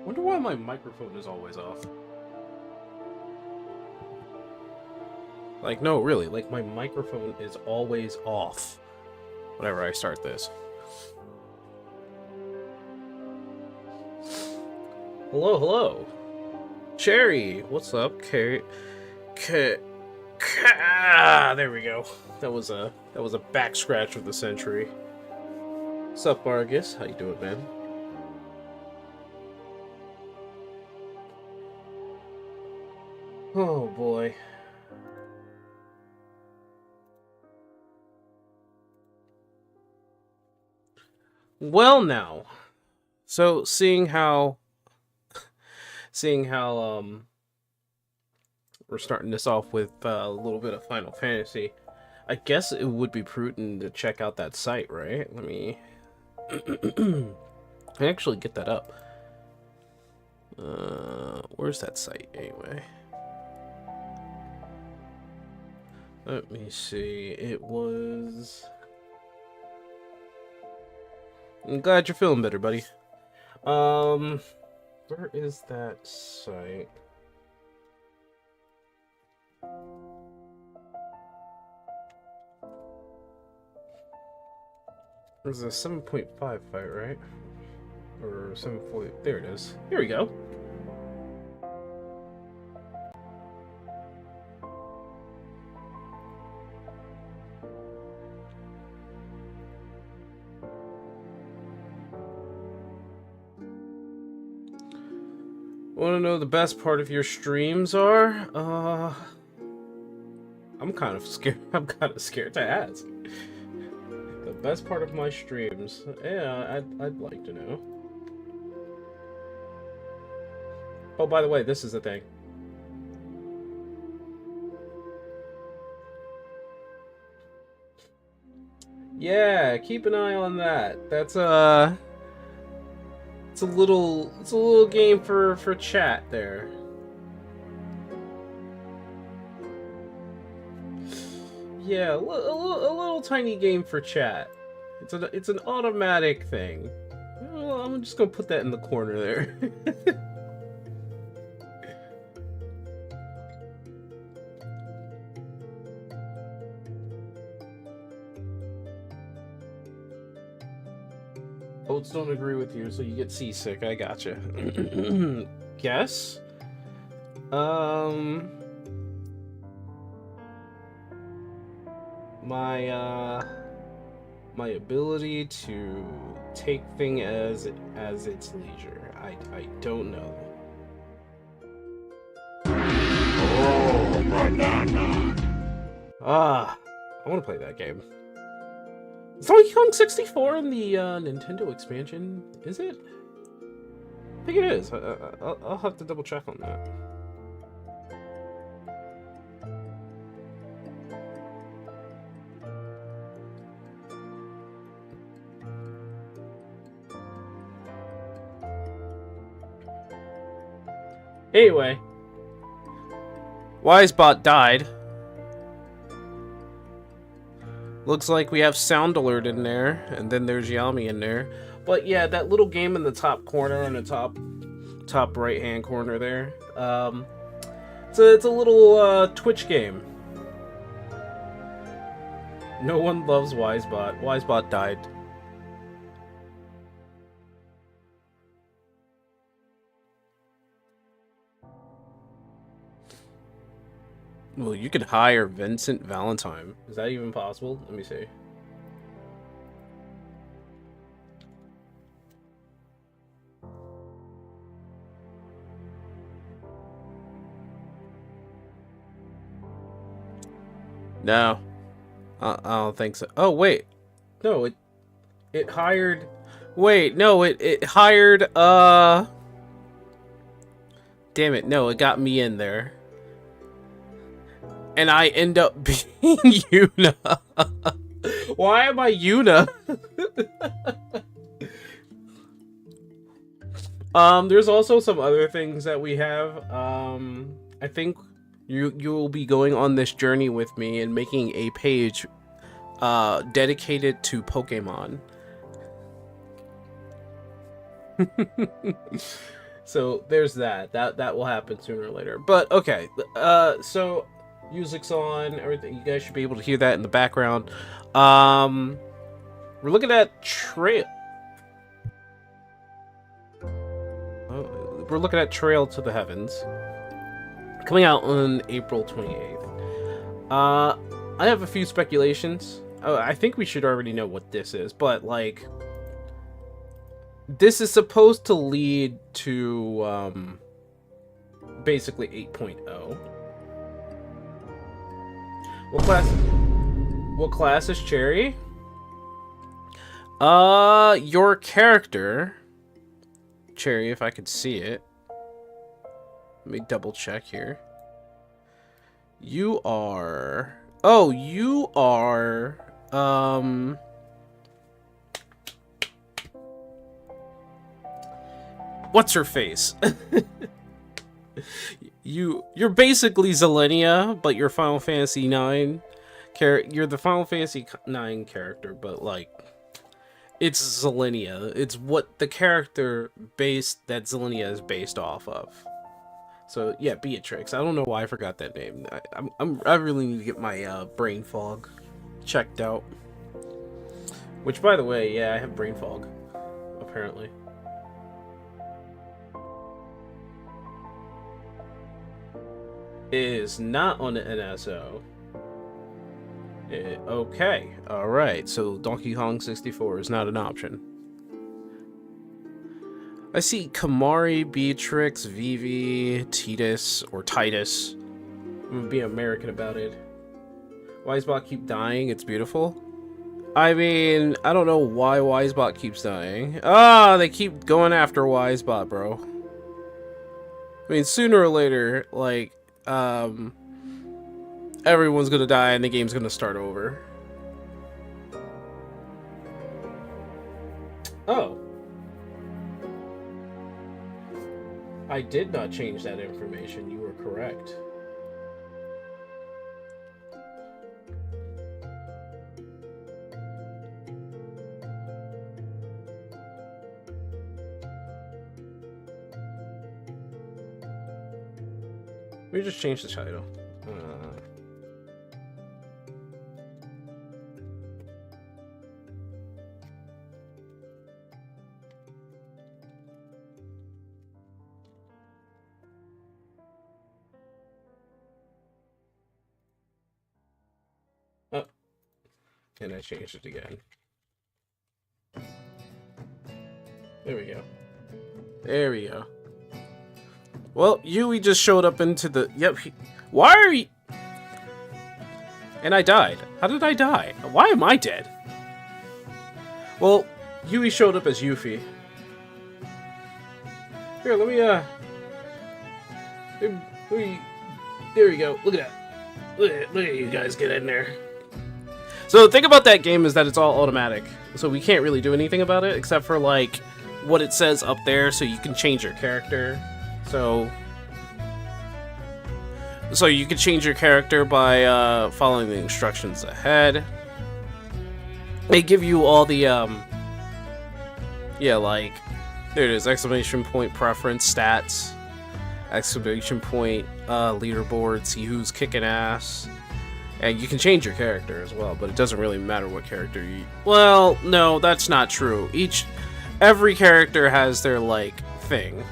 Wonder why my microphone is always off. Like, no, really, like, my microphone is always off whenever I start this. Hello, hello. Cherry, what's up? There we go. That was a back scratch of the century. What's up, Vargas? How you doing, man? Oh boy. Well now. So seeing how we're starting this off with a little bit of Final Fantasy, I guess it would be prudent to check out that site, right? Let me actually get that up. Where's that site anyway? Let me see. It was... I'm glad you're feeling better, buddy. Where is that site? There's a 7.5 fight, right? Or 7.4. There it is. Here we go. Want to know the best part of your streams are? I'm kind of scared. I'm kind of scared to ask. The best part of my streams? Yeah, I'd like to know. Oh, by the way, this is the thing. Yeah, keep an eye on that. That's it's a little game for chat there. Yeah, a little tiny game for chat. It's an automatic thing. Well, I'm just gonna put that in the corner there. Oats don't agree with you, so you get seasick. I gotcha. Guess? My ability to take thing as its leisure. I don't know. Oh, banana. I want to play that game. Is Donkey Kong 64 in the Nintendo expansion? Is it? I think it is. I'll have to double check on that. Anyway, Wisebot died. Looks like we have Sound Alert in there, and then there's Yami in there. But yeah, that little game in the top corner, in the top right hand corner there. It's a little Twitch game. No one loves Wisebot. Wisebot died. Well, you could hire Vincent Valentine. Is that even possible? Let me see. No. I don't think so. Oh, wait. No, it hired... Wait, no, it hired, Damn it, no, it got me in there. And I end up being Yuna. Why am I Yuna? There's also some other things that we have. I think you will be going on this journey with me and making a page dedicated to Pokemon. So there's that. That will happen sooner or later. But okay. So music's on. Everything. You guys should be able to hear that in the background. We're looking at Trail. We're looking at Trail to the Heavens, coming out on April 28th. I have a few speculations. I think we should already know what this is, but like, this is supposed to lead to basically 8.0. What class is Cherry? Your character, Cherry, if I could see it. Let me double check here. You are... Oh, you are... What's her face? You're basically Zelenia, but you're Final Fantasy 9. You're the Final Fantasy 9 character, but like... It's Zelenia. It's what the character that Zelenia is based off of. So yeah, Beatrix. I don't know why I forgot that name. I really need to get my brain fog checked out. Which, by the way, yeah, I have brain fog. Apparently. It is not on the NSO. Okay, alright, so Donkey Kong 64 is not an option. I see Kamari, Beatrix, Vivi, Titus, or Titus. I'm gonna be American about it. Wisebot keep dying, it's beautiful. I mean, I don't know why Wisebot keeps dying. Ah, they keep going after Wisebot, bro. I mean, sooner or later, like, everyone's gonna die and the game's gonna start over. Oh. I did not change that information. You were correct. Let me just change the title. Oh, and I changed it again. There we go. There we go. Well, Yui just showed up into the... Yep. Why are you... And I died. How did I die? Why am I dead? Well, Yui showed up as Yuffie. Here, let me, there we go. Look at that. Look at you guys get in there. So the thing about that game is that it's all automatic. So we can't really do anything about it, except for, like, what it says up there, so you can change your character. So you can change your character by following the instructions ahead. They give you all the yeah, like, there it is, exclamation point preference stats, exclamation point leaderboard, see who's kicking ass, and you can change your character as well. But it doesn't really matter what character you... Well, no, that's not true. Every character has their, like, thing.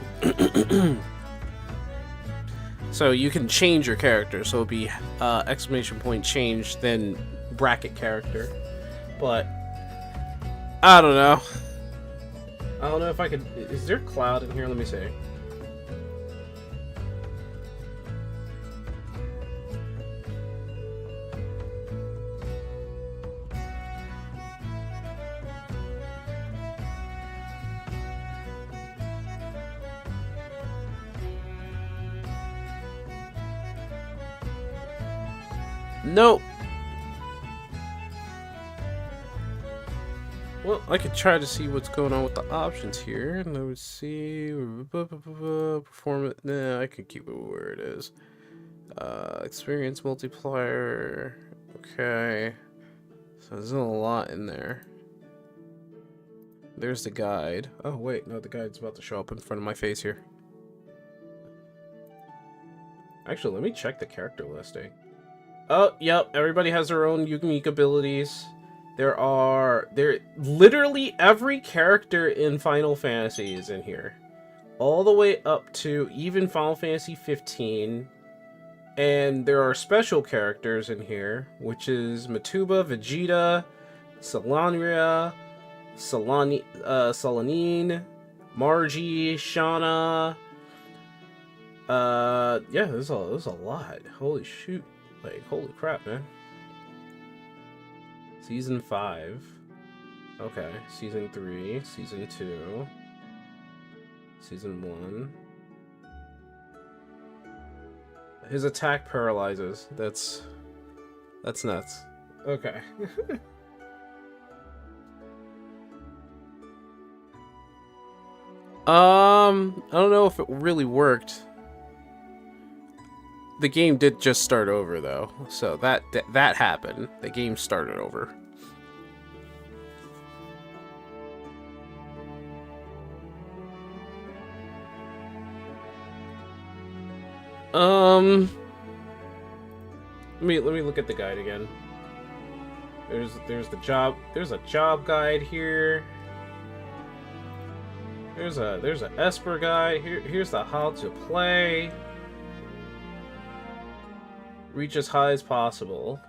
So you can change your character, so it'll be exclamation point change, then bracket character. But I don't know. I don't know if I could... Is there a cloud in here? Let me see. Nope. Well, I could try to see what's going on with the options here, and I would see performance. Nah, I can keep it where it is. Experience multiplier. Okay. So there's not a lot in there. There's the guide. Oh wait, no, the guide's about to show up in front of my face here. Actually, let me check the character listing. Oh, yep, everybody has their own unique abilities. There literally every character in Final Fantasy is in here. All the way up to even Final Fantasy 15. And there are special characters in here, which is Matuba, Vegeta, Solanria, Solanine, Margie, Shauna. Yeah, there's a lot. Holy shoot. Like, holy crap, man. Season 5. Okay, Season 3, Season 2, Season 1. His attack paralyzes. That's nuts. Okay. I don't know if it really worked. The game did just start over though, so that happened. The game started over. Let me look at the guide again. There's a job guide here. There's a Esper guide. Here's the how to play. Reach as high as possible.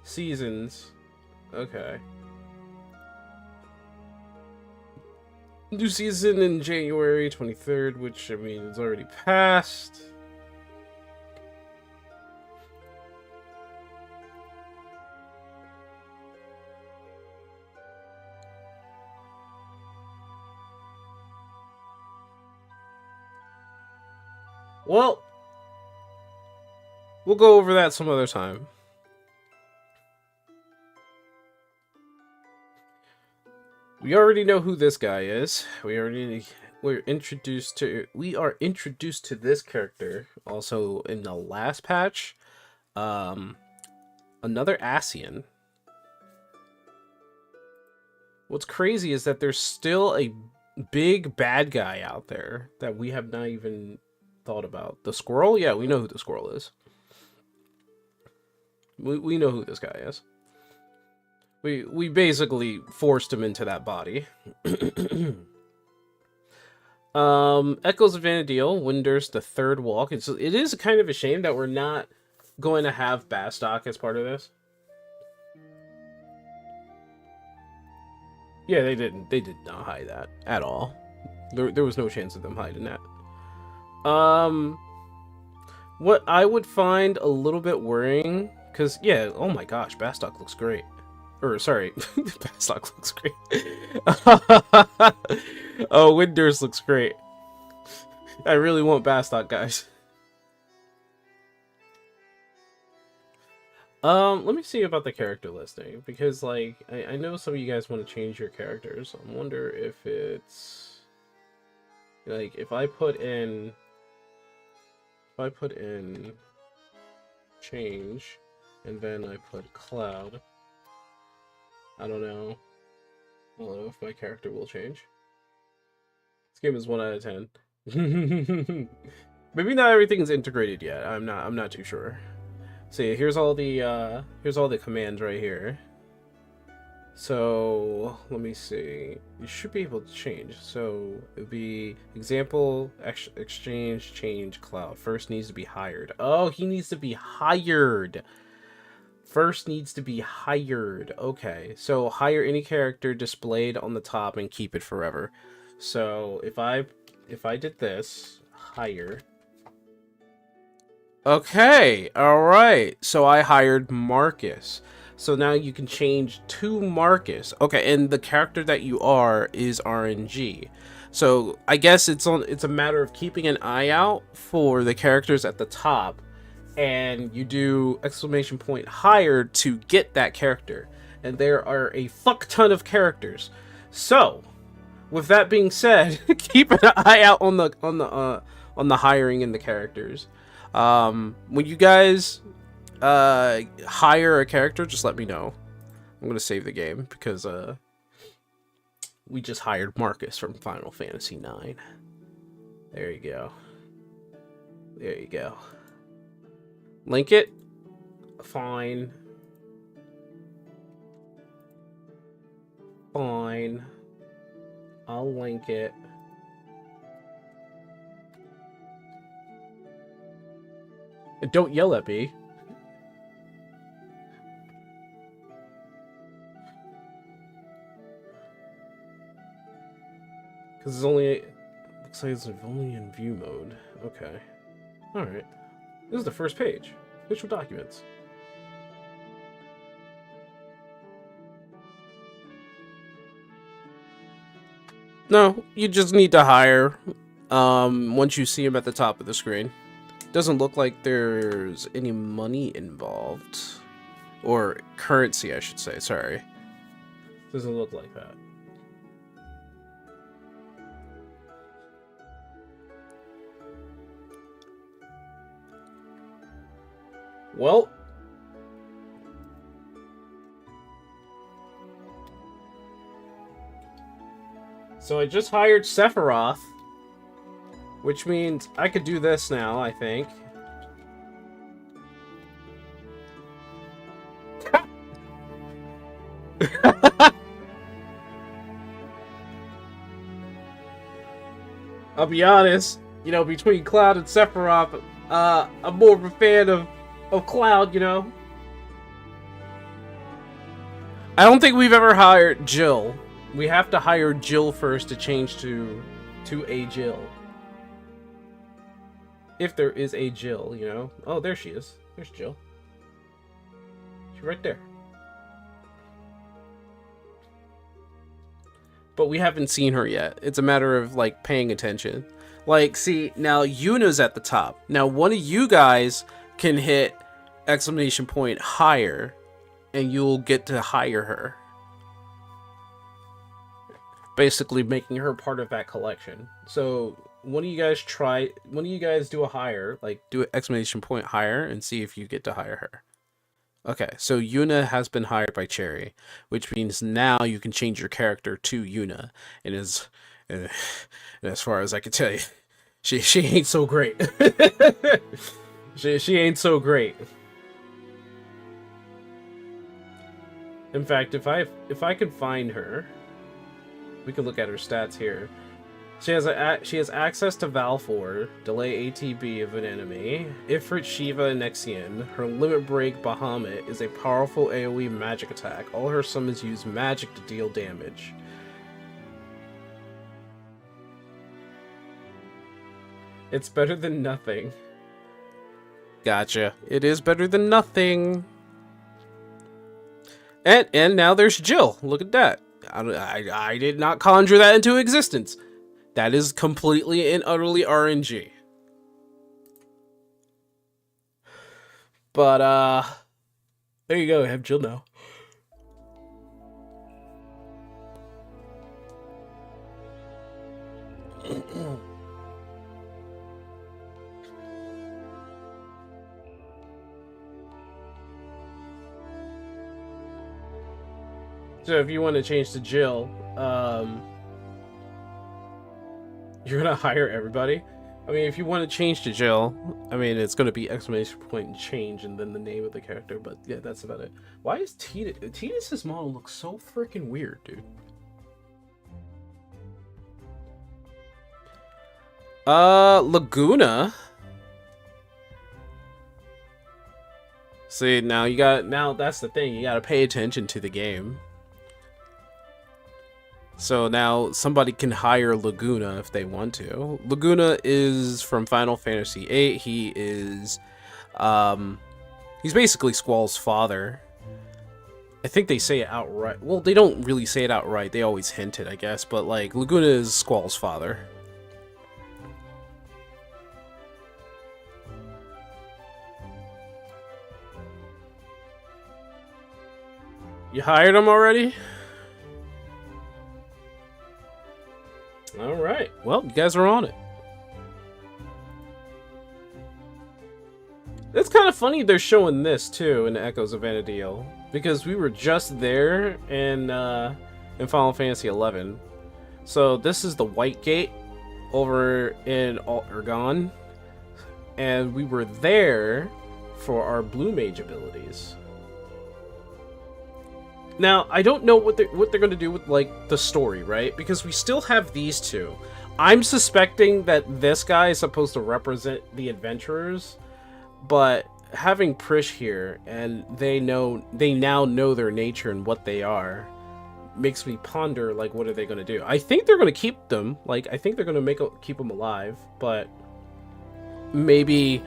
Seasons. Okay. New season in January 23rd, which, I mean, it's already passed. Well, we'll go over that some other time. We already know who this guy is. We are introduced to this character also in the last patch. Another Asian. What's crazy is that there's still a big bad guy out there that we have not even thought about. The squirrel? Yeah, we know who the squirrel is. We know who this guy is. We basically forced him into that body. Echoes of Vanadil, Windurst, the third walk. It is kind of a shame that we're not going to have Bastok as part of this. Yeah, they did not hide that at all. There was no chance of them hiding that. What I would find a little bit worrying, because yeah, oh my gosh, Bastok looks great. Or, sorry, Bastok looks great. Oh, Windurst looks great. I really want Bastok, guys. Let me see about the character listing, because, like, I know some of you guys want to change your characters. I wonder if it's, like, if I put in change, and then I put Cloud, I don't know if my character will change. This game is 1 out of 10. Maybe not everything's integrated yet. I'm not too sure. See, here's all the commands right here. So let me see. You should be able to change. So it would be example, exchange, change, Cloud. First needs to be hired. Oh, he needs to be hired. First needs to be hired. Okay, so hire any character displayed on the top and keep it forever. So if I did this, hire. Okay, all right. So I hired Marcus. So now you can change to Marcus. Okay, and the character that you are is RNG. So I guess it's a matter of keeping an eye out for the characters at the top, and you do exclamation point hired to get that character. And there are a fuck ton of characters. So with that being said, keep an eye out on the hiring and the characters. When you guys hire a character, just let me know. I'm gonna save the game because we just hired Marcus from Final Fantasy IX. There you go. There you go. Link it? Fine. Fine. I'll link it. And don't yell at me. Because it's only... Looks like it's only in view mode. Okay. Alright. This is the first page. Official documents. No, you just need to hire once you see him at the top of the screen. Doesn't look like there's any money involved. Or currency, I should say. Sorry. Doesn't look like that. Well, so I just hired Sephiroth, which means I could do this now, I think. I'll be honest, you know, between Cloud and Sephiroth, I'm more of a fan of Cloud, you know. I don't think we've ever hired Jill. We have to hire Jill first to change to a Jill. If there is a Jill, you know. Oh, there she is. There's Jill. She's right there. But we haven't seen her yet. It's a matter of, like, paying attention. Like, see, now Yuna's at the top. Now, one of you guys can hit exclamation point higher, and you'll get to hire her. Basically making her part of that collection. So, one of you guys do a hire, like, do an exclamation point hire, and see if you get to hire her. Okay, so Yuna has been hired by Cherry, which means now you can change your character to Yuna. And as far as I can tell you, she ain't so great. she ain't so great. In fact, if I could find her, we can look at her stats here. She has access to Valfor, delay ATB of an enemy, Ifrit, Shiva, and Nexian. Her Limit Break Bahamut is a powerful AoE magic attack. All her summons use magic to deal damage. It's better than nothing. Gotcha. It is better than nothing. And now there's Jill. Look at that. I did not conjure that into existence. That is completely and utterly RNG. But, there you go. I have Jill now. So if you want to change to Jill, you're gonna hire everybody? I mean, if you want to change to Jill, I mean, it's gonna be exclamation point and change and then the name of the character, but yeah, that's about it. Why is Tidus's model look so freaking weird, dude? Laguna? See, now that's the thing, you gotta pay attention to the game. So now somebody can hire Laguna if they want to. Laguna is from Final Fantasy VIII. He is, he's basically Squall's father. I think they say it outright. Well, they don't really say it outright. They always hint it, I guess. But, like, Laguna is Squall's father. You hired him already? Alright, well, you guys are on it. It's kind of funny they're showing this, too, in Echoes of Vana'diel. Because we were just there in Final Fantasy XI. So this is the White Gate over in Alt Ergon. and we were there for our blue mage abilities. Now, I don't know what they're going to do with, like, the story, right? Because we still have these two. I'm suspecting that this guy is supposed to represent the adventurers, but having Prish here, and they now know their nature and what they are, makes me ponder, like, what are they going to do? I think they're going to keep them. Like, I think they're going to keep them alive, but maybe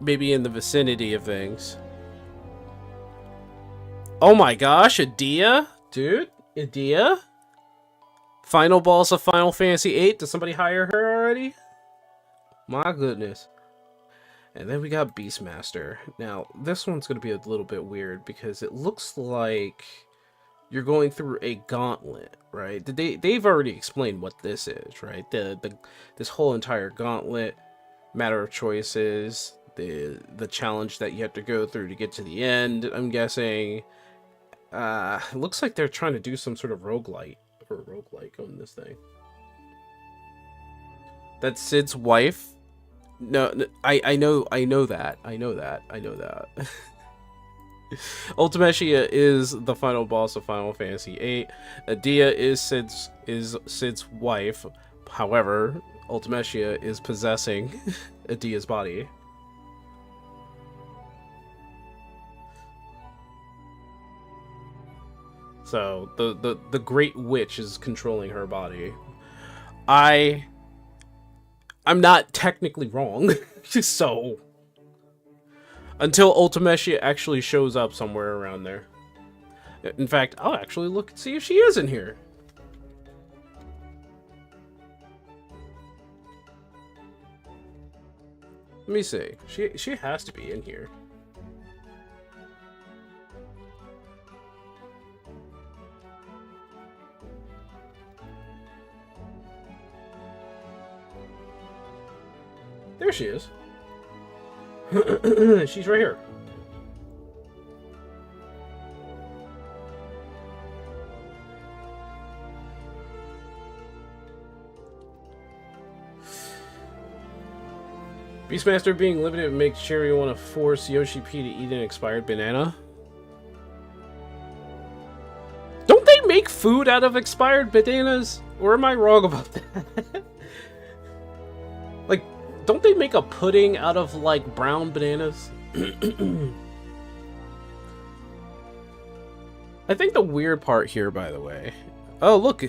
maybe in the vicinity of things. Oh my gosh, Adia? Dude, Adia? Final boss of Final Fantasy VIII? Did somebody hire her already? My goodness. And then we got Beastmaster. Now, this one's going to be a little bit weird because it looks like you're going through a gauntlet, right? They've already explained what this is, right? This whole entire gauntlet, matter of choices, the challenge that you have to go through to get to the end, I'm guessing. It looks like they're trying to do some sort of roguelite on this thing. That's Cid's wife. No, I know that. Ultimecia is the final boss of Final Fantasy VIII. Adia is Cid's wife. However, Ultimecia is possessing Adia's body. So the Great Witch is controlling her body. I'm not technically wrong. So until Ultimecia actually shows up somewhere around there. In fact, I'll actually look and see if she is in here. Let me see. She has to be in here. There she is. She's right here. Beastmaster being limited makes Cherry want to force Yoshi P to eat an expired banana. Don't they make food out of expired bananas? Or am I wrong about that? Like, don't they make a pudding out of, like, brown bananas? I think the weird part here, by the way... Oh, look!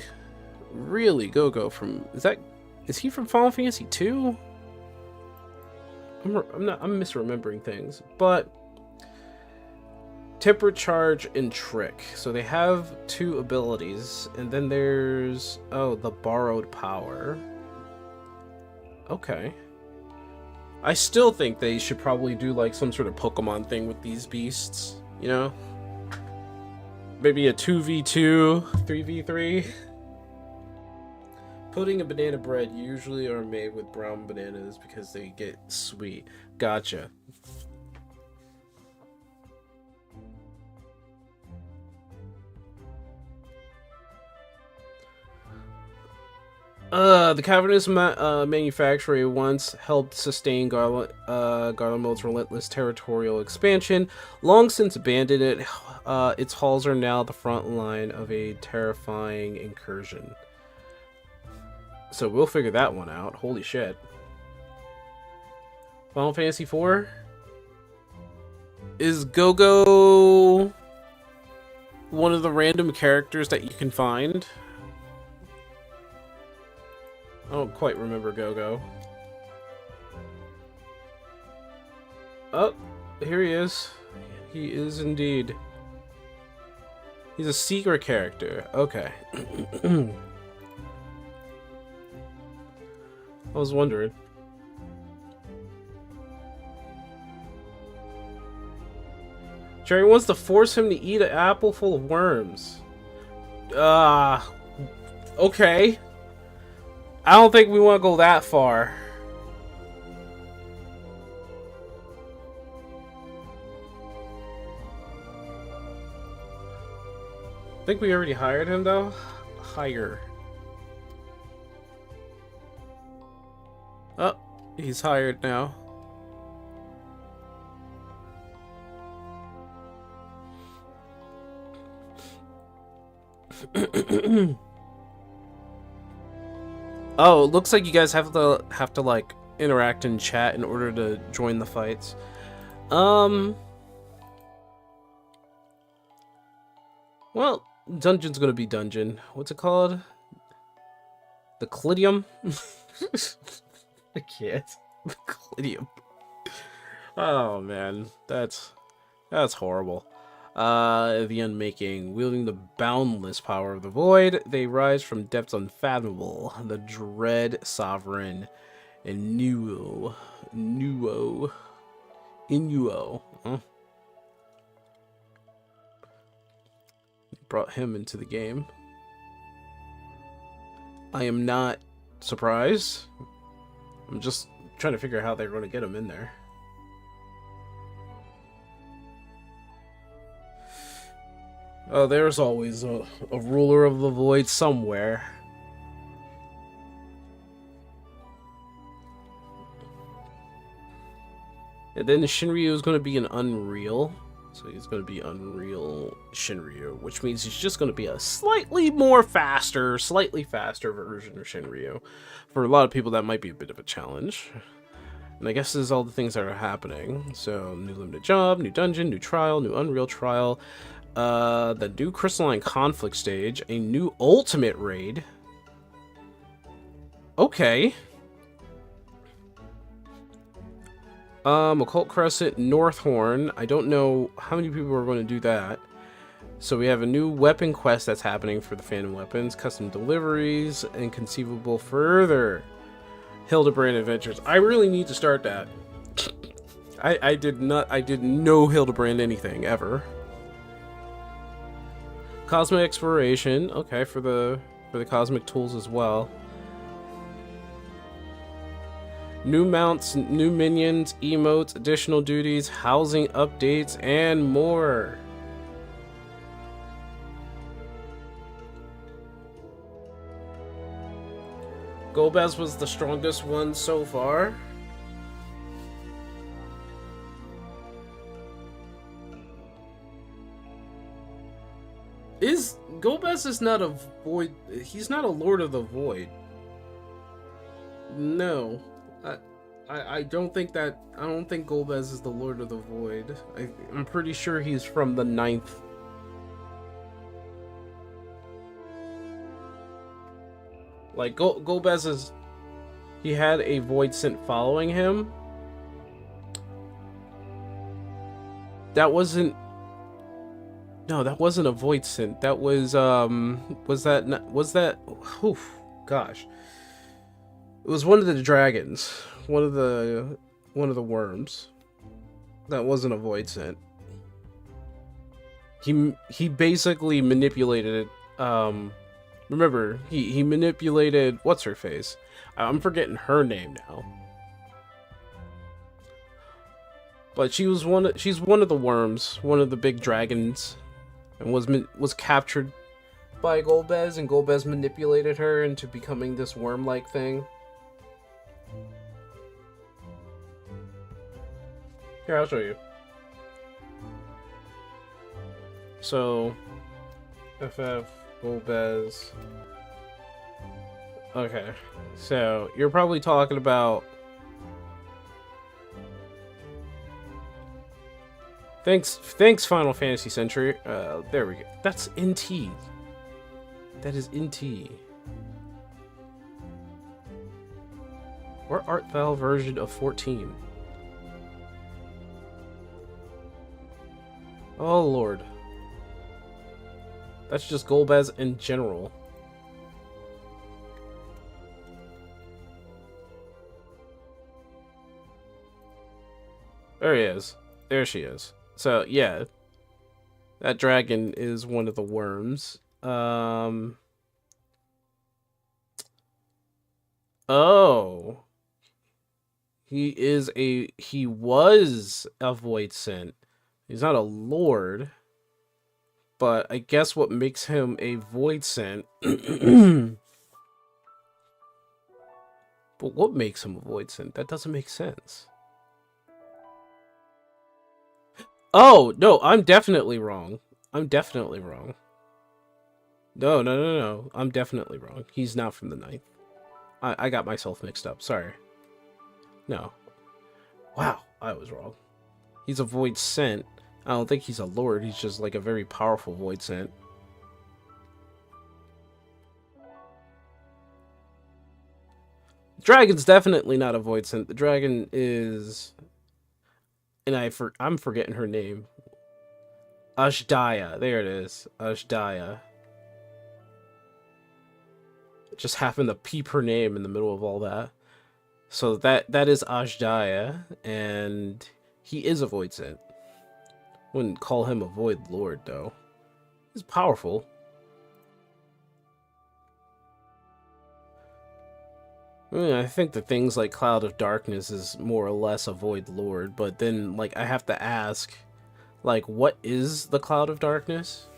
Really, Go-Go from... Is he from Final Fantasy II? I'm misremembering things. But... Temper Charge and Trick. So they have two abilities. And then there's... Oh, the Borrowed Power. Okay. I still think they should probably do like some sort of Pokemon thing with these beasts, you know? Maybe a 2v2, 3v3. Pudding and banana bread usually are made with brown bananas because they get sweet. Gotcha. The cavernous manufactory once helped sustain Garlemald's relentless territorial expansion. Long since abandoned it, its halls are now the front line of a terrifying incursion. So we'll figure that one out. Holy shit. Final Fantasy IV? Is Go-Go one of the random characters that you can find? I don't quite remember Go-Go. Oh, here he is. He is indeed. He's a secret character. Okay. I was wondering. Cherry wants to force him to eat an apple full of worms. Okay. I don't think we want to go that far. I think we already hired him, though. Hire. Oh, He's hired now. Oh, it looks like you guys have to like interact in chat in order to join the fights. Well, dungeon's gonna be dungeon. What's it called? The Clidium? I can't. The Clidium. Oh man, that's horrible. The Unmaking. Wielding the boundless power of the void, they rise from depths unfathomable. The dread sovereign Inuo. Huh? Brought him into the game. I am not surprised. I'm just trying to figure out how they're going to get him in there. Oh, there's always a ruler of the void somewhere. And then Shinryu is going to be an Unreal. So he's going to be Unreal Shinryu, which means he's just going to be a slightly faster version of Shinryu. For a lot of people, that might be a bit of a challenge. And I guess this is all the things that are happening. So, new limited job, new dungeon, new trial, new Unreal trial, the new Crystalline Conflict stage, a new Ultimate raid. Okay. Occult Crescent, Northhorn. I don't know how many people are going to do that. So we have a new weapon quest that's happening for the Phantom Weapons, custom deliveries, and conceivable further Hildebrand Adventures. I really need to start that. I didn't know Hildebrand anything ever. Cosmic Exploration, okay, for the cosmic tools as well. New mounts, new minions, emotes, additional duties, housing updates, and more. Golbez was the strongest one so far. Golbez is not a void. He's not a Lord of the Void. No. I don't think that. I don't think Golbez is the Lord of the Void. I'm pretty sure he's from the 9th. Like, Golbez is... He had a Void Scent following him. That wasn't... No, that wasn't a Void Scent. That was, Was that... Oof, gosh. It was one of the dragons. One of the worms. That wasn't a Void Scent. He basically manipulated it. Remember, he manipulated what's her face? I'm forgetting her name now. But she's one of the worms, one of the big dragons, and was captured by Golbez, and Golbez manipulated her into becoming this worm-like thing. Here, I'll show you. So, FF, Golbez. Okay, so you're probably talking about... Thanks, Final Fantasy Century. There we go. That's NT. That is NT. Where art thou version of 14? Oh lord. That's just Golbez in general. There he is. There she is. So, yeah. That dragon is one of the worms. Oh. He was a Void Scent. He's not a lord. But I guess what makes him a Void Scent But what makes him a void synth? That doesn't make sense. Oh, no, I'm definitely wrong. I'm definitely wrong. No. I'm definitely wrong. He's not from the ninth. I got myself mixed up. Sorry. No. Wow, I was wrong. He's a void scent. I don't think he's a lord. He's just like a very powerful void scent. Dragon's definitely not a void scent. The dragon is, and I'm forgetting her name. Ashdaya. There it is. Ashdaya. Just happened to peep her name in the middle of all that. So that is Ashdaya, and he is a void scent. Wouldn't call him a void lord though. He's powerful. I mean, I think that things like Cloud of Darkness is more or less a void lord, but then like I have to ask, like, what is the Cloud of Darkness?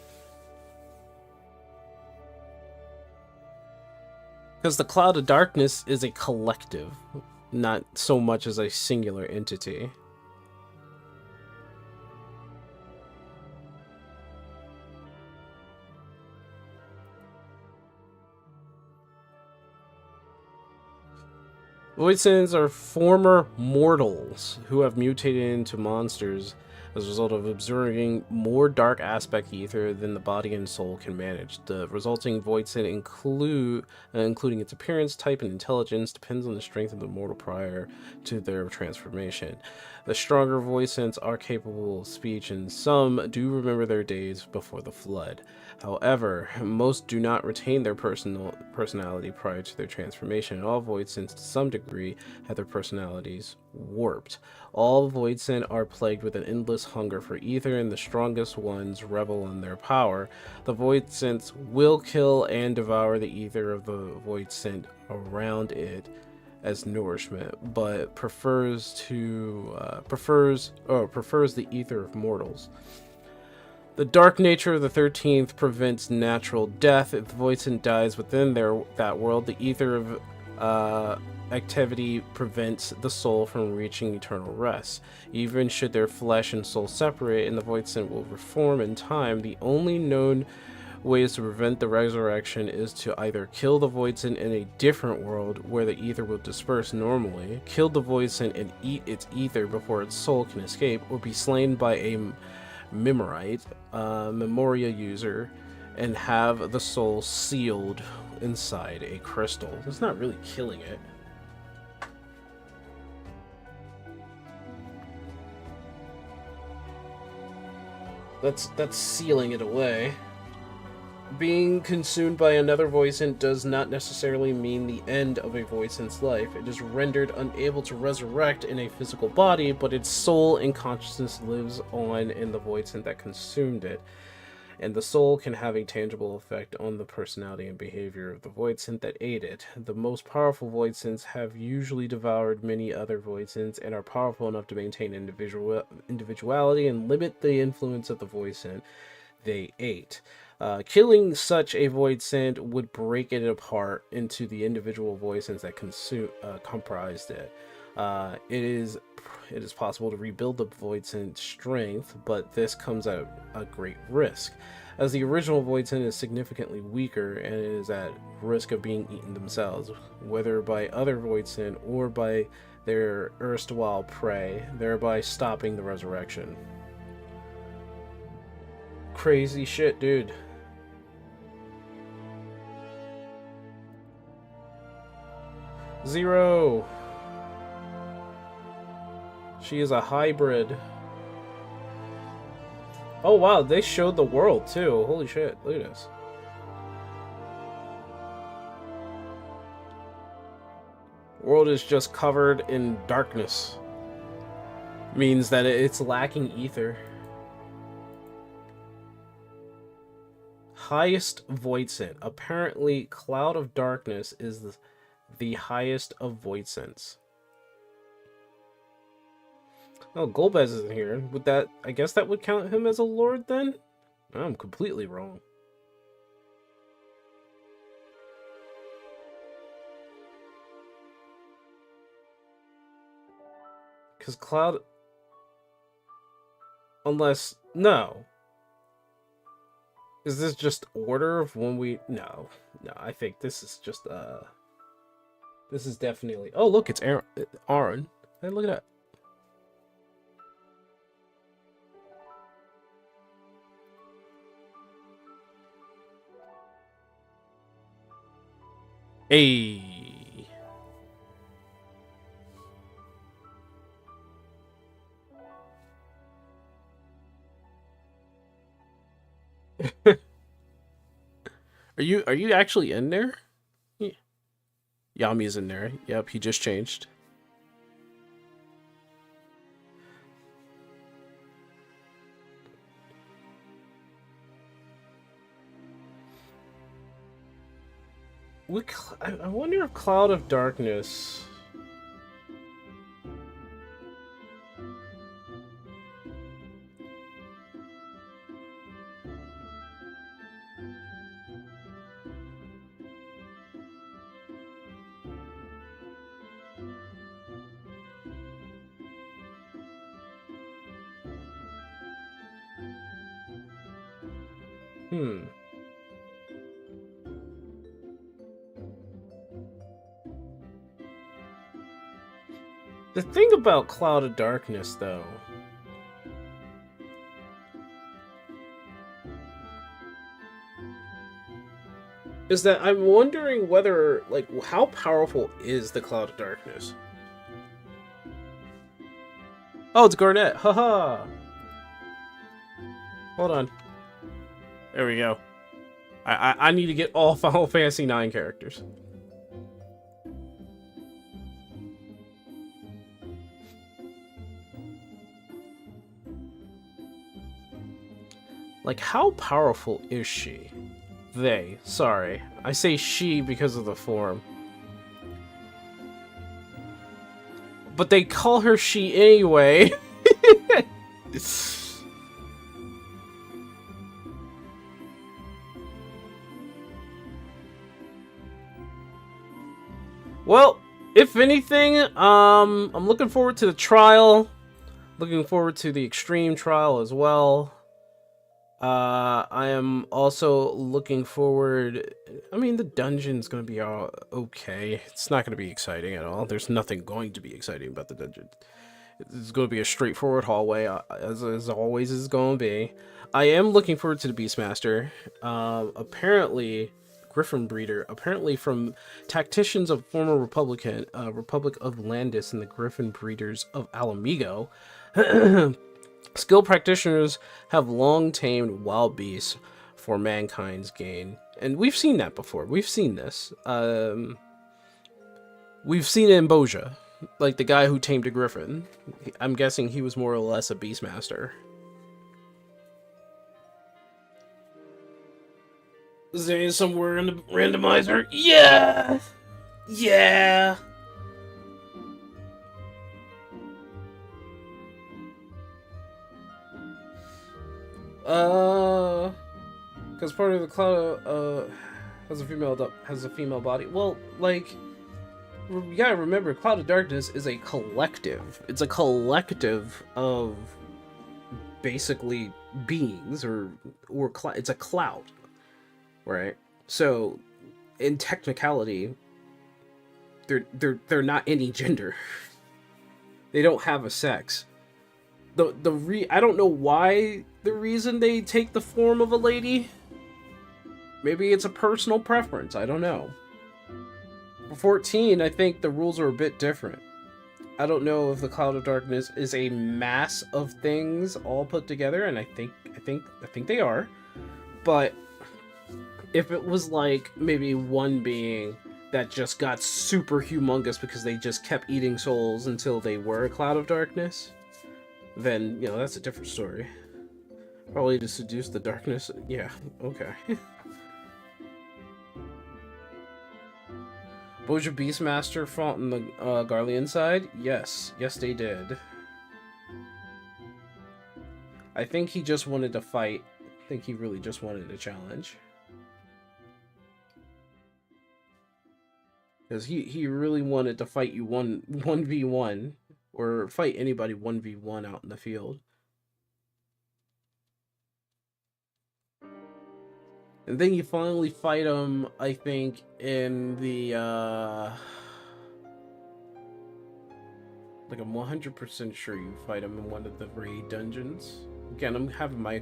Because the Cloud of Darkness is a collective, not so much as a singular entity. Void Synths are former mortals who have mutated into monsters as a result of absorbing more dark aspect ether than the body and soul can manage. The resulting Void Synth including its appearance, type, and intelligence, depends on the strength of the mortal prior to their transformation. The stronger Void Synths are capable of speech, and some do remember their days before the flood. However, most do not retain their personality prior to their transformation, and all Void Synths to some degree have their personalities warped. All Void Synths are plagued with an endless hunger for ether, and the strongest ones revel in their power. The Void Synths will kill and devour the ether of the Void Synth around it as nourishment, but prefers the ether of mortals. The dark nature of the 13th prevents natural death. If the Void Synth dies within that world, the ether of activity prevents the soul from reaching eternal rest. Even should their flesh and soul separate and the Void Synth will reform in time, the only known ways to prevent the resurrection is to either kill the Void Synth in a different world where the ether will disperse normally, kill the Void Synth and eat its ether before its soul can escape, or be slain by a Memorite, Memoria user, and have the soul sealed inside a crystal. It's not really killing it. That's sealing it away. Being consumed by another Void Synth does not necessarily mean the end of a Void Synth's life. It is rendered unable to resurrect in a physical body, but its soul and consciousness lives on in the Void Synth that consumed it. And the soul can have a tangible effect on the personality and behavior of the Void Synth that ate it. The most powerful Void Synths have usually devoured many other Void Synths and are powerful enough to maintain individuality and limit the influence of the Void Synth they ate. Killing such a Void Synth would break it apart into the individual Void Synths that comprised it. It is possible to rebuild the Void Synth strength, but this comes at a great risk, as the original Void Synth is significantly weaker and is at risk of being eaten themselves, whether by other Void Synth or by their erstwhile prey, thereby stopping the resurrection. Crazy shit, dude. Zero. She is a hybrid. Oh wow, they showed the world too. Holy shit, look at this. World is just covered in darkness. Means that it's lacking ether. Highest Void Synth. Apparently, Cloud of Darkness is the highest of Void Synths. Oh, Golbez isn't here. Would that... I guess that would count him as a lord then? I'm completely wrong. Because Cloud... Unless... No. Is this just order of when we... No. No, I think this is just, This is definitely... Oh, look, it's Aaron. Hey, look at that. Hey. Are you actually in there? Yeah. Yami's in there. Yep, he just changed. I wonder if Cloud of Darkness... The thing about Cloud of Darkness, though, is that I'm wondering whether, like, how powerful is the Cloud of Darkness? Oh, it's Garnet. Haha. Hold on. There we go. I need to get all Final Fantasy IX characters. Like, how powerful is she? They. Sorry. I say she because of the form. But they call her she anyway. Well, if anything, I'm looking forward to the trial. Looking forward to the extreme trial as well. I am also looking forward... I mean, the dungeon's going to be all okay. It's not going to be exciting at all. There's nothing going to be exciting about the dungeon. It's going to be a straightforward hallway, as always is going to be. I am looking forward to the Beastmaster. Apparently, Griffin Breeder, apparently from tacticians of former Republic of Landis and the Griffin Breeders of Alamigo, skilled practitioners have long tamed wild beasts for mankind's gain. And we've seen that before. We've seen this. We've seen it in Boja. Like the guy who tamed a griffin. I'm guessing he was more or less a beastmaster. Is there somewhere in the randomizer? Yeah! Yeah! Because part of the cloud has a female body. Well, like, you gotta remember, Cloud of Darkness is a collective. It's a collective of basically beings, it's a cloud, right? So, in technicality, they're not any gender. They don't have a sex. I don't know why the reason they take the form of a lady. Maybe it's a personal preference. I don't know. For 14, I think the rules are a bit different. I don't know if the Cloud of Darkness is a mass of things all put together, and I think they are. But if it was like maybe one being that just got super humongous because they just kept eating souls until they were a Cloud of Darkness, then, you know, that's a different story. Probably to seduce the darkness. Yeah, okay. Boja Beastmaster fought on the Garlean side? Yes. Yes, they did. I think he just wanted to fight. I think he really just wanted a challenge. Because he really wanted to fight you 1v1. or fight anybody 1v1 out in the field. And then you finally fight him, I think, in the, like, I'm 100% sure you fight him in one of the raid dungeons. Again, I'm having my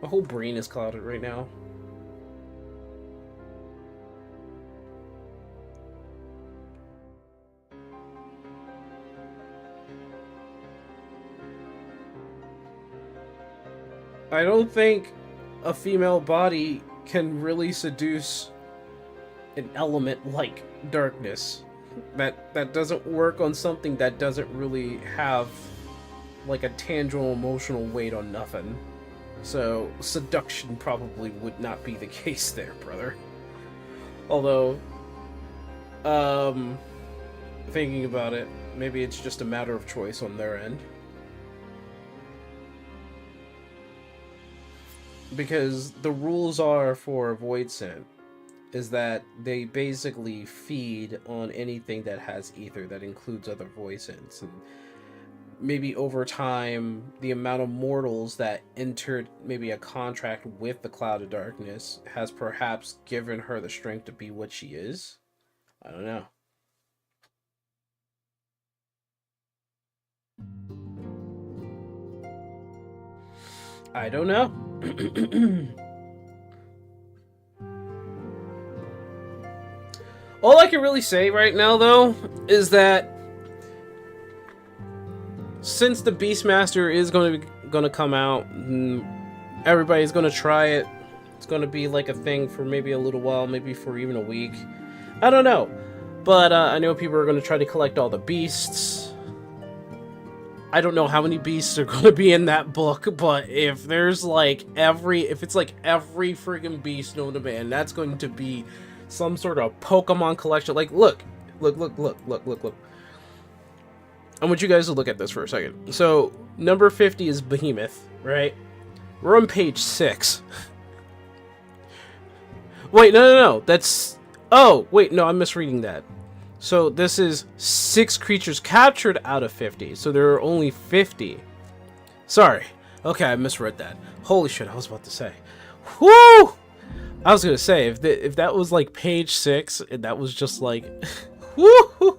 whole brain is clouded right now. I don't think a female body can really seduce an element like darkness. That doesn't work on something that doesn't really have like a tangible emotional weight on nothing. So seduction probably would not be the case there, brother. Although, thinking about it, maybe it's just a matter of choice on their end. Because the rules are for Void Scent is that they basically feed on anything that has ether, that includes other Void Scents. And maybe over time, the amount of mortals that entered maybe a contract with the Cloud of Darkness has perhaps given her the strength to be what she is. I don't know. I don't know. All I can really say right now, though, is that since the Beastmaster is going to come out, everybody's going to try it. It's going to be like a thing for maybe a little while, maybe for even a week. I don't know, but I know people are going to try to collect all the beasts. I don't know how many beasts are going to be in that book, but if there's like if it's like every friggin' beast known to man, that's going to be some sort of Pokemon collection. Like, look. I want you guys to look at this for a second. So, number 50 is Behemoth, right? We're on page 6. Wait, no. That's... Oh, wait, no, I'm misreading that. So this is 6 creatures captured out of 50. So there are only 50. Sorry. Okay, I misread that. Holy shit, I was about to say. Whoo! I was going to say, if that was like page 6, and that was just like... Whoo!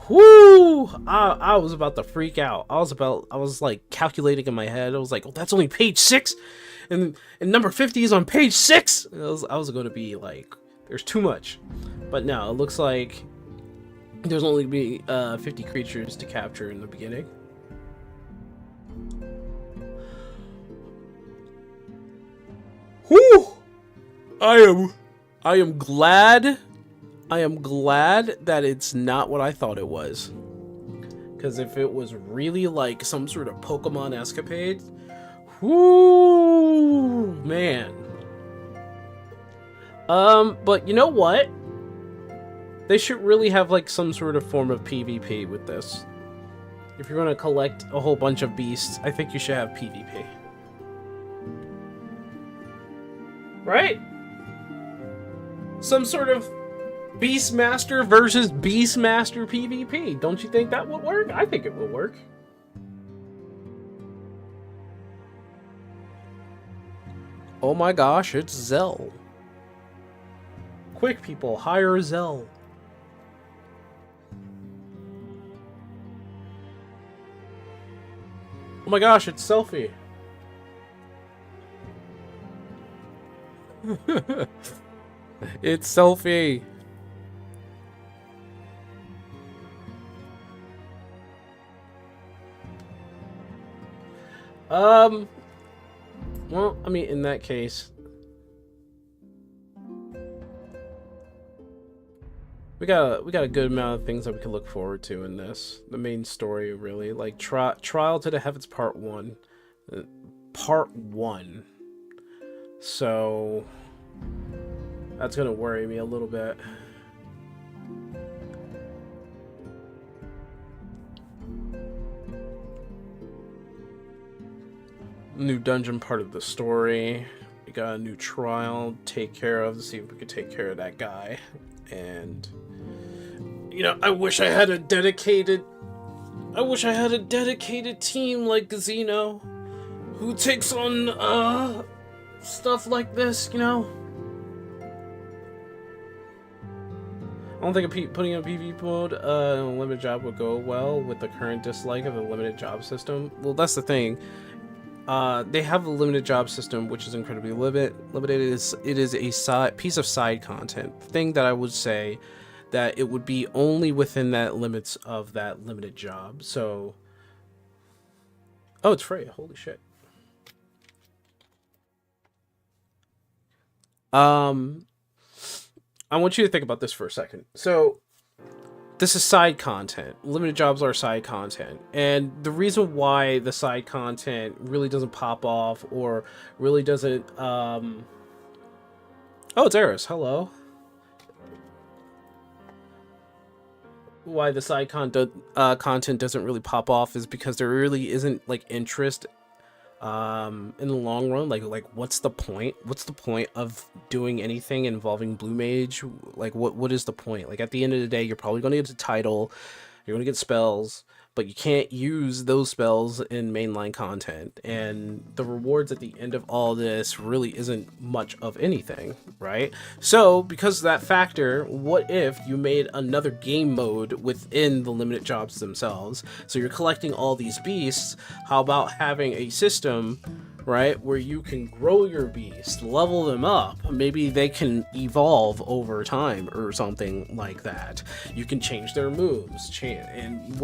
Whoo! I was about to freak out. I was like calculating in my head. I was like, oh, that's only page 6? And number 50 is on page 6? I was going to be like, there's too much. But no, it looks like there's only be 50 creatures to capture in the beginning. Whew! I am glad that it's not what I thought it was. Because if it was really like some sort of Pokemon escapade, whoo, man. But you know what? They should really have like some sort of form of PvP with this. If you're gonna collect a whole bunch of beasts, I think you should have PvP. Right? Some sort of Beastmaster versus Beastmaster PvP. Don't you think that would work? I think it would work. Oh my gosh, it's Zell. Quick, people, hire Zell. Oh my gosh, it's Selfie. It's Selfie. Well, I mean, in that case, we got a good amount of things that we can look forward to in this. The main story, really, like Trial to the Heavens Part 1. Part 1. So that's gonna worry me a little bit. New dungeon part of the story. We got a new trial to take care of to see if we could take care of that guy. And you know, I wish I had a dedicated I wish I had a dedicated team like Gazino who takes on stuff like this, you know? I don't think putting in a PvP mode in a limited job would go well with the current dislike of the limited job system. Well, that's the thing. They have a limited job system, which is incredibly limited. It is a piece of side content. Thing that I would say that it would be only within that limits of that limited job. So, oh, it's free. Holy shit. I want you to think about this for a second. So, this is side content. Limited jobs are side content. And the reason why the side content really doesn't pop off or really doesn't... Oh, it's Eris. Hello. Why the side content doesn't really pop off is because there really isn't, like, interest in the long run. Like what's the point of doing anything involving blue mage? Like what is the point? Like at the end of the day, you're probably going to get a title, you're going to get spells, but you can't use those spells in mainline content, and the rewards at the end of all this really isn't much of anything, right? So because of that factor, what if you made another game mode within the limited jobs themselves? So you're collecting all these beasts. How about having a system, right, where you can grow your beast, level them up? Maybe they can evolve over time or something like that. You can change their moves, and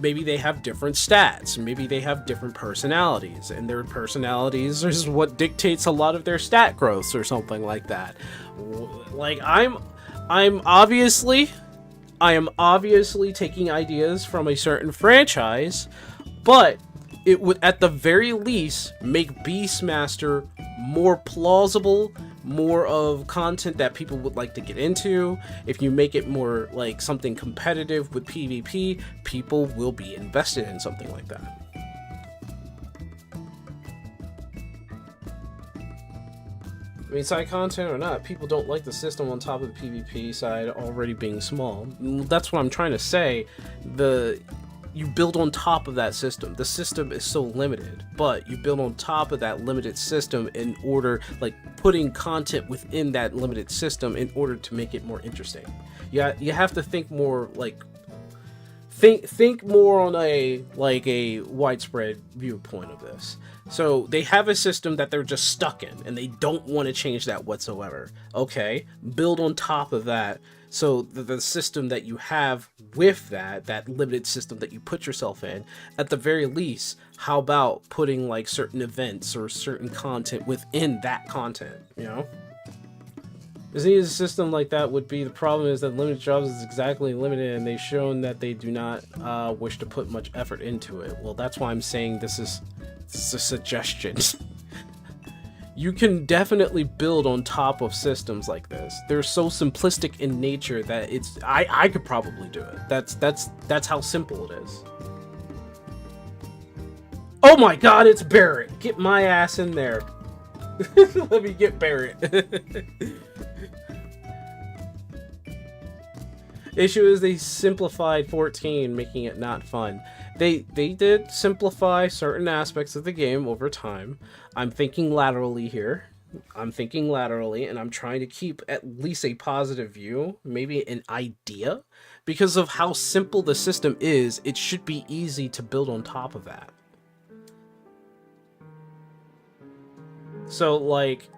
maybe they have different stats, maybe they have different personalities, and their personalities is what dictates a lot of their stat growths or something like that. Like I am obviously taking ideas from a certain franchise, but it would at the very least make Beastmaster more plausible, more of content that people would like to get into. If you make it more like something competitive with PvP, people will be invested in something like that. I mean, side content or not, people don't like the system on top of the PvP side already being small. That's what I'm trying to say. You build on top of that system. The system is so limited, but you build on top of that limited system in order, like putting content within that limited system in order to make it more interesting. Yeah, you have to think more like think more on a widespread viewpoint of this. So they have a system that they're just stuck in and they don't want to change that whatsoever. Okay, build on top of that. So the system that you have with that limited system that you put yourself in, at the very least, how about putting like certain events or certain content within that content, you know? As neat as a system like that would be, the problem is that limited jobs is exactly limited, and they've shown that they do not wish to put much effort into it. Well, that's why I'm saying this is a suggestion. You can definitely build on top of systems like this. They're so simplistic in nature that I could probably do it. That's how simple it is. Oh my god, it's Barrett! Get my ass in there. Let me get Barrett. Issue is they simplified 14, making it not fun. They did simplify certain aspects of the game over time. I'm thinking laterally here. And I'm trying to keep at least a positive view, maybe an idea. Because of how simple the system is, it should be easy to build on top of that. So, like,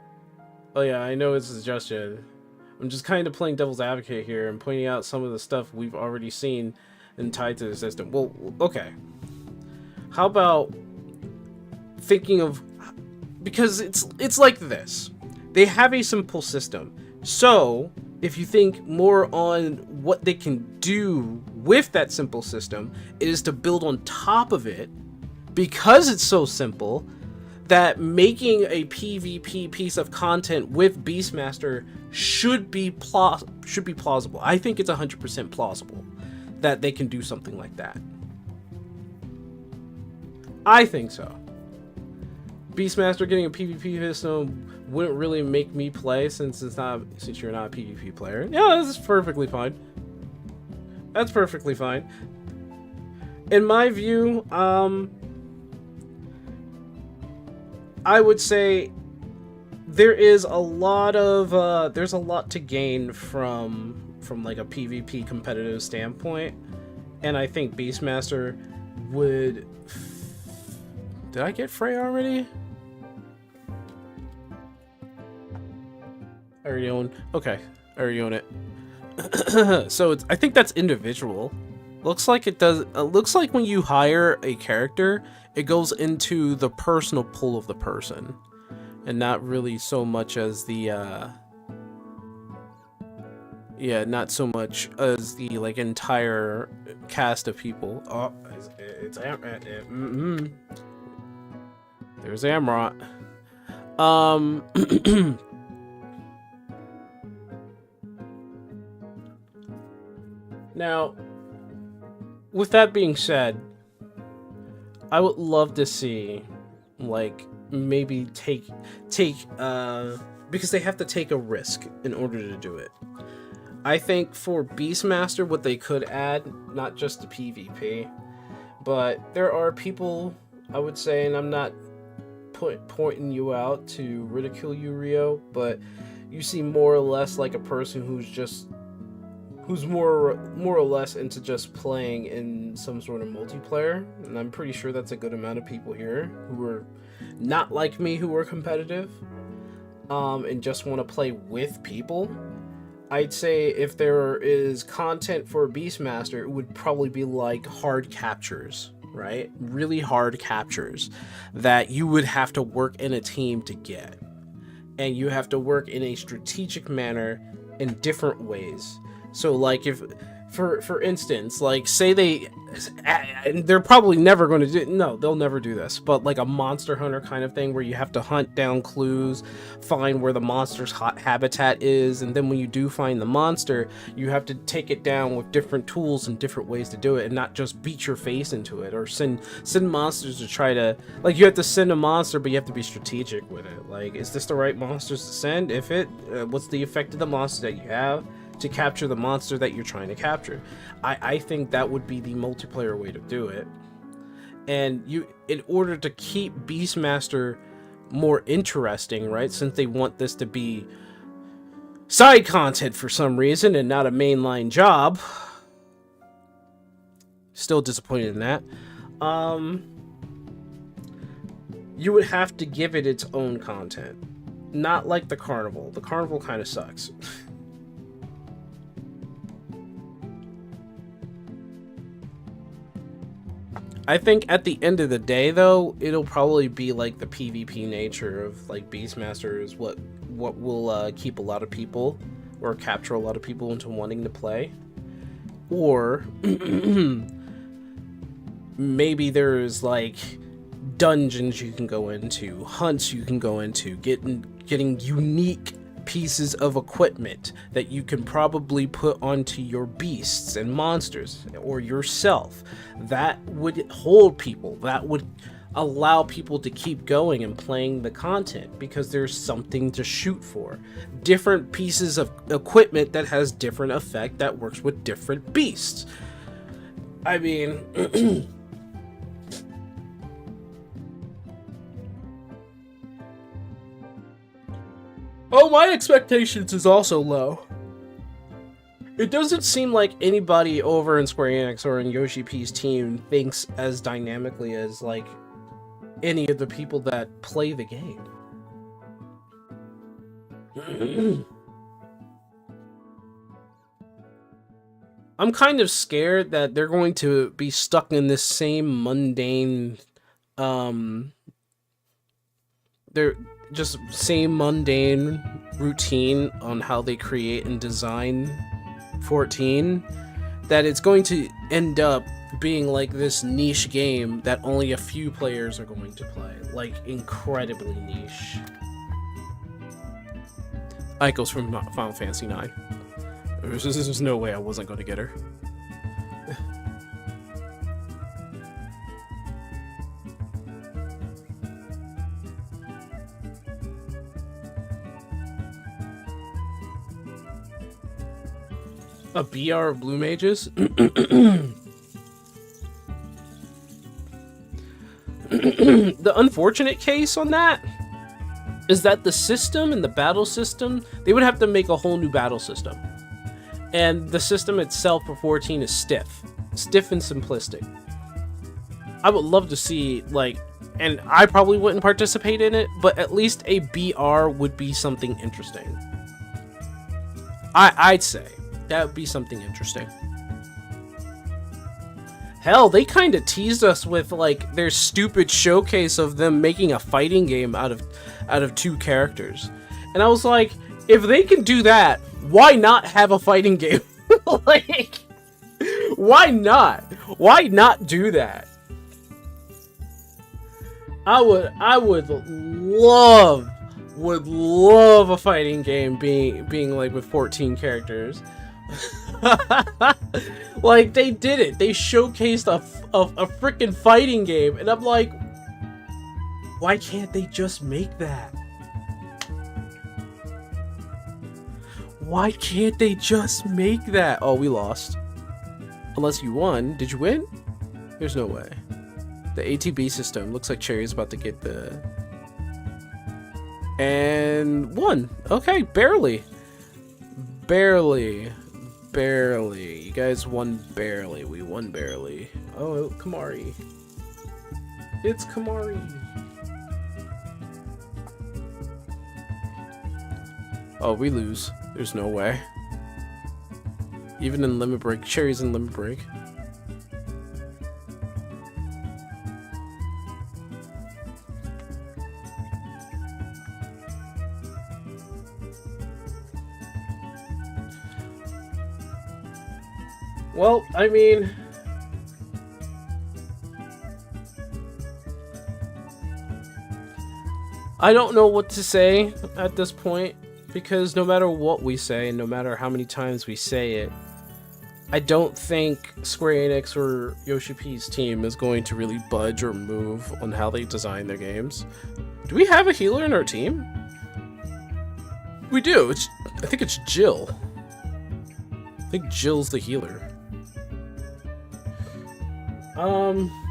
oh yeah, I know it's a suggestion. I'm just kind of playing devil's advocate here and pointing out some of the stuff we've already seen and tied to the system. Well, okay. How about thinking of... Because it's like this. They have a simple system. So, if you think more on what they can do with that simple system, it is to build on top of it, because it's so simple, that making a PvP piece of content with Beastmaster should be plausible. I think it's 100% plausible that they can do something like that. I think so. Beastmaster getting a PvP system wouldn't really make me play since you're not a PvP player. Yeah, this is perfectly fine. That's perfectly fine. in my view, I would say there is a lot of there's a lot to gain from like a PvP competitive standpoint, and I think Beastmaster would. Did I get Frey already? I already own. Okay, I already own it. So I think that's individual. Looks like it does. Looks like when you hire a character, it goes into the personal pull of the person, and not really so much as the. Yeah, not so much as the like entire cast of people. Oh, it's there's Amrot. Now, with that being said, I would love to see, like, maybe take because they have to take a risk in order to do it. I think for Beastmaster, what they could add, not just the PvP, but there are people, I would say, and I'm not pointing you out to ridicule you, Rio, but you seem more or less like a person who's more or less into just playing in some sort of multiplayer, and I'm pretty sure that's a good amount of people here who are not like me, who are competitive, and just want to play with people. I'd say if there is content for Beastmaster, it would probably be like hard captures, right? Really hard captures that you would have to work in a team to get. And you have to work in a strategic manner in different ways. So like if, for instance, like say they're probably never going to do, no, they'll never do this, but like a Monster Hunter kind of thing where you have to hunt down clues, find where the monster's habitat is, and then when you do find the monster, you have to take it down with different tools and different ways to do it, and not just beat your face into it or send monsters to try to, like, you have to send a monster, but you have to be strategic with it. Like, is this the right monsters to send? If it, what's the effect of the monster that you have to capture the monster that you're trying to capture? I think that would be the multiplayer way to do it. And you, in order to keep Beastmaster more interesting, right, since they want this to be side content for some reason and not a mainline job, still disappointed in that, you would have to give it its own content, not like the Carnival. The Carnival kind of sucks. I think at the end of the day, though, it'll probably be like the PvP nature of like Beastmaster is what will keep a lot of people or capture a lot of people into wanting to play. Or maybe there's like dungeons you can go into, hunts you can go into, getting unique pieces of equipment that you can probably put onto your beasts and monsters or yourself that would hold people, that would allow people to keep going and playing the content because there's something to shoot for. Different pieces of equipment that has different effect that works with different beasts. I mean, oh, my expectations is also low. It doesn't seem like anybody over in Square Enix or in Yoshi P's team thinks as dynamically as like any of the people that play the game. I'm kind of scared that they're going to be stuck in this same mundane, they're just same mundane routine on how they create and design 14, that it's going to end up being like this niche game that only a few players are going to play, like incredibly niche. Aiko's from Final Fantasy IX. There's no way I wasn't going to get her. A BR of Blue Mages? the unfortunate case on that is that the system and the battle system, they would have to make a whole new battle system. And the system itself for 14 is stiff and simplistic. I would love to see, like, and I probably wouldn't participate in it, but at least a BR would be something interesting. I'd say that would be something interesting. Hell, they kind of teased us with, like, their stupid showcase of them making a fighting game out of 2 characters. And I was like, if they can do that, why not have a fighting game? Like, why not? Why not do that? I would love a fighting game being like with 14 characters. Like, they did it. They showcased a freaking fighting game, and I'm like, why can't they just make that? Why can't they just make that? Oh, we lost. Unless you won. Did you win? There's no way. The ATB system looks like Cherry's about to get the... And won. Okay, barely. Barely. You guys won barely. We won barely. Oh, Kamari. It's Kamari. Oh, we lose. There's no way. Even in limit break. Cherry's in limit break. Well, I mean, I don't know what to say at this point, because no matter what we say, and no matter how many times we say it, I don't think Square Enix or Yoshi P's team is going to really budge or move on how they design their games. Do we have a healer in our team? We do. I think it's Jill. I think Jill's the healer.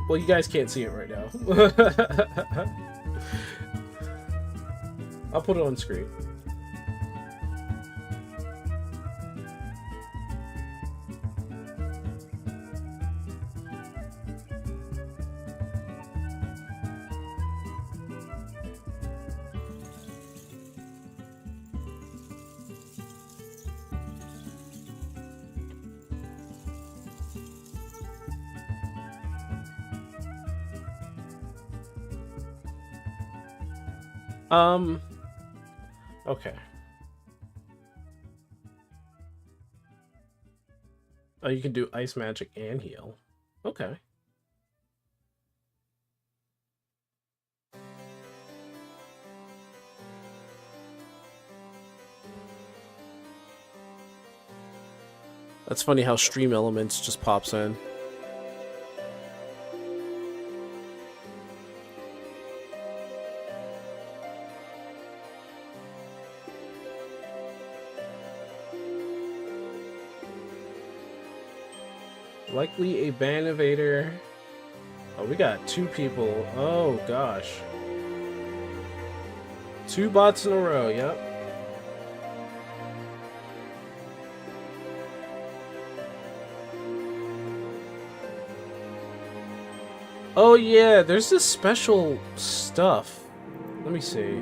Well, you guys can't see it right now. I'll put it on screen. Okay. Oh, you can do ice magic and heal. Okay. That's funny how Stream Elements just pops in. Likely a ban evader. Oh, we got 2 people. Oh, gosh. 2 bots in a row, yep. Oh, yeah, there's this special stuff. Let me see.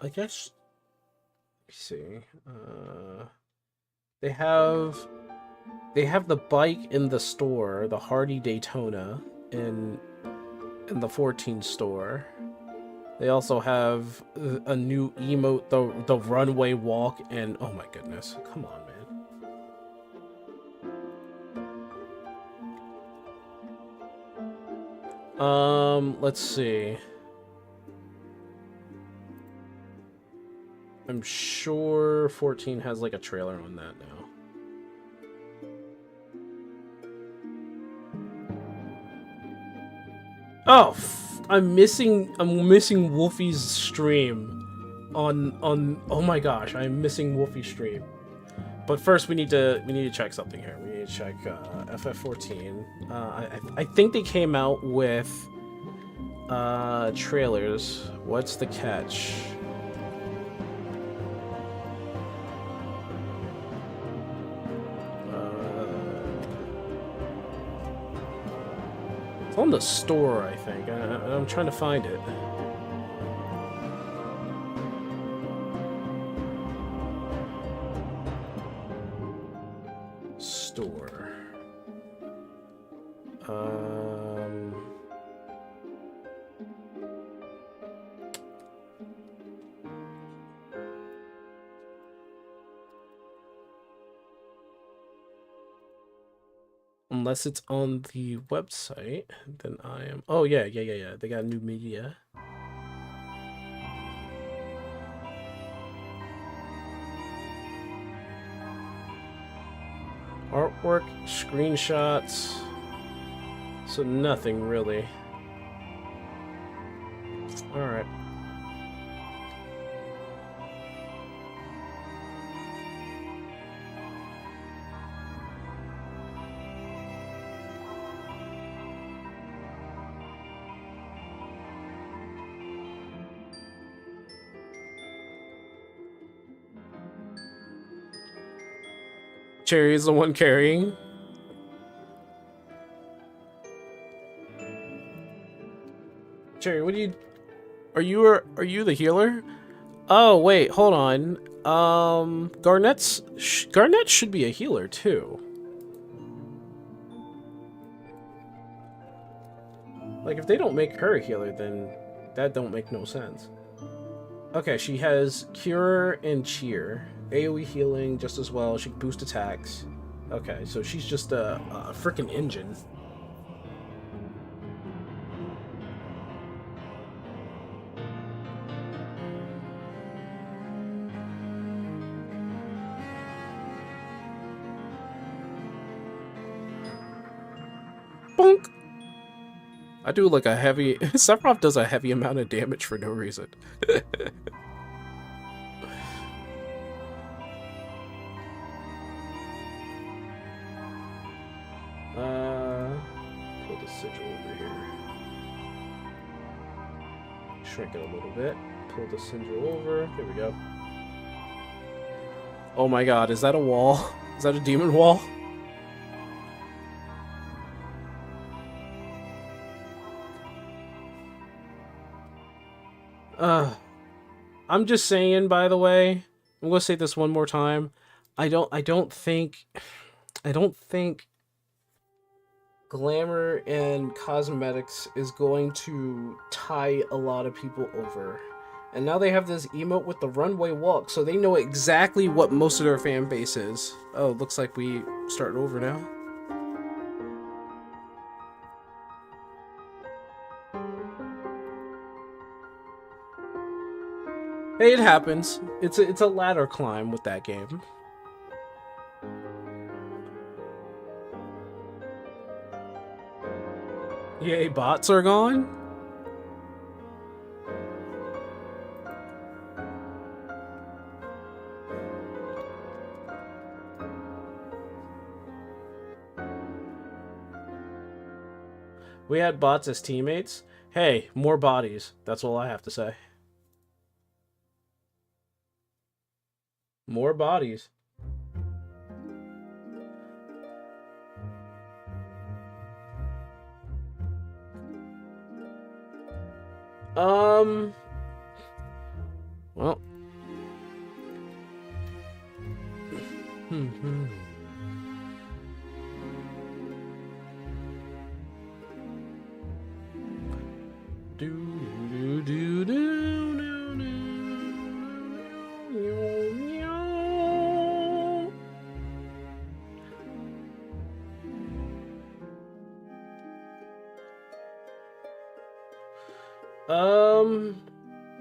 I guess... see, they have the bike in the store, the Hardy Daytona in the 14 store. They also have a new emote, the runway walk, and oh my goodness, come on, man. Let's see. I'm sure 14 has like a trailer on that now. Oh, I'm missing Wolfie's stream on oh my gosh, I'm missing Wolfie's stream. But first, we need to check something here. We need to check FF14. I think they came out with trailers. What's the catch? It's on the store, I think. I'm trying to find it. Store. Unless it's on the website, then I am... Oh, yeah. They got new media. Artwork, screenshots. So nothing really. Alright. Cherry is the one carrying. Cherry, what do you... Are you the healer? Oh, wait, hold on. Garnet should be a healer, too. Like, if they don't make her a healer, then that don't make no sense. Okay, she has Cure and Cheer. AoE healing just as well. She can boost attacks. Okay, so she's just a freaking engine. Bonk! I do like a heavy... Sephiroth does a heavy amount of damage for no reason. Pull the sigil over here. Shrink it a little bit. Pull the sigil over. There we go. Oh my god, is that a wall? Is that a demon wall? I'm just saying, by the way, I'm gonna say this one more time. I don't think glamour and cosmetics is going to tie a lot of people over. And now they have this emote with the runway walk, so they know exactly what most of their fan base is. Oh, looks like we start over now. Hey, it happens. It's a ladder climb with that game. Yay, bots are gone? We had bots as teammates. Hey, more bodies. That's all I have to say. More bodies. Well.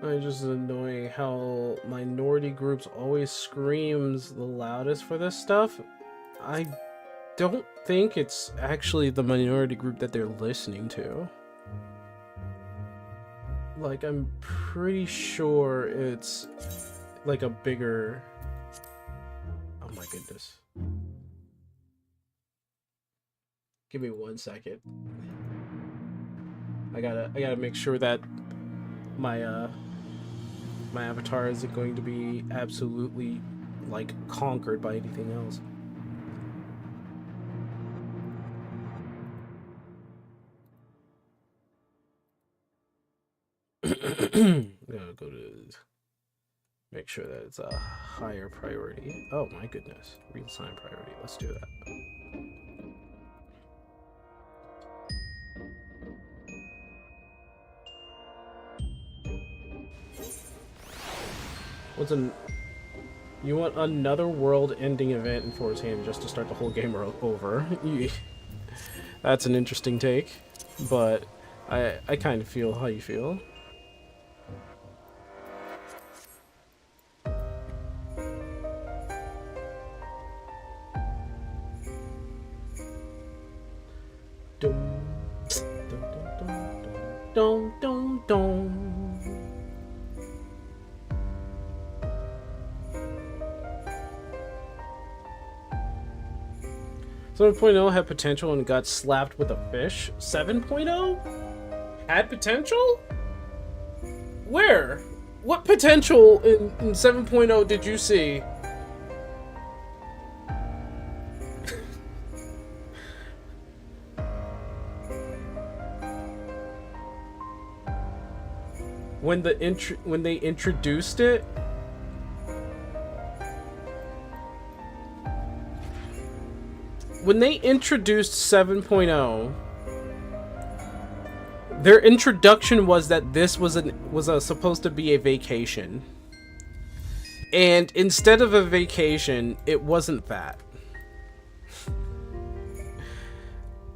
It's just annoying how minority groups always screams the loudest for this stuff. I don't think it's actually the minority group that they're listening to. Like, I'm pretty sure it's like a bigger... Oh my goodness. Give me 1 second. I gotta make sure that my my avatar isn't going to be absolutely like conquered by anything else. I'm gonna go to make sure that it's a higher priority. Oh my goodness, reassign priority. Let's do that. What's an... You want another world-ending event in Forest Hand just to start the whole game over? That's an interesting take, but I kind of feel how you feel. Dum, dum, dum, dum, dum. So 7.0 had potential and got slapped with a fish. 7.0 had potential? Where? What potential in 7.0 did you see? When they introduced it? When they introduced 7.0, their introduction was that this was supposed to be a vacation. And instead of a vacation, it wasn't that.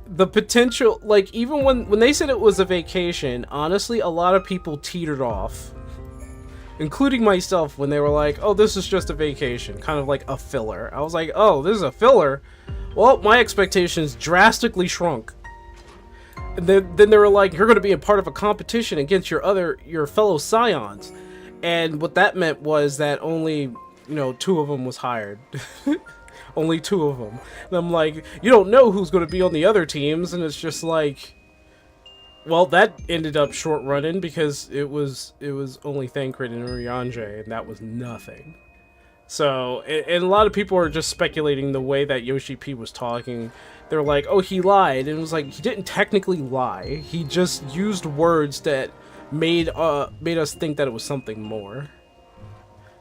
The potential, like, even when they said it was a vacation, honestly, a lot of people teetered off. Including myself, when they were like, oh, this is just a vacation. Kind of like a filler. I was like, oh, this is a filler? Well, my expectations drastically shrunk. And then they were like, you're going to be a part of a competition against your fellow scions. And what that meant was that only, 2 of them was hired. Only 2 of them. And I'm like, you don't know who's going to be on the other teams. And it's just like, well, that ended up short running because it was only Thancred and Urianger, and that was nothing. So, and a lot of people are just speculating the way that Yoshi P was talking. They're like, oh, he lied. And it was like, he didn't technically lie. He just used words that made us think that it was something more.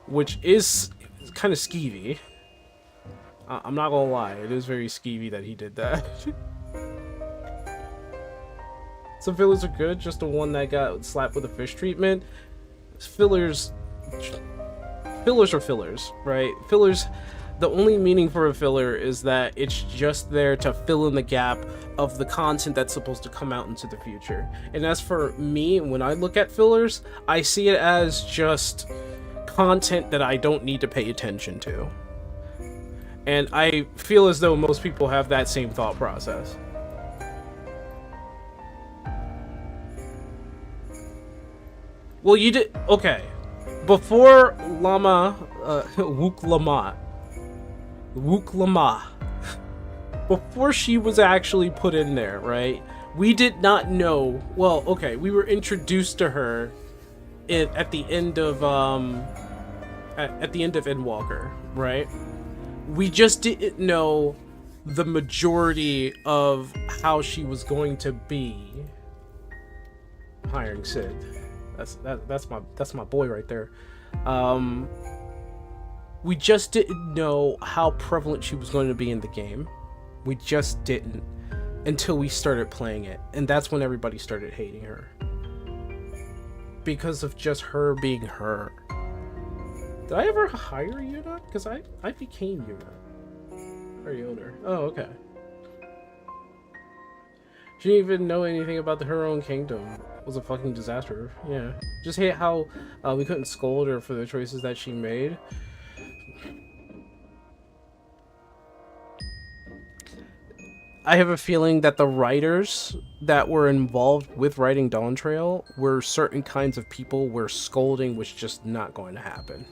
Which is kind of skeevy. I'm not gonna lie, it is very skeevy that he did that. Some fillers are good, just the one that got slapped with a fish treatment. Fillers are fillers, right? Fillers, the only meaning for a filler is that it's just there to fill in the gap of the content that's supposed to come out into the future. And as for me, when I look at fillers, I see it as just content that I don't need to pay attention to. And I feel as though most people have that same thought process. Well, you did... Okay. Before Wook Lama, before she was actually put in there, right? We did not know... Well, okay, we were introduced to her at the end of Endwalker, right? We just didn't know the majority of how she was going to be. Hiring Sid. That's my boy right there. We just didn't know how prevalent she was going to be in the game. We just didn't until we started playing it, and that's when everybody started hating her because of just her being her. Did I ever hire Yuna? Because I became Yuna. Or Yoner. Oh, okay. She didn't even know anything about her own kingdom. It was a fucking disaster. Yeah. Just hate how we couldn't scold her for the choices that she made. I have a feeling that the writers that were involved with writing Dawn Trail were certain kinds of people where scolding was just not going to happen.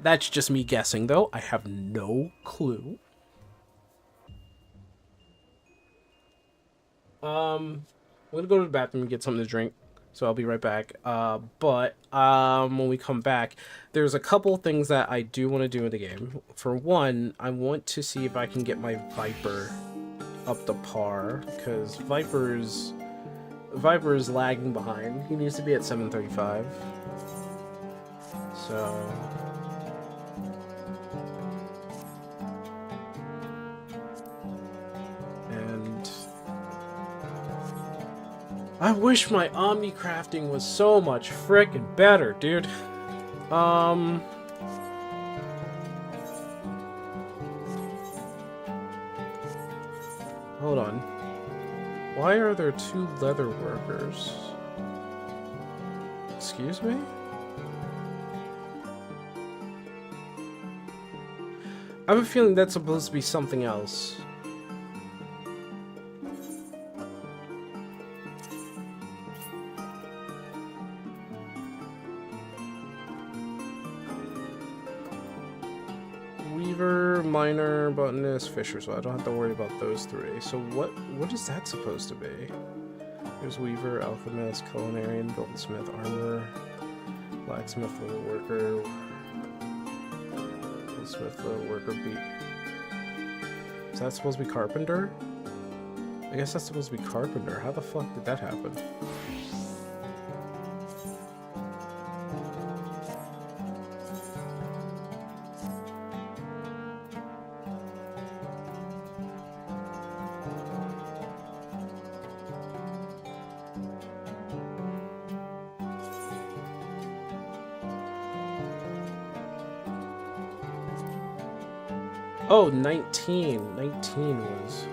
That's just me guessing, though. I have no clue. I'm gonna go to the bathroom and get something to drink, so I'll be right back. But when we come back, there's a couple things that I do want to do in the game. For one, I want to see if I can get my Viper up to par, because Viper is lagging behind. He needs to be at 735. So I wish my Omni crafting was so much frickin' better, dude. Hold on. Why are there 2 leather workers? Excuse me? I have a feeling that's supposed to be something else. Weaver, miner, botanist, fisher, so I don't have to worry about those 3. So what is that supposed to be? There's Weaver, alchemist, culinarian, goldsmith, armor, blacksmith, little worker, goldsmith, little worker, beat. Is that supposed to be carpenter? I guess that's supposed to be carpenter. How the fuck did that happen? Oh, 19. 19 was...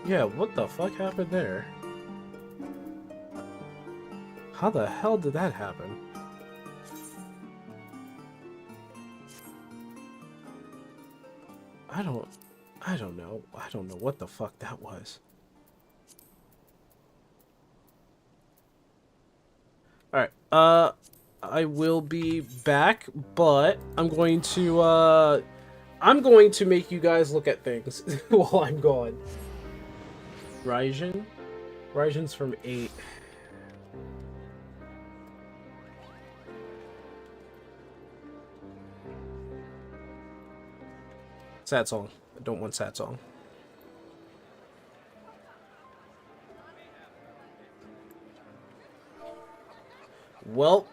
Yeah, what the fuck happened there? How the hell did that happen? I don't know. I don't know what the fuck that was. Alright, I will be back, but I'm going to make you guys look at things while I'm gone. Raijin? Raijin's from 8. Sad song. I don't want sad song. Well,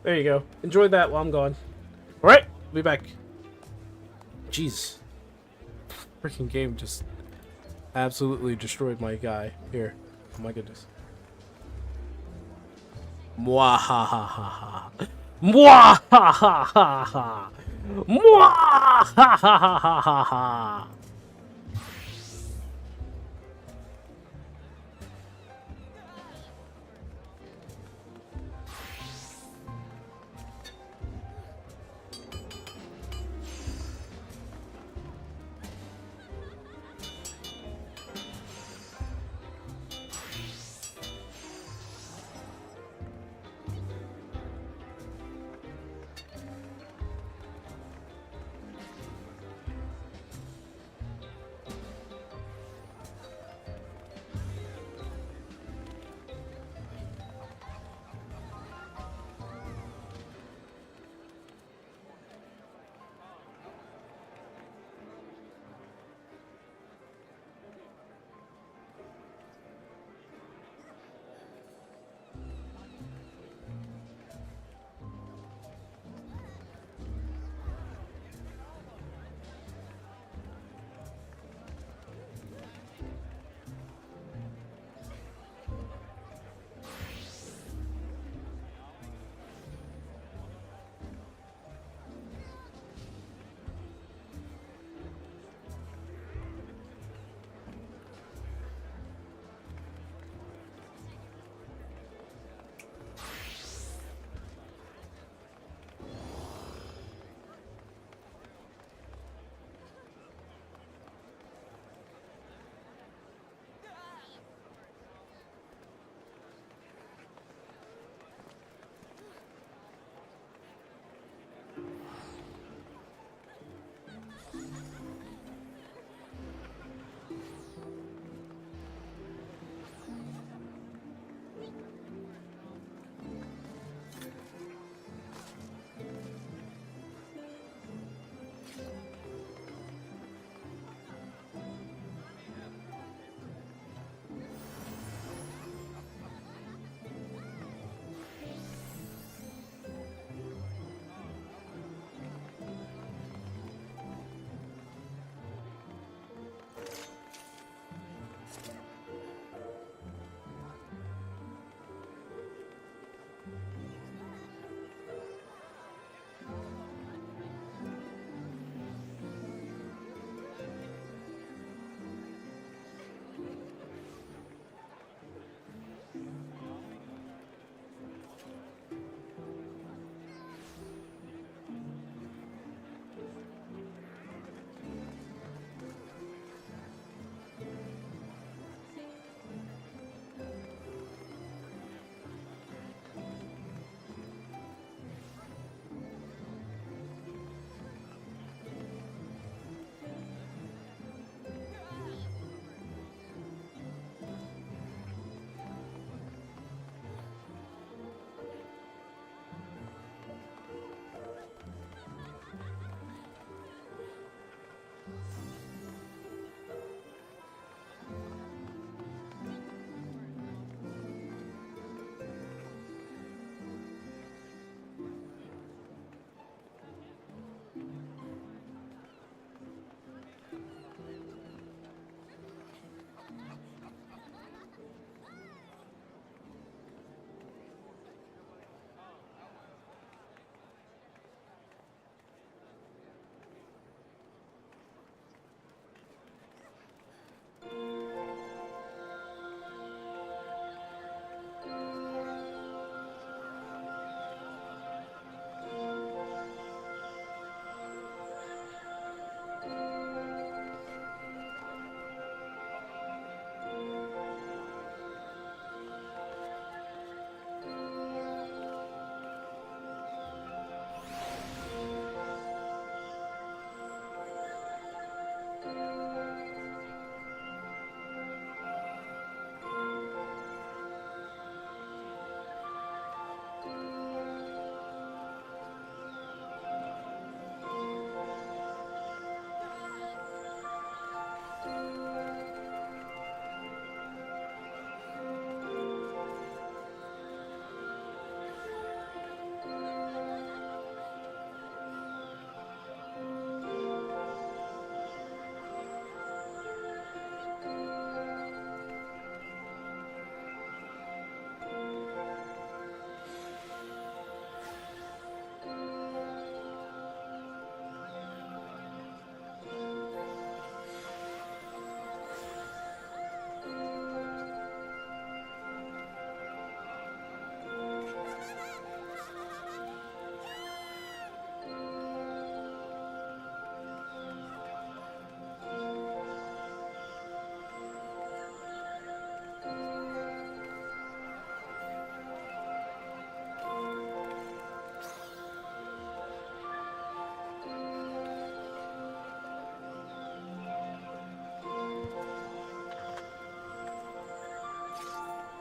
there you go. Enjoy that while I'm gone. Alright, be back. Jeez. Freaking game just absolutely destroyed my guy. Here. Oh my goodness. Mwahahaha. Mwahahaha. Mwahahaha.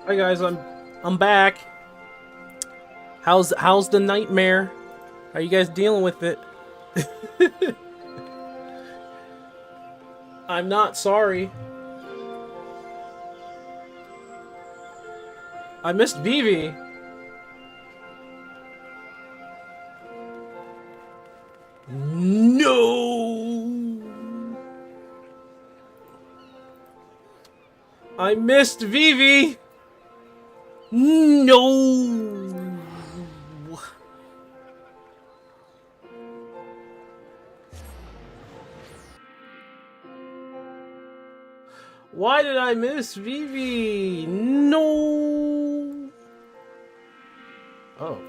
Hi guys, I'm back. How's the nightmare? How you guys dealing with it? I'm not sorry. I missed Vivi. No. I missed Vivi. No. Why did I miss Vivi? No. Oh.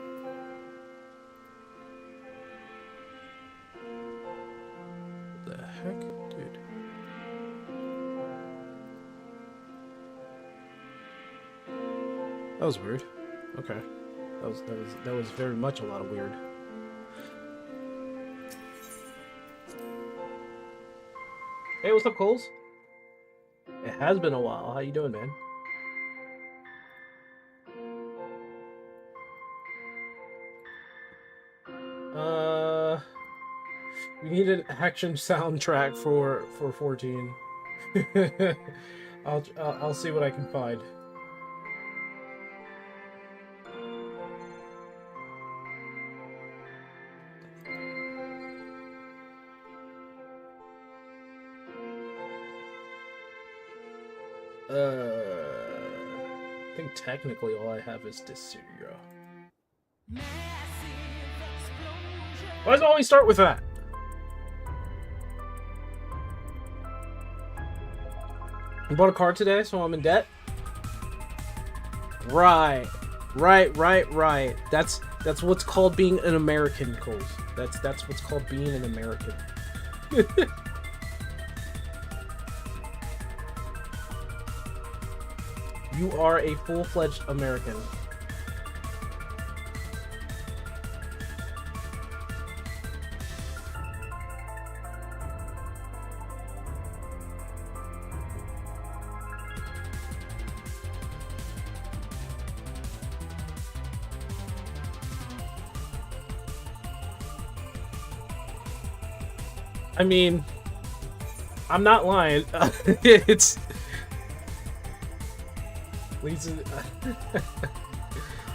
What the heck, dude? That was weird. Okay. That was very much a lot of weird. Hey, what's up, Coles? It has been a while. How you doing, man? We need an action soundtrack for 14. I'll see what I can find. I think technically all I have is this cereal. Why does it always start with that? I bought a car today, so I'm in debt. Right. That's what's called being an American, Coles. That's what's called being an American. You are a full-fledged American. I mean, I'm not lying. It's... At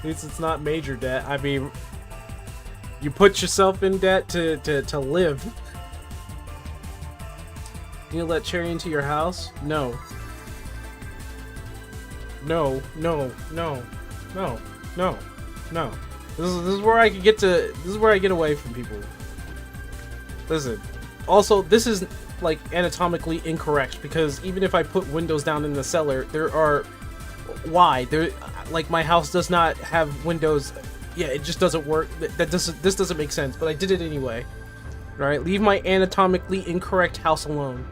least it's not major debt. I mean, you put yourself in debt to live. You let Cherry into your house? No. No. This is where I can get to. This is where I get away from people. Listen. Also, this is like anatomically incorrect because even if I put windows down in the cellar, there are. Why? There, like my house does not have windows. Yeah, it just doesn't work. This doesn't make sense. But I did it anyway. All right, leave my anatomically incorrect house alone.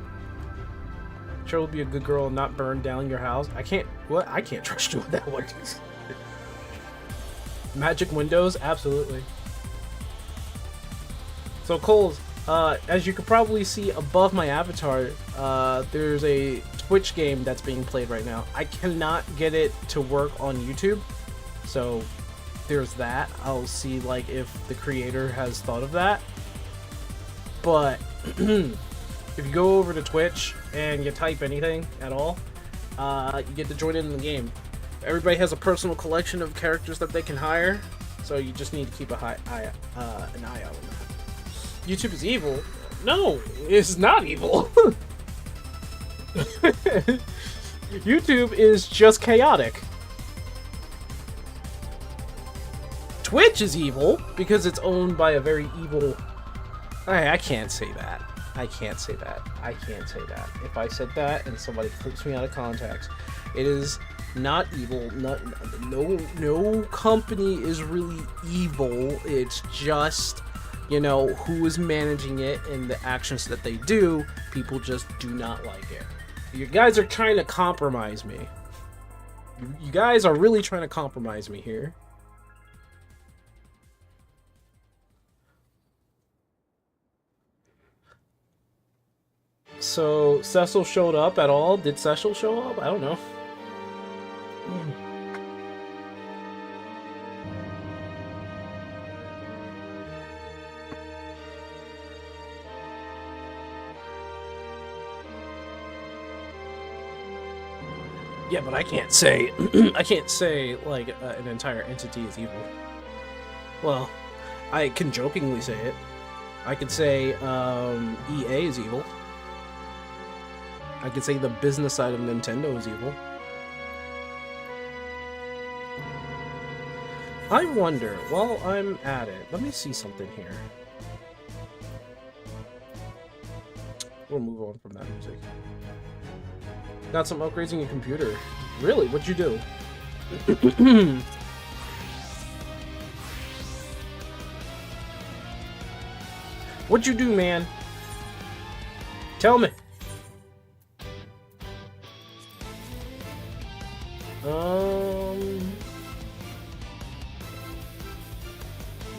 Sure, will be a good girl and not burn down your house. I can't. What? I can't trust you with that one. Magic windows, absolutely. So Coles, as you can probably see above my avatar, there's a Twitch game that's being played right now. I cannot get it to work on YouTube, so there's that. I'll see like if the creator has thought of that. But if you go over to Twitch and you type anything at all, you get to join in the game. Everybody has a personal collection of characters that they can hire, so you just need to keep an eye out on that. YouTube is evil? No, it's not evil. YouTube is just chaotic. Twitch is evil because it's owned by a very evil... I can't say that. I can't say that. I can't say that. If I said that and somebody clips me out of context, it is not evil. No company is really evil. It's just, you know, who is managing it and the actions that they do. People just do not like it. You guys are trying to compromise me. You guys are really trying to compromise me here. So, Cecil showed up at all? Did Cecil show up? I don't know. Yeah, but I can't say I can't say like an entire entity is evil. Well, I can jokingly say it. I could say EA is evil. I could say the business side of Nintendo is evil. I wonder, while I'm at it, let me see something here. We'll move on from that music. Got some upgrades in your computer. Really? What'd you do? What'd you do, man? Tell me.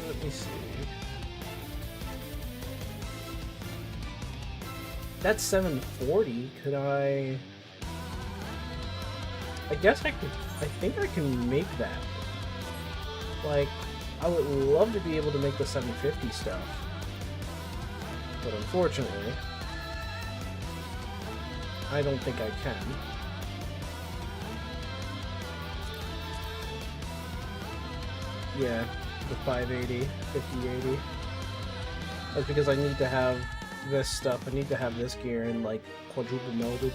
Let me see. That's 740. Could I guess I could. I think I can make that. Like, I would love to be able to make the 750 stuff. But unfortunately, I don't think I can. Yeah, the 580, 5080. That's because I need to have this stuff. I need to have this gear in, like, quadruple melded.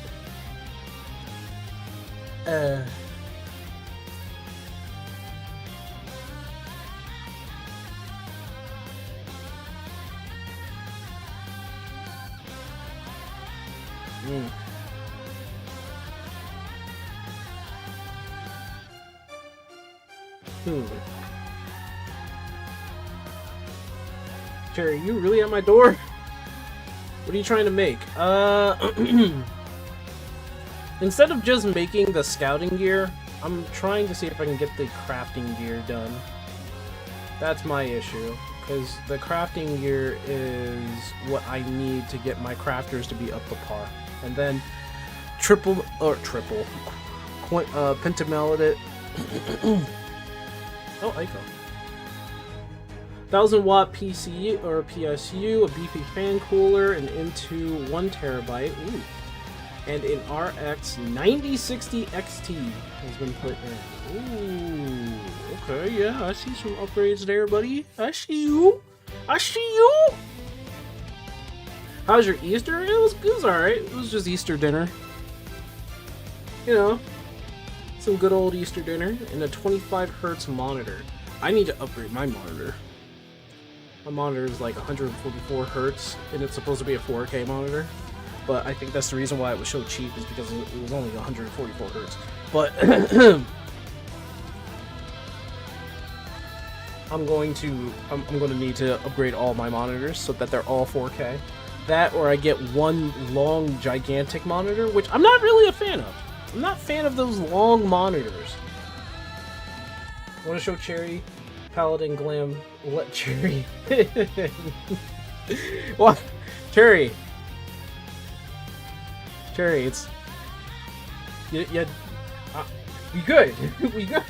Jerry, you really at my door? What are you trying to make? Instead of just making the scouting gear, I'm trying to see if I can get the crafting gear done. That's my issue, because the crafting gear is what I need to get my crafters to be up to par. And then pentamelled it. Oh, Ico. 1000-watt PC or PSU, a beefy fan cooler, and into 1 terabyte. Ooh. And an RX 9060 XT has been put in. Ooh. Okay, yeah, I see some upgrades there, buddy. I see you. I see you. How's your Easter? It was alright. It was just Easter dinner. You know, some good old Easter dinner and a 25 hertz monitor. I need to upgrade my monitor. My monitor is like 144 hertz, and it's supposed to be a 4K monitor. But I think that's the reason why it was so cheap, is because it was only 144 hertz. But I'm going to need to upgrade all my monitors so that they're all 4K. That, or I get one long, gigantic monitor, which I'm not really a fan of. I'm not a fan of those long monitors. I want to show Cherry, Paladin, Glam, let Cherry. What? Cherry, it's... Yeah, we good. We good.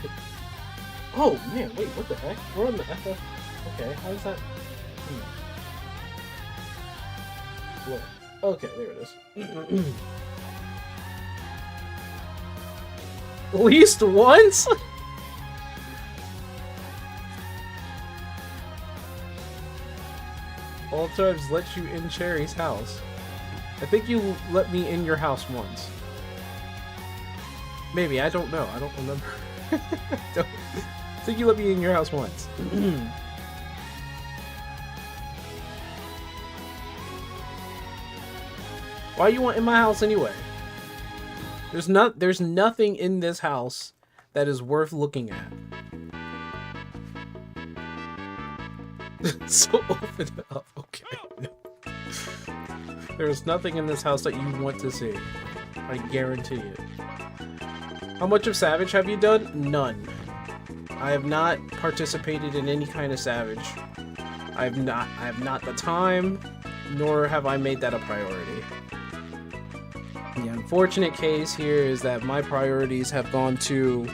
Oh, man, wait, what the heck? We're on the FF... Okay, how is that... Look. Okay, there it is. At least once? All times let you in Cherry's house. I think you let me in your house once. Maybe, I don't know. I don't remember. I think you let me in your house once. Why you want in my house anyway? There's nothing in this house that is worth looking at. So open it up, okay. There's nothing in this house that you want to see. I guarantee it. How much of Savage have you done? None. I have not participated in any kind of Savage. I have not the time, nor have I made that a priority. The unfortunate case here is that my priorities have gone to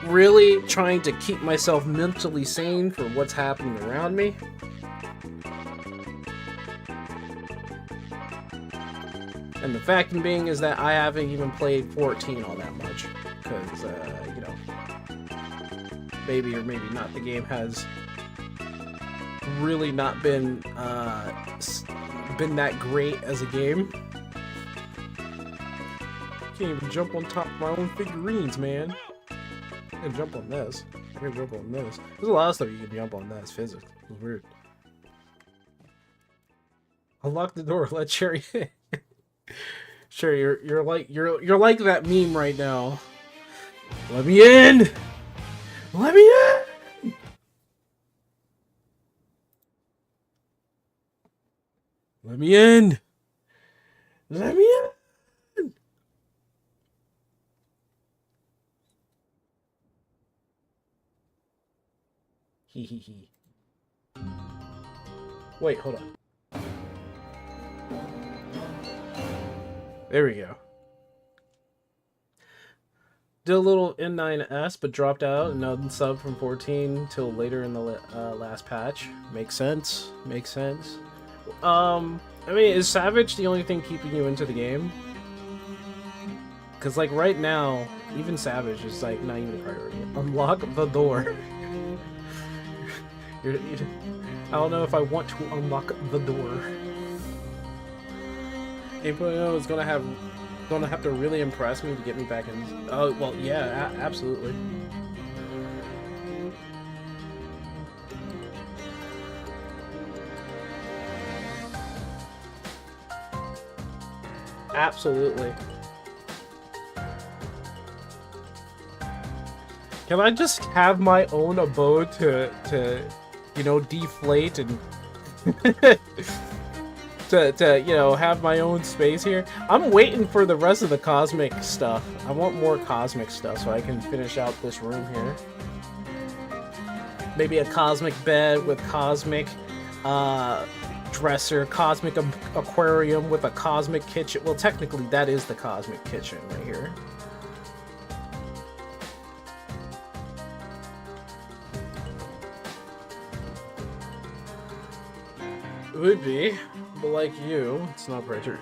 really trying to keep myself mentally sane for what's happening around me. And the fact being is that I haven't even played 14 all that much. Because, you know, maybe or maybe not, the game has really not been that great as a game. Can't even jump on top of my own figurines, man. I can jump on this. I can jump on this. There's a lot of stuff you can jump on. That's physics. It's weird. Unlock the door. Let Cherry in. Sure, you're like that meme right now. Let me in. Let me in. Let me in. Let me in. Hee hee hee. Wait, hold on. There we go. Did a little N9S, but dropped out and unsub from 14 till later in the last patch. Makes sense. Makes sense. I mean, is Savage the only thing keeping you into the game? Because, like, right now, even Savage is, like, not even a priority. Unlock the door. I don't know if I want to unlock the door. 8.0 is gonna have to really impress me to get me back in. Oh well, yeah, absolutely. Absolutely. Can I just have my own abode to you know, deflate and to you know, have my own space here? I'm waiting for the rest of the cosmic stuff. I want more cosmic stuff so I can finish out this room here. Maybe a cosmic bed with cosmic dresser, cosmic aquarium with a cosmic kitchen. Well, technically that is the cosmic kitchen right here. It would be. But like you, it's not priority.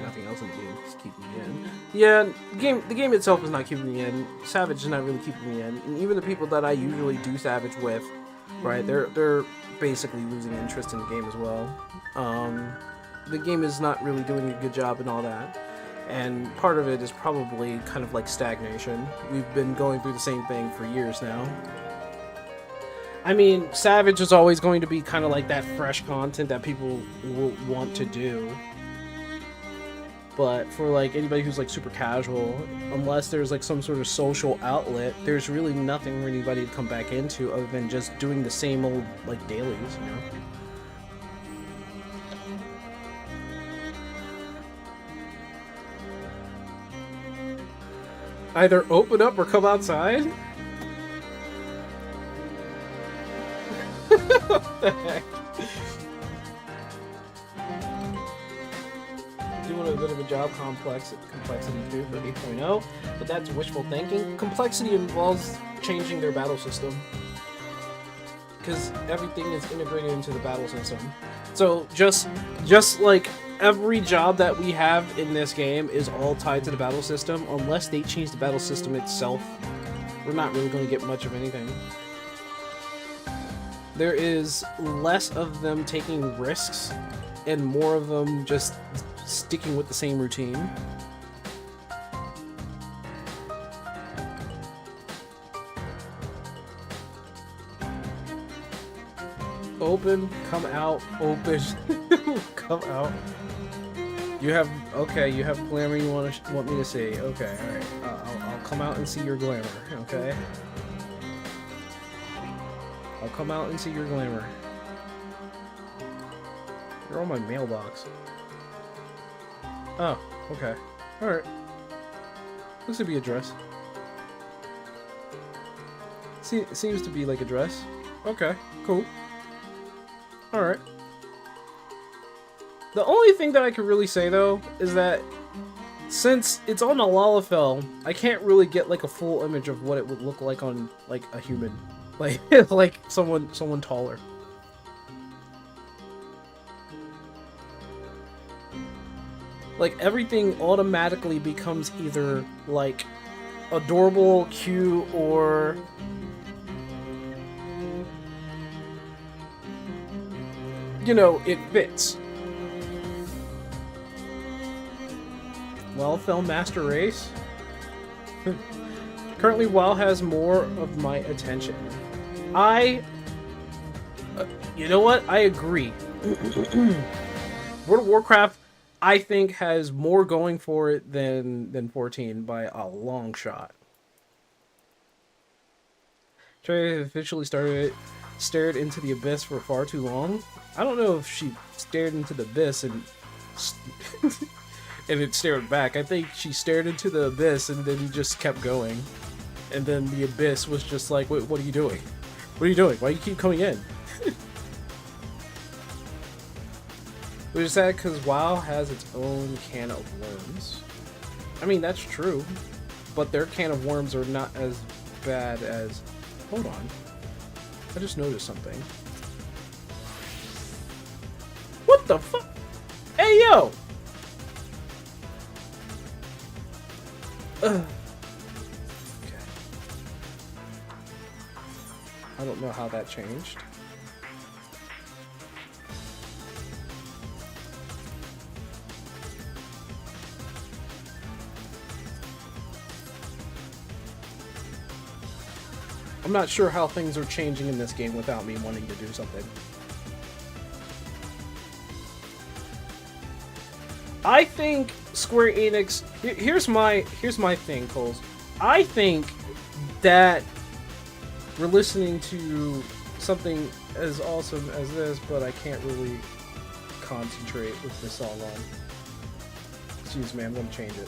Nothing else in the game is keeping me in. Yeah, the game itself is not keeping me in. Savage is not really keeping me in. And even the people that I usually do Savage with, right? They're basically losing interest in the game as well. The game is not really doing a good job and all that. And part of it is probably kind of like stagnation. We've been going through the same thing for years now. I mean, Savage is always going to be kind of like that fresh content that people will want to do. But for like anybody who's like super casual, unless there's like some sort of social outlet, there's really nothing for anybody to come back into other than just doing the same old like dailies, you know? Either open up or come outside? What the heck? Doing a bit of a job complexity too for 8.0, but that's wishful thinking. Complexity involves changing their battle system, because everything is integrated into the battle system. So just like every job that we have in this game is all tied to the battle system. Unless they change the battle system itself, we're not really going to get much of anything. There is less of them taking risks and more of them just sticking with the same routine. Open, come out, open, come out. You have, okay, you have glamour you want me to see. Okay, alright. I'll come out and see your glamour, okay? I'll come out and see your glamour. You're on my mailbox. Oh, okay. Alright. Looks to be a dress. Seems to be like a dress. Okay, cool. Alright. The only thing that I can really say, though, is that since it's on a Lalafell, I can't really get, like, a full image of what it would look like on, like, a human. Like, like someone taller. Like, everything automatically becomes either, like, adorable, cute, or... you know, it fits. Well, Film Master Race. Currently, WoW has more of my attention. You know what? I agree. World of Warcraft, I think, has more going for it than 14 by a long shot. Trey officially stared into the abyss for far too long. I don't know if she stared into the abyss and and it stared back. I think she stared into the abyss and then just kept going. And then the abyss was just like, what are you doing? What are you doing? Why do you keep coming in? Which is sad because WoW has its own can of worms. I mean, that's true. But their can of worms are not as bad as... Hold on. I just noticed something. What the fuck? Hey, yo! Okay. I don't know how that changed. I'm not sure how things are changing in this game without me wanting to do something. I think Square Enix... Here's my thing, Coles. I think that we're listening to something as awesome as this, but I can't really concentrate with this song on. Excuse me, I'm going to change it.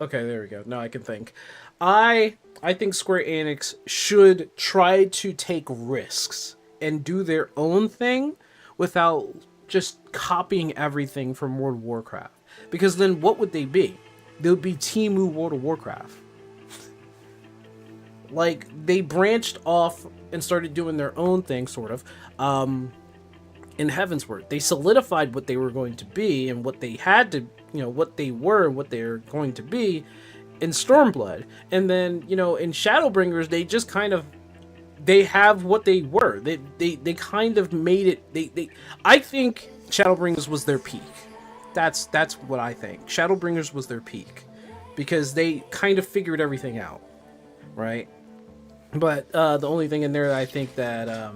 Okay, there we go. Now I can think. I think Square Enix should try to take risks and do their own thing without just copying everything from World of Warcraft. Because then what would they be? They would be Temu World of Warcraft. Like, they branched off and started doing their own thing, sort of, in Heavensward. They solidified what they were going to be and what they had to, you know, what they were and what they're going to be in Stormblood. And then, you know, in Shadowbringers, they just kind of, they have what they were. They kind of made it, I think Shadowbringers was their peak. That's what I think. Shadowbringers was their peak. Because they kind of figured everything out. Right? But the only thing in there that I think that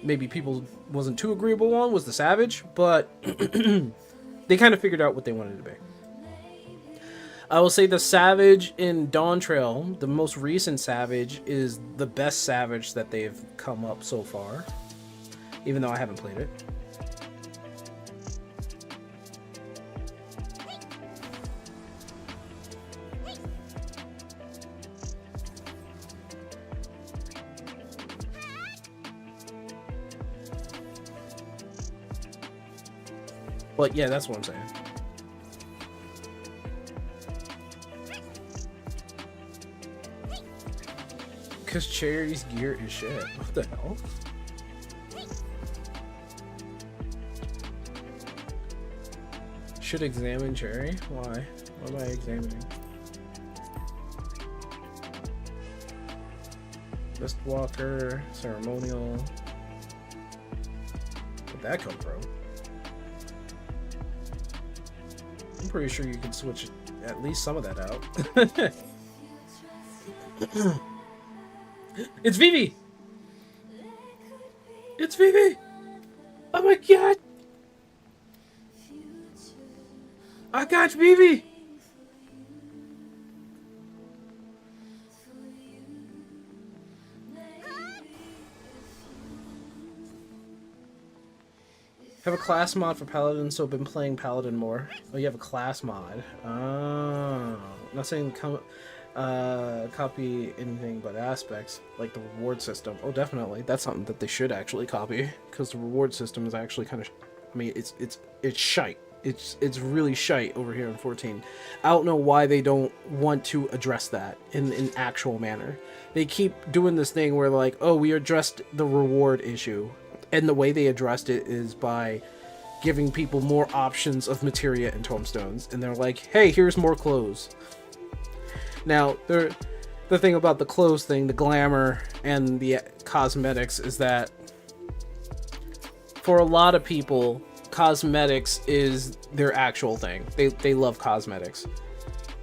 maybe people wasn't too agreeable on was the Savage. But they kind of figured out what they wanted to be. I will say the Savage in Dawn Trail, the most recent Savage, is the best Savage that they've come up so far. Even though I haven't played it. But yeah, that's what I'm saying. Because Charity's gear is shit. What the hell? Should examine Cherry? Why? What am I examining? Mistwalker, Ceremonial. Where'd that come from? I'm pretty sure you can switch at least some of that out. It's Vivi! It's Vivi! Oh my god! I got Vivi! Have a class mod for Paladin, so I've been playing Paladin more. Oh, you have a class mod. Oh. Not saying copy anything but aspects, like the reward system. Oh, definitely. That's something that they should actually copy, because the reward system is actually kind of... I mean, it's shite. It's really shite over here in 14. I don't know why they don't want to address that in an actual manner. They keep doing this thing where, like, oh, we addressed the reward issue. And the way they addressed it is by giving people more options of materia and tomestones. And they're like, hey, here's more clothes. Now, the thing about the clothes thing, the glamour and the cosmetics, is that for a lot of people, cosmetics is their actual thing. They love cosmetics.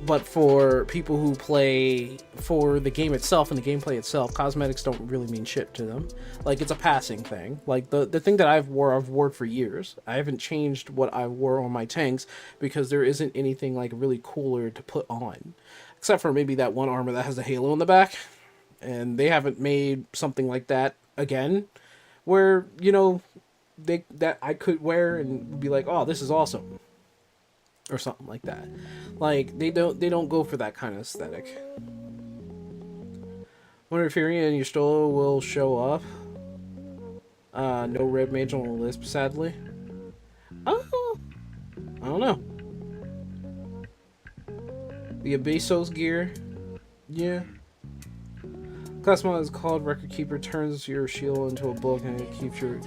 But for people who play for the game itself and the gameplay itself, cosmetics don't really mean shit to them. Like, it's a passing thing. Like, the thing that I've worn for years. I haven't changed what I wore on my tanks because there isn't anything, like, really cooler to put on. Except for maybe that one armor that has a halo in the back. And they haven't made something like that again. Where, you know, that I could wear and be like, oh, this is awesome. Or something like that. Like, they don't go for that kind of aesthetic. Wonder if Fury and your Stola will show up. No red mage on the list, sadly. Oh, I don't know. The Abysos gear. Yeah. Class mod is called Record Keeper. Turns your shield into a book and it keeps your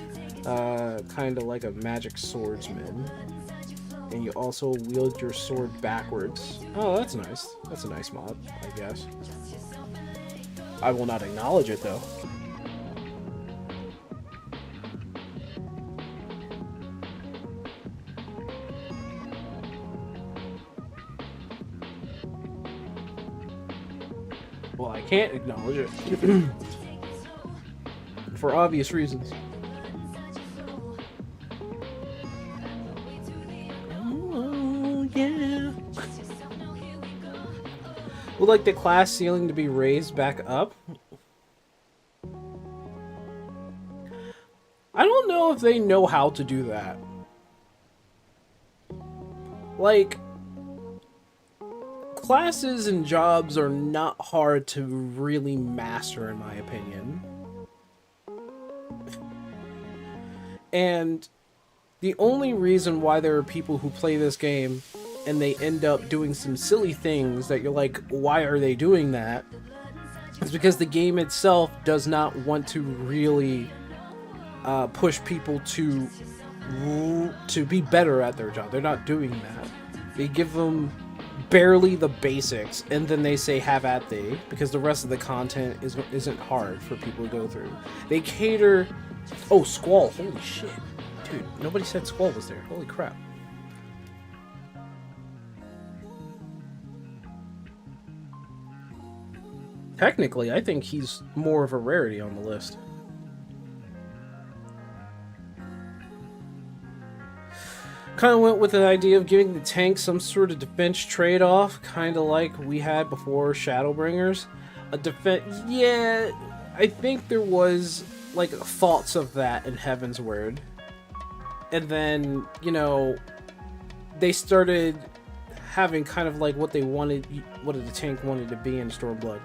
kind of like a magic swordsman. And you also wield your sword backwards. Oh, that's nice. That's a nice mod, I guess. I will not acknowledge it, though. Well, I can't acknowledge it. For obvious reasons. Yeah. Would like the class ceiling to be raised back up? I don't know if they know how to do that. Like, classes and jobs are not hard to really master, in my opinion. And the only reason why there are people who play this game and they end up doing some silly things that you're like, why are they doing that? Is because the game itself does not want to really push people to be better at their job. They're not doing that. They give them barely the basics, and then they say have at thee, because the rest of the content isn't hard for people to go through. They cater... Oh, Squall. Holy shit. Dude, nobody said Squall was there. Holy crap. Technically, I think he's more of a rarity on the list. Kind of went with an idea of giving the tank some sort of defense trade-off, kind of like we had before Shadowbringers. A defense... Yeah, I think there was, like, thoughts of that in Heaven's Word. And then, you know, they started having kind of like what they wanted, what the tank wanted to be in Stormblood.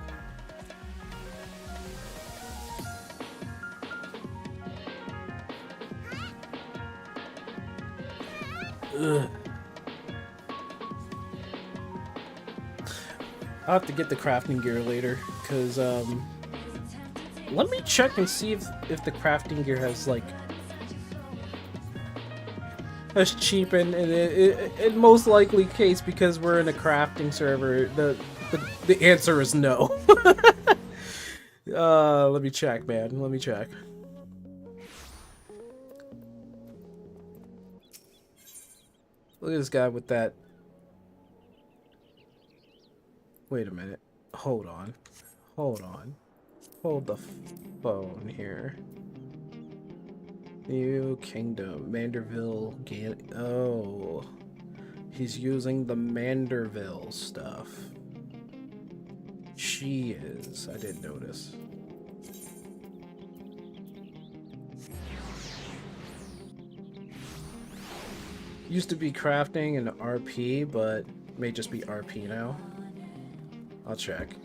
Ugh. I'll have to get the crafting gear later, because, let me check and see if the crafting gear has, like, has cheapened, and it most likely case, because we're in a crafting server, the answer is no. Let me check, man, let me check. Look at this guy with that. Wait a minute. Hold on. Hold on. Hold the phone here. New Kingdom. Manderville. Oh. He's using the Manderville stuff. She is. I didn't notice. Used to be crafting and RP, but may just be RP now. I'll check.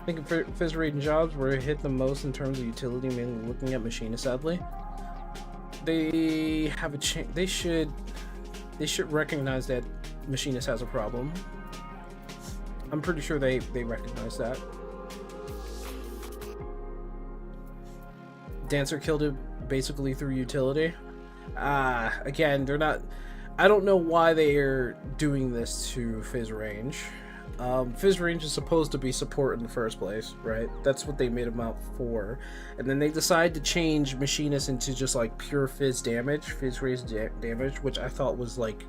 I think Fizz Rating jobs where it hit the most in terms of utility, mainly looking at machinists, sadly. They have a they should recognize that machinist has a problem. I'm pretty sure they recognize that. Dancer killed it basically through utility. Again, they're not. I don't know why they are doing this to Fizz Range. Fizz Range is supposed to be support in the first place, right? That's what they made him out for. And then they decide to change Machinist into just like pure Fizz damage, Fizz raise damage, which I thought was like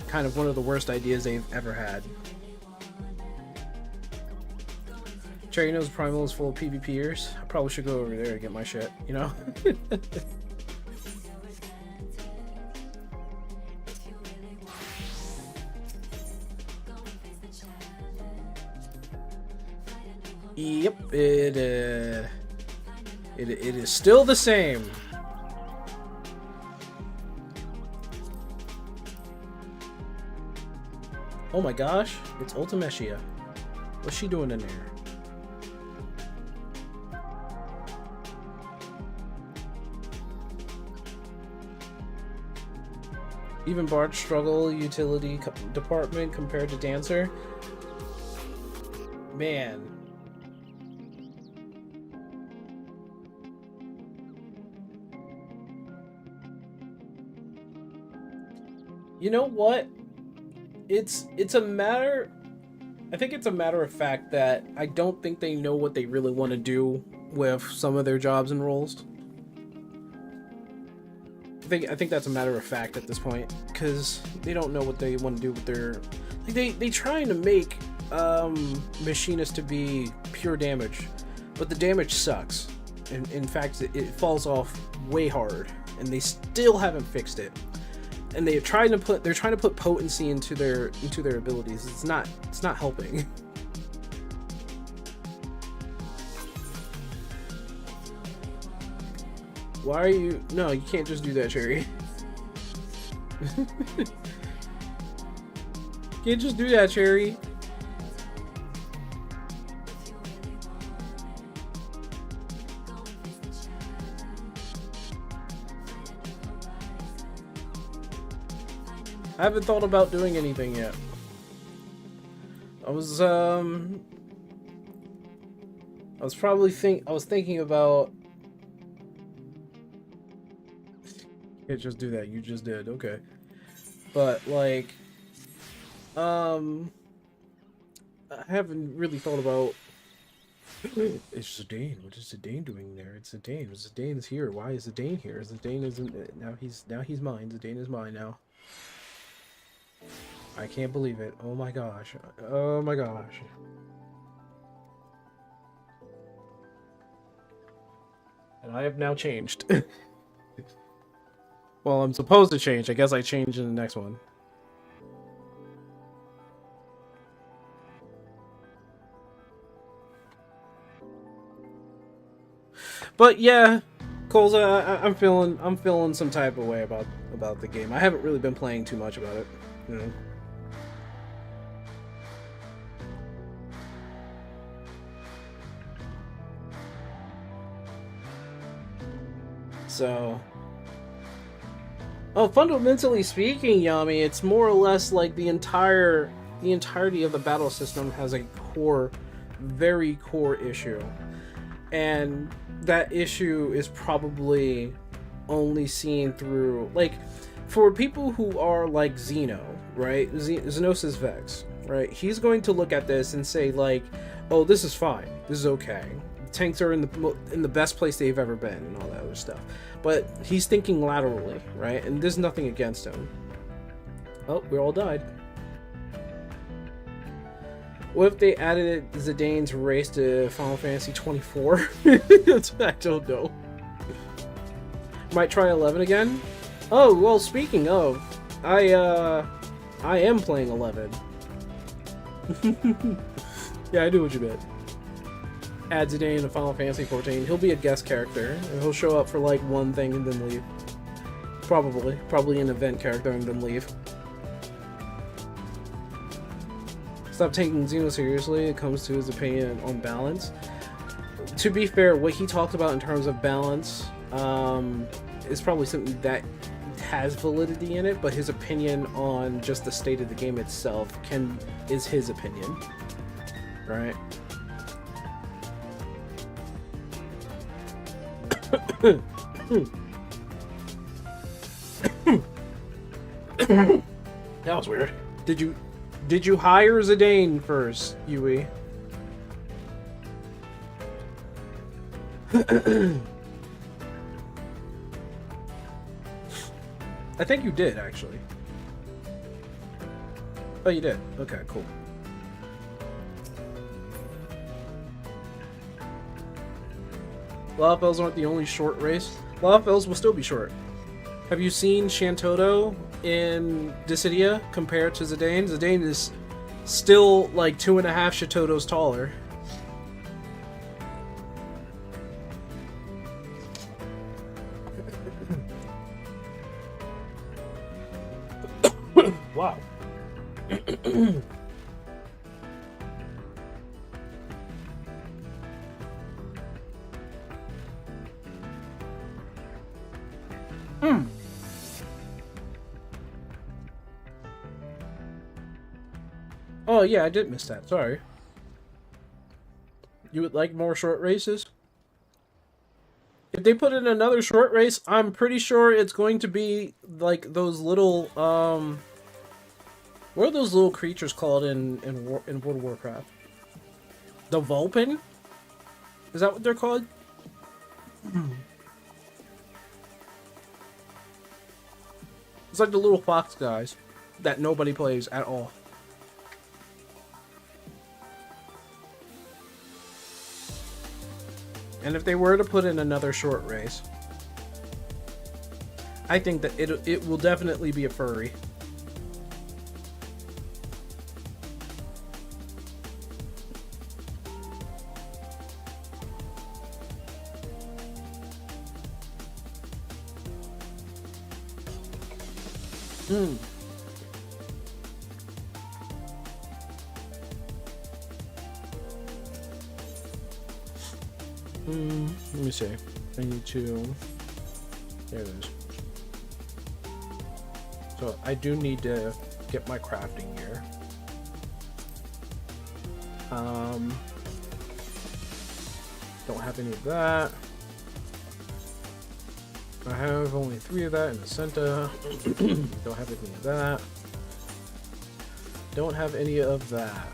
kind of one of the worst ideas they've ever had. Cherry knows Primal is full of PvPers. I probably should go over there and get my shit, you know? Yep, it is still the same. Oh my gosh, it's Ultimeshia. What's she doing in there? Even Bard struggle utility department compared to Dancer. Man. You know what? It's a matter. I think it's a matter of fact that I don't think they know what they really want to do with some of their jobs and roles. I think that's a matter of fact at this point, because they don't know what they want to do with their. Like they trying to make Machinist to be pure damage, but the damage sucks. In fact, it falls off way hard, and they still haven't fixed it. And they're trying to put potency into their abilities. It's not helping. Why are you? No, you can't just do that, Cherry. Can't just do that, Cherry. I haven't thought about doing anything yet. I was thinking about. Can't just do that. You just did. Okay. But like, I haven't really thought about. It's Zidane. What is Zidane doing there? It's Zidane. Zidane's here. Why is Zidane here? Zidane isn't. Now he's mine. Zidane is mine now. I can't believe it. Oh my gosh. Oh my gosh. And I have now changed. Well, I'm supposed to change. I guess I change in the next one. But yeah, Coles, I'm feeling some type of way about the game. I haven't really been playing too much about it, you know. So, fundamentally speaking, Yami, it's more or less like the entirety of the battle system has a very core issue, and that issue is probably only seen through, like, for people who are like Xeno, right? Xenosis Vex, right? He's going to look at this and say like, oh, this is fine, this is okay. Tanks are in the best place they've ever been and all that other stuff. But he's thinking laterally, right? And there's nothing against him. Oh, we all died. What if they added Zidane's race to Final Fantasy 24? I don't know. Might try 11 again? Oh, well, speaking of, I am playing 11. Yeah, I do what you meant. Add Zidane to Final Fantasy 14. He'll be a guest character, and he'll show up for like one thing and then leave. Probably an event character and then leave. stop taking Zeno seriously. It comes to his opinion on balance. To be fair, what he talked about in terms of balance is probably something that has validity in it, but his opinion on just the state of the game itself is his opinion, right? That was weird. Did you hire Zidane first, Yui? I think you did, actually. Oh, you did? Okay, cool. Lalafels aren't the only short race. Lalafels will still be short. Have you seen Shantoto in Dissidia compared to Zidane? Zidane is still like 2.5 Shatotos taller. Wow. Oh yeah, I did miss that. Sorry. You would like more short races? If they put in another short race, I'm pretty sure it's going to be like those little what are those little creatures called in World of Warcraft? The Vulpin? Is that what they're called? It's like the little fox guys that nobody plays at all. And if they were to put in another short race, I think that it will definitely be a furry. Let me see. I need to... There it is. So I do need to get my crafting gear. Don't have any of that. I have only 3 of that in the center. Don't have any of that. Don't have any of that.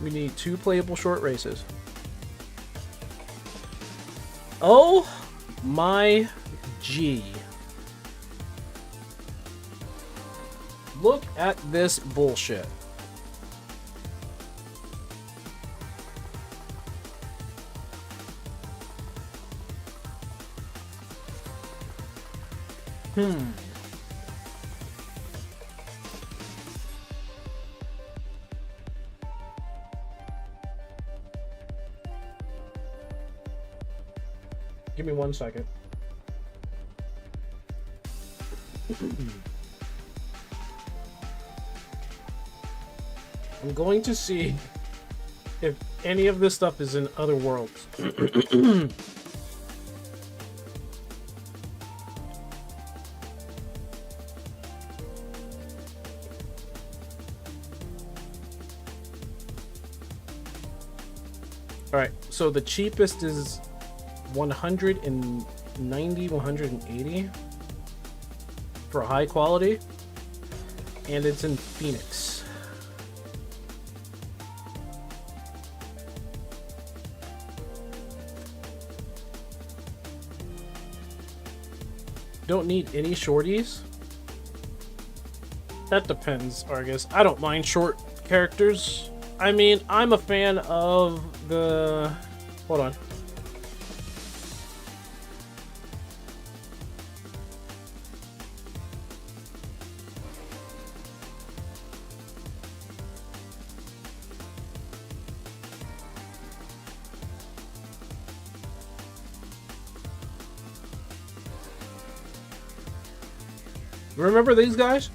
We need 2 playable short races. Oh my G. Look at this bullshit. Give me 1 second. I'm going to see if any of this stuff is in other worlds. Alright, so the cheapest is 190, 180 for high quality, and it's in Phoenix. Don't need any shorties? That depends, Argus. I don't mind short characters. I mean, I'm a fan of the... Hold on. Remember these guys?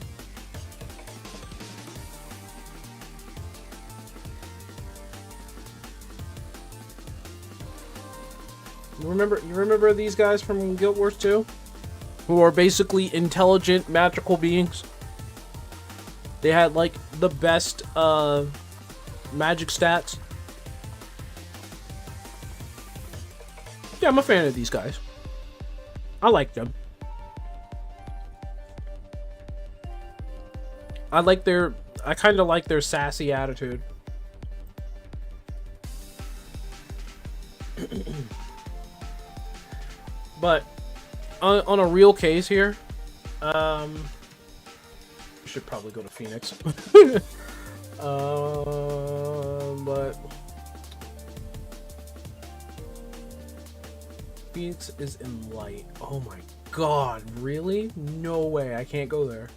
You remember these guys from Guild Wars 2? Who are basically intelligent, magical beings? They had, like, the best, magic stats. Yeah, I'm a fan of these guys. I like them. I kind of like their sassy attitude. But on a real case here, should probably go to Phoenix. But Phoenix is in light. Oh my god, really? No way, I can't go there.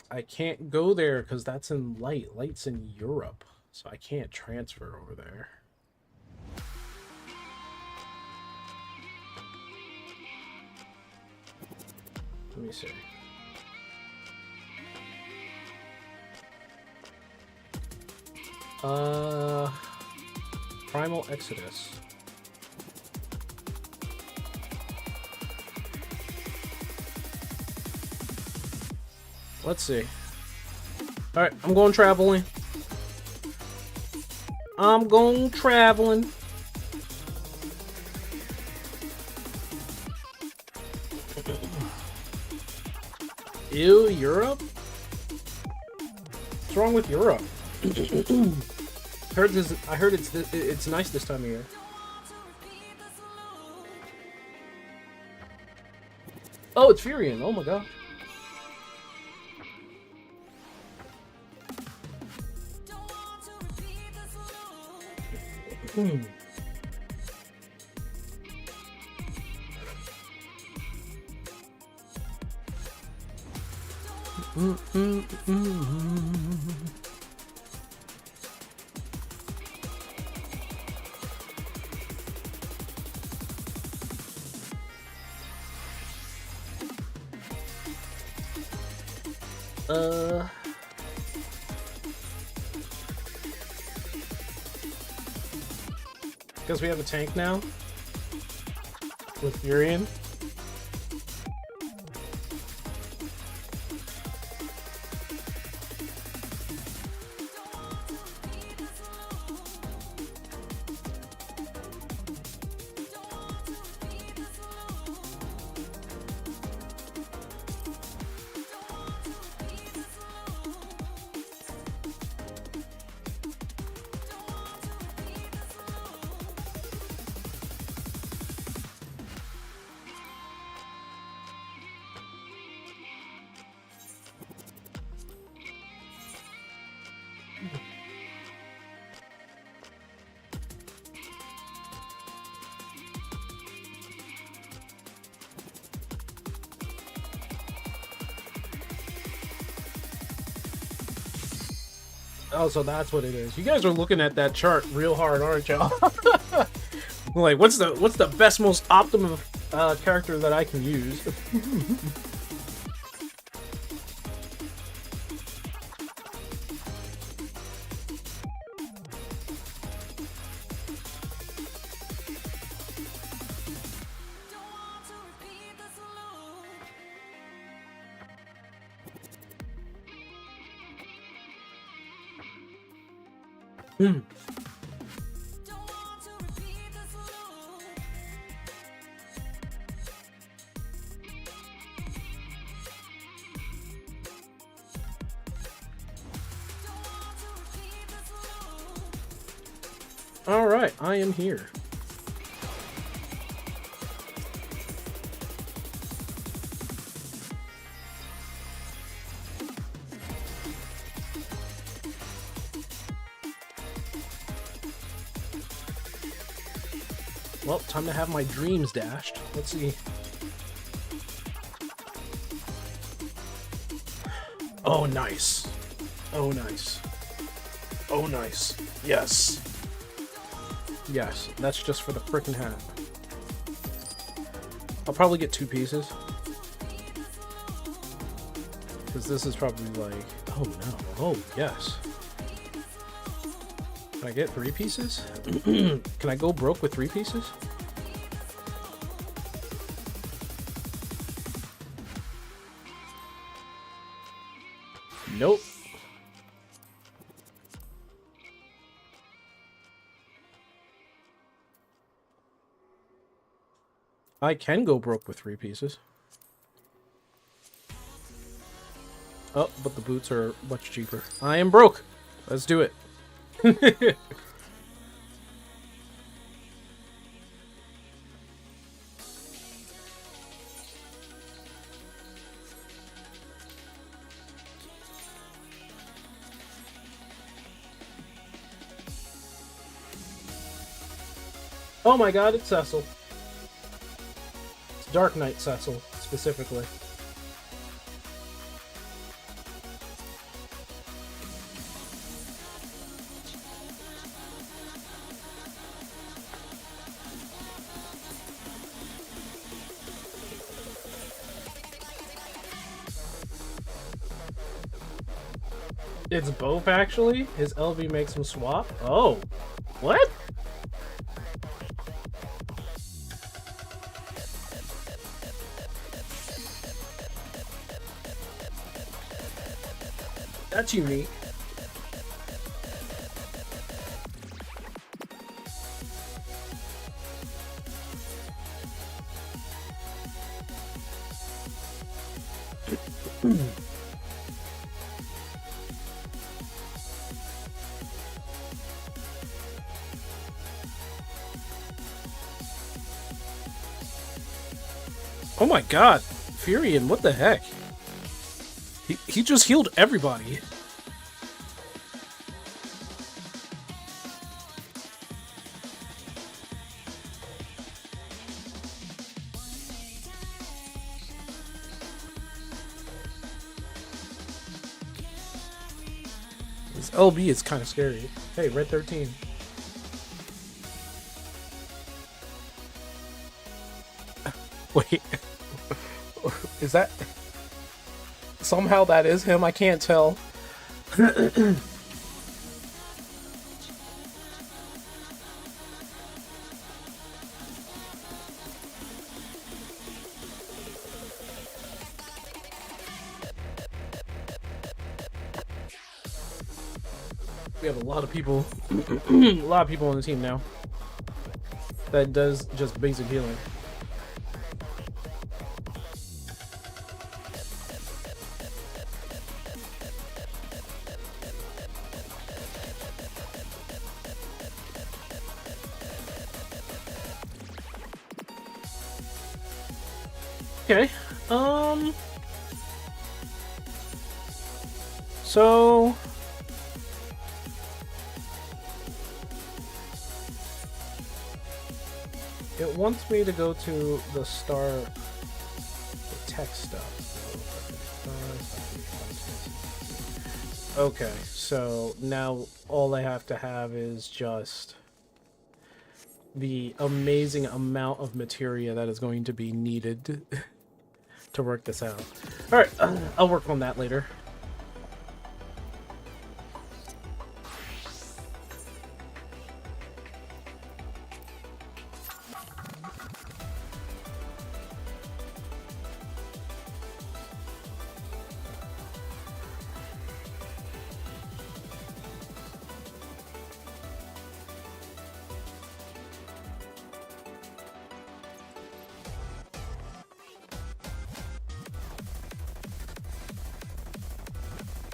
I can't go there because that's in light. Light's in Europe, so I can't transfer over there. Let me see. Primal Exodus. Let's see. Alright, I'm going traveling. I'm going traveling. Ew, Europe? What's wrong with Europe? I heard it's nice this time of year. Oh, it's Furion. Oh my god. Because we have a tank now with Furion. Oh, so that's what it is. You guys are looking at that chart real hard, aren't y'all? Like, what's the best, most optimum character that I can use? All right, I am here. Well, time to have my dreams dashed. Let's see. Oh, nice. Oh, nice. Oh, nice. Yes. Yes, that's just for the frickin' hat. I'll probably get 2 pieces. Because this is probably like... Oh no. Oh, yes. Can I get 3 pieces? Can I go broke with 3 pieces? Nope. I can go broke with 3 pieces. Oh, but the boots are much cheaper. I am broke. Let's do it. Oh my god, it's Cecil. It's Dark Knight Cecil, specifically. It's both, actually. His LV makes him swap. Oh, what? That's unique. Oh my god, Furion, what the heck? He just healed everybody. This LB is kind of scary. Hey, Red 13. Wait. Is that... Somehow that is him? I can't tell. We have a lot of people, a lot of people on the team now that does just basic healing. Okay, so it wants me to go to the tech stuff. Okay, so now all I have to have is just the amazing amount of materia that is going to be needed to work this out. Alright, I'll work on that later.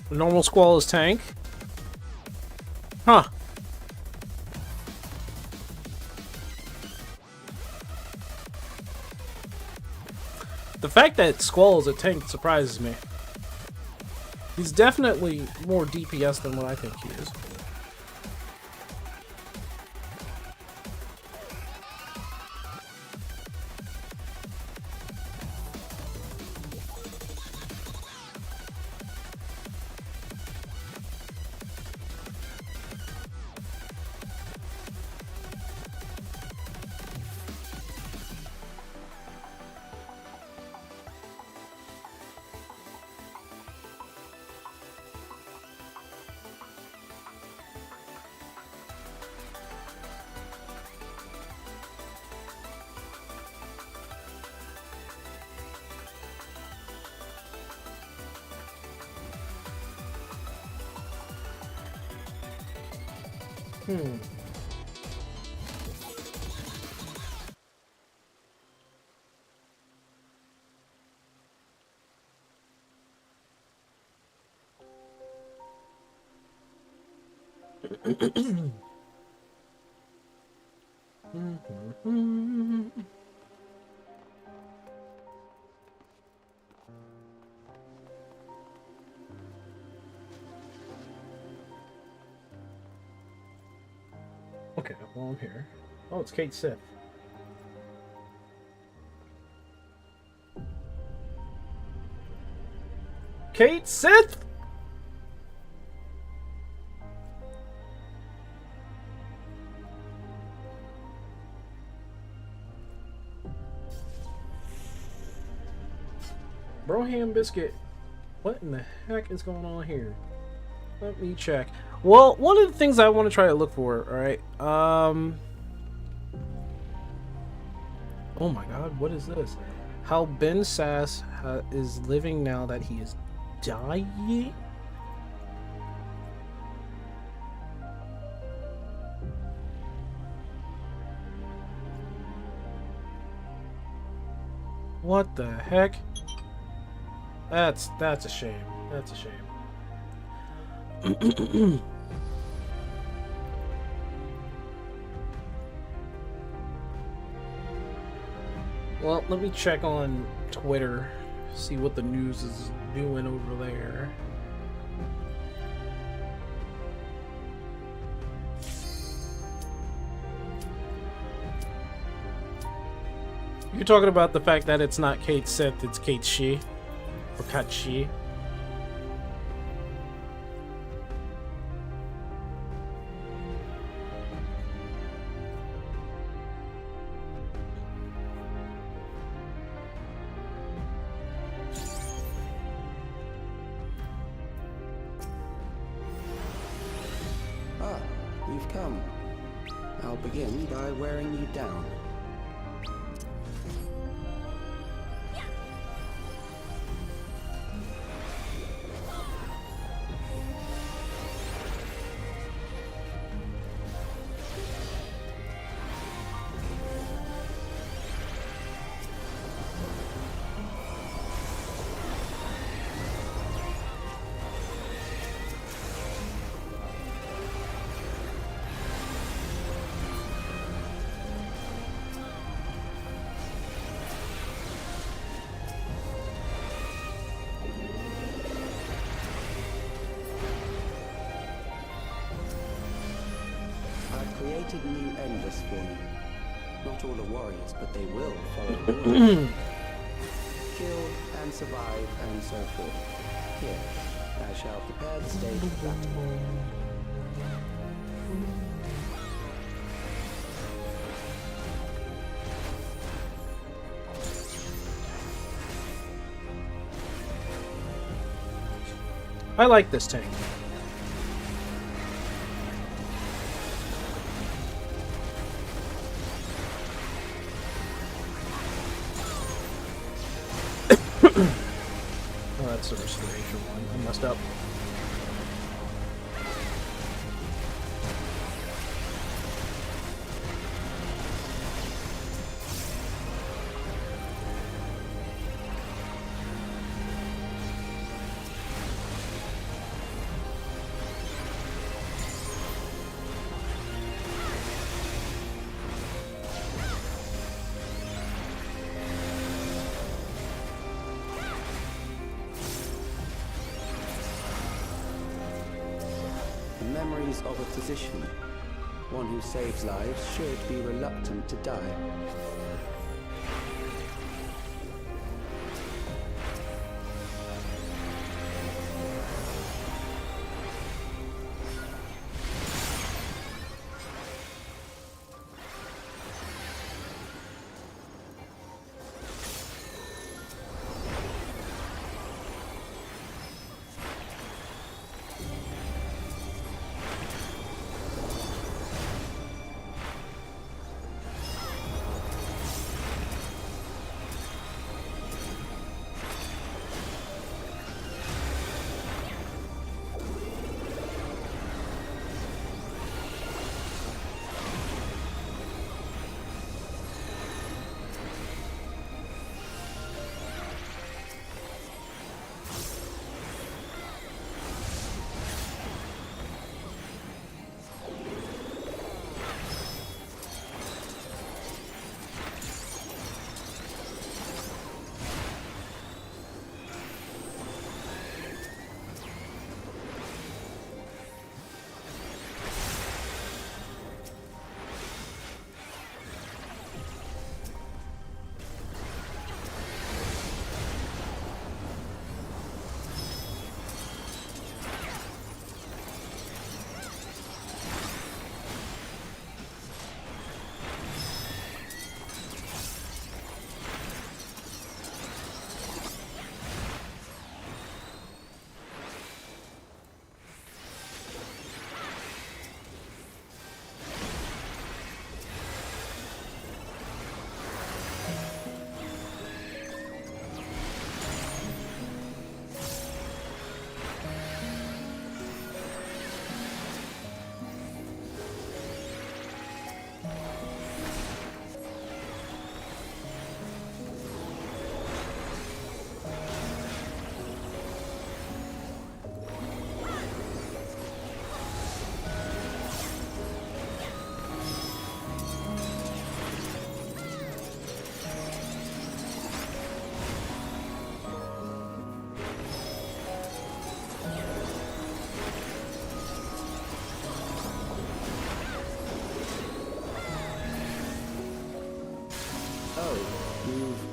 Normal Squall is tank. Huh. The fact that Squall is a tank surprises me. He's definitely more DPS than what I think he is. Hmm. Okay, well, I'm here. Oh, it's Kate Sith. Kate Sith? Broham Biscuit. What in the heck is going on here? Let me check. Well, one of the things I want to try to look for, alright? Oh my god, what is this? How Ben Sass is living now that he is dying? What the heck? That's a shame. That's a shame. Well, let me check on Twitter, see what the news is doing over there. You're talking about the fact that it's not Kate Sith, it's Kate Shi. Or Kat Shi. Ah, you've come. I'll begin by wearing you down. Created new endless for me. Not all are warriors, but they will follow orders. Kill and survive and so forth. Here, I shall prepare the stage for battle. I like this tank. Oh, that's the restoration one. I messed up. Memories of a physician. One who saves lives should be reluctant to die.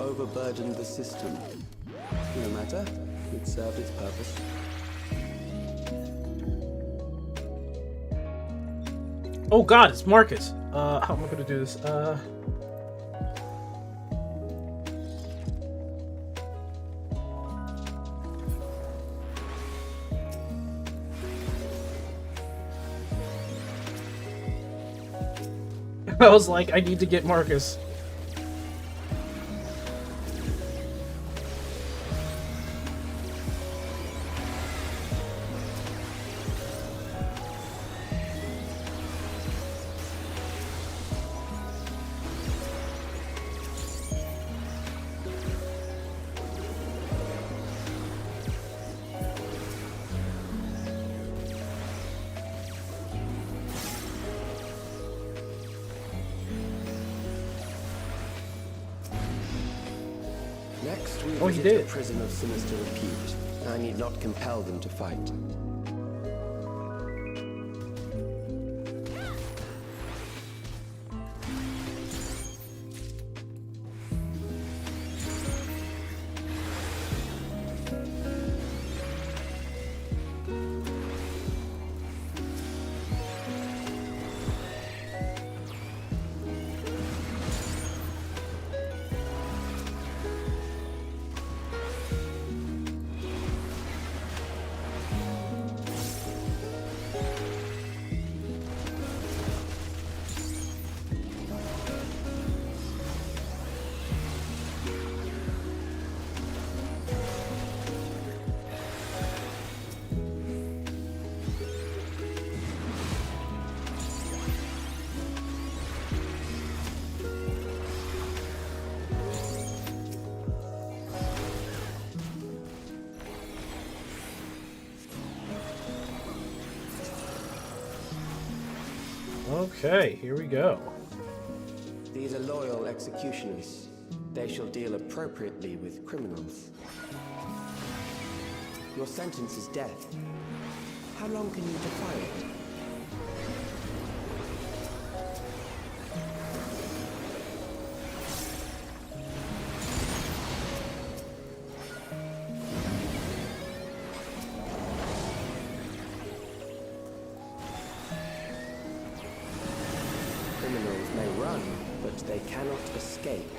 overburdened the system. No matter, it served its purpose. Oh god, it's Marcus. How am I gonna do this? I was like, I need to get Marcus. Next, we Oh, he visit did. a prison of sinister repute. I need not compel them to fight. Okay, here we go. These are loyal executioners. They shall deal appropriately with criminals. Your sentence is death. How long can you defy it? Criminals may run, but they cannot escape.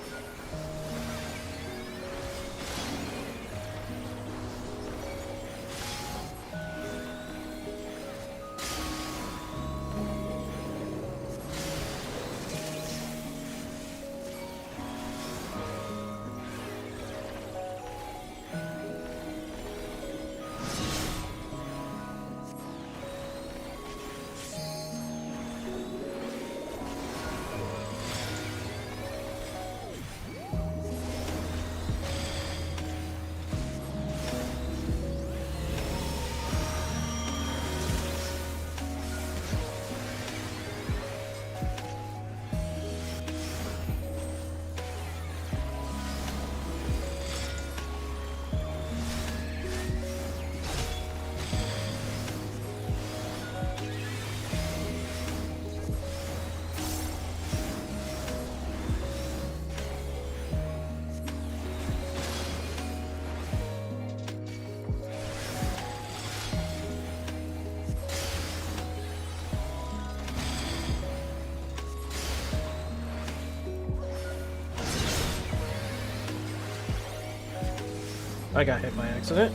I got hit by accident.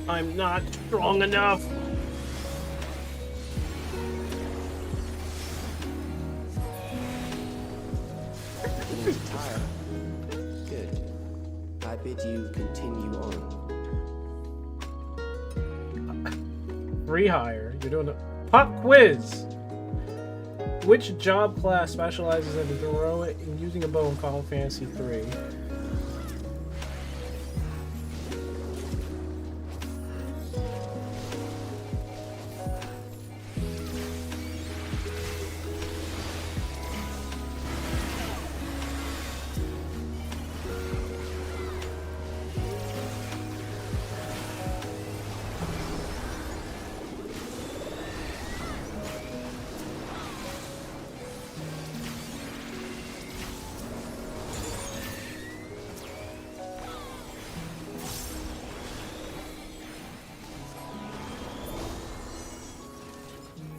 I'm not strong enough. Beginning to tire. Good. I bid you continue on. Rehire. You're doing a pop quiz. Which job class specializes in throwing and using a bow in Final Fantasy III?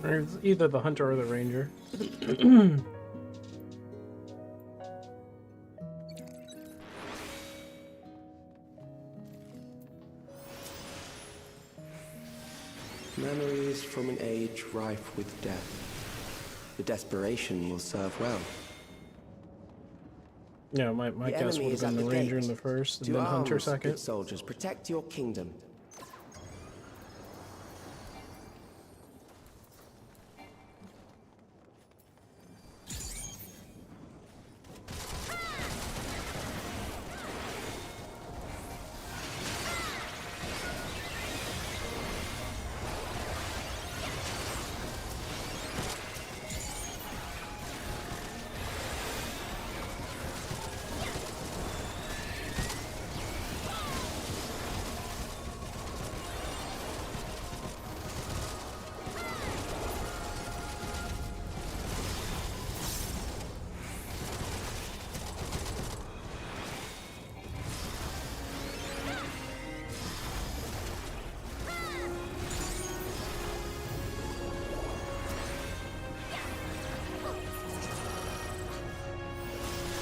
Or it's either the hunter or the ranger. Memories from an age rife with death. The desperation will serve well. Yeah, my The guess enemy would is have at been the the ranger gate. in the first, and To then hunter arms, second. good soldiers, protect your kingdom.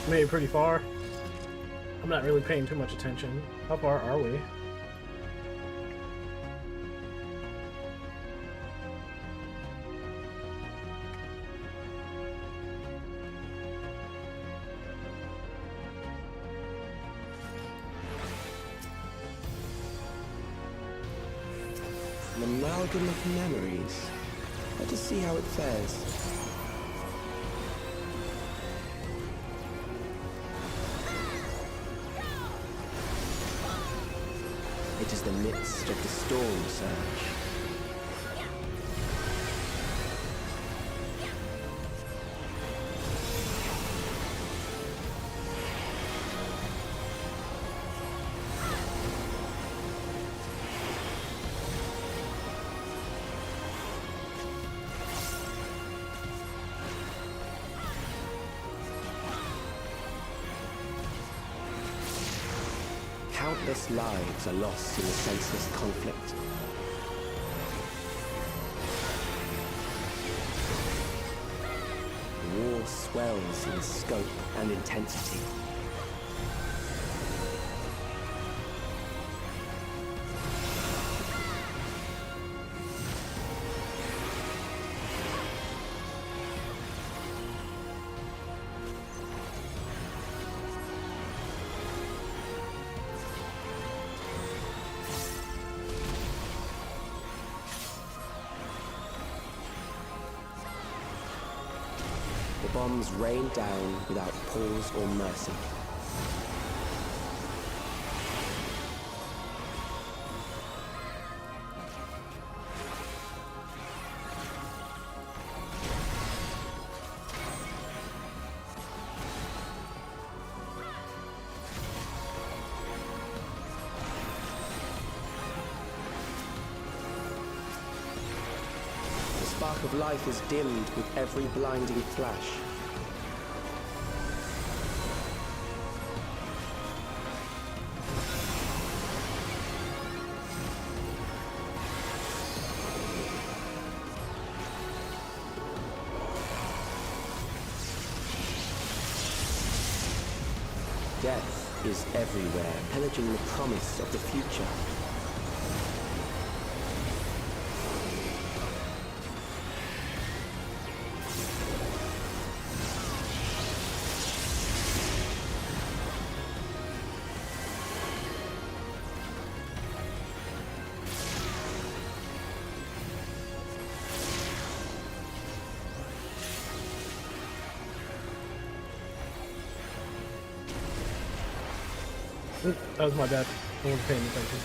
Made it pretty far. I'm not really paying too much attention. How far are we? An amalgam of memories. Let us see how it fares. It is the midst of the storm surge. Countless lives are lost in the senseless conflict. The war swells in scope and intensity. The bombs rain down without pause or mercy. The spark of life is dimmed with every blinding flash. Death is everywhere, pillaging the promise of the future. That was my bad. I wasn't paying attention.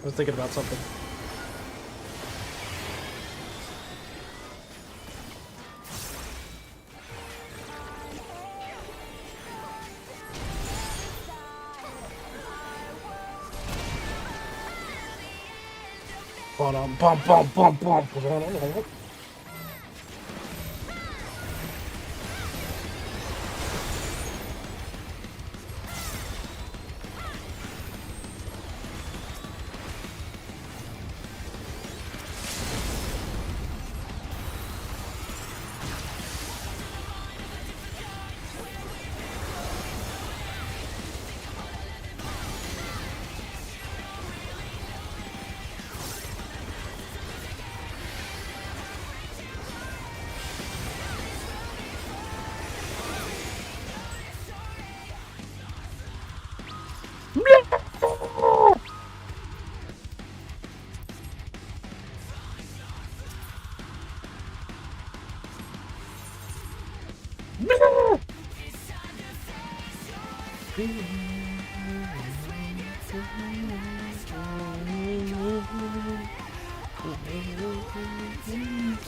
I was thinking about something. Bum bum bum bum bum.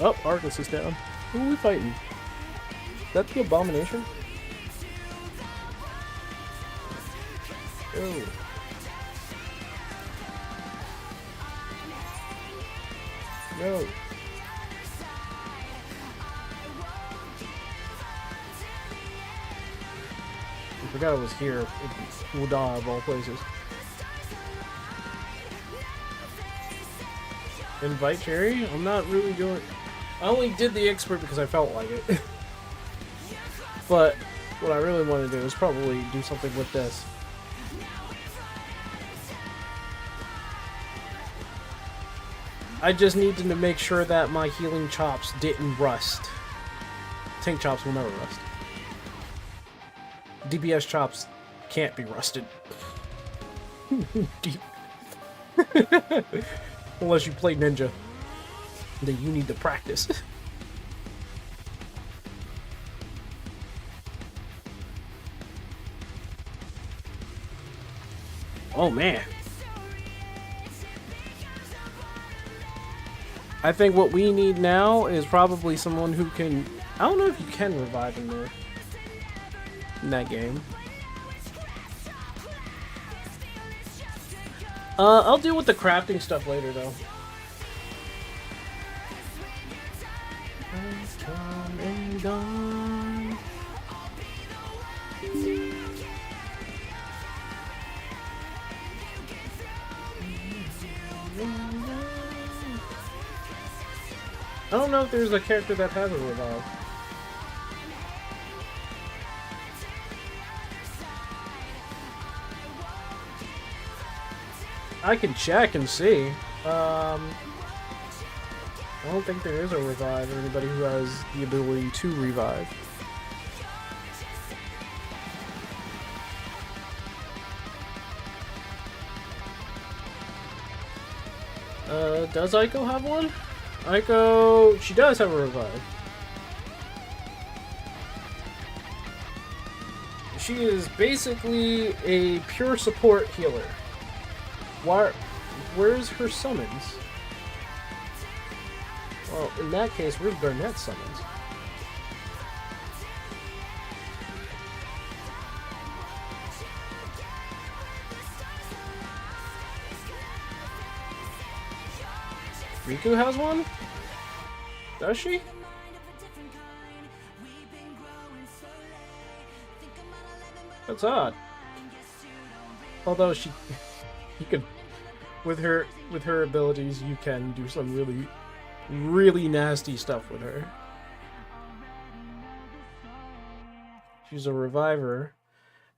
Oh, Argus is down. Who are we fighting? Is that the Abomination? Oh. No. I forgot it was here. It would die of all places. Invite Jerry? I'm not really doing... I only did the expert because I felt like it. But what I really want to do is probably do something with this. I just needed to make sure that my healing chops didn't rust. Tank chops will never rust. DPS chops can't be rusted. Unless you play ninja. Then you need to practice. Oh man. I think what we need now is probably someone who can... I don't know if you can revive in there. In that game. I'll deal with the crafting stuff later though. Come and gone. I don't know if there's a character that has a revive. I can check and see. I don't think there is a revive or anybody who has the ability to revive. Does Aiko have one? Aiko, she does have a revive. She is basically a pure support healer. Where's her summons? Well, in that case, where's Burnett's summons? Riku has one? Does she? That's odd. Although you can, with her abilities, you can do some really nasty stuff with her. She's a reviver.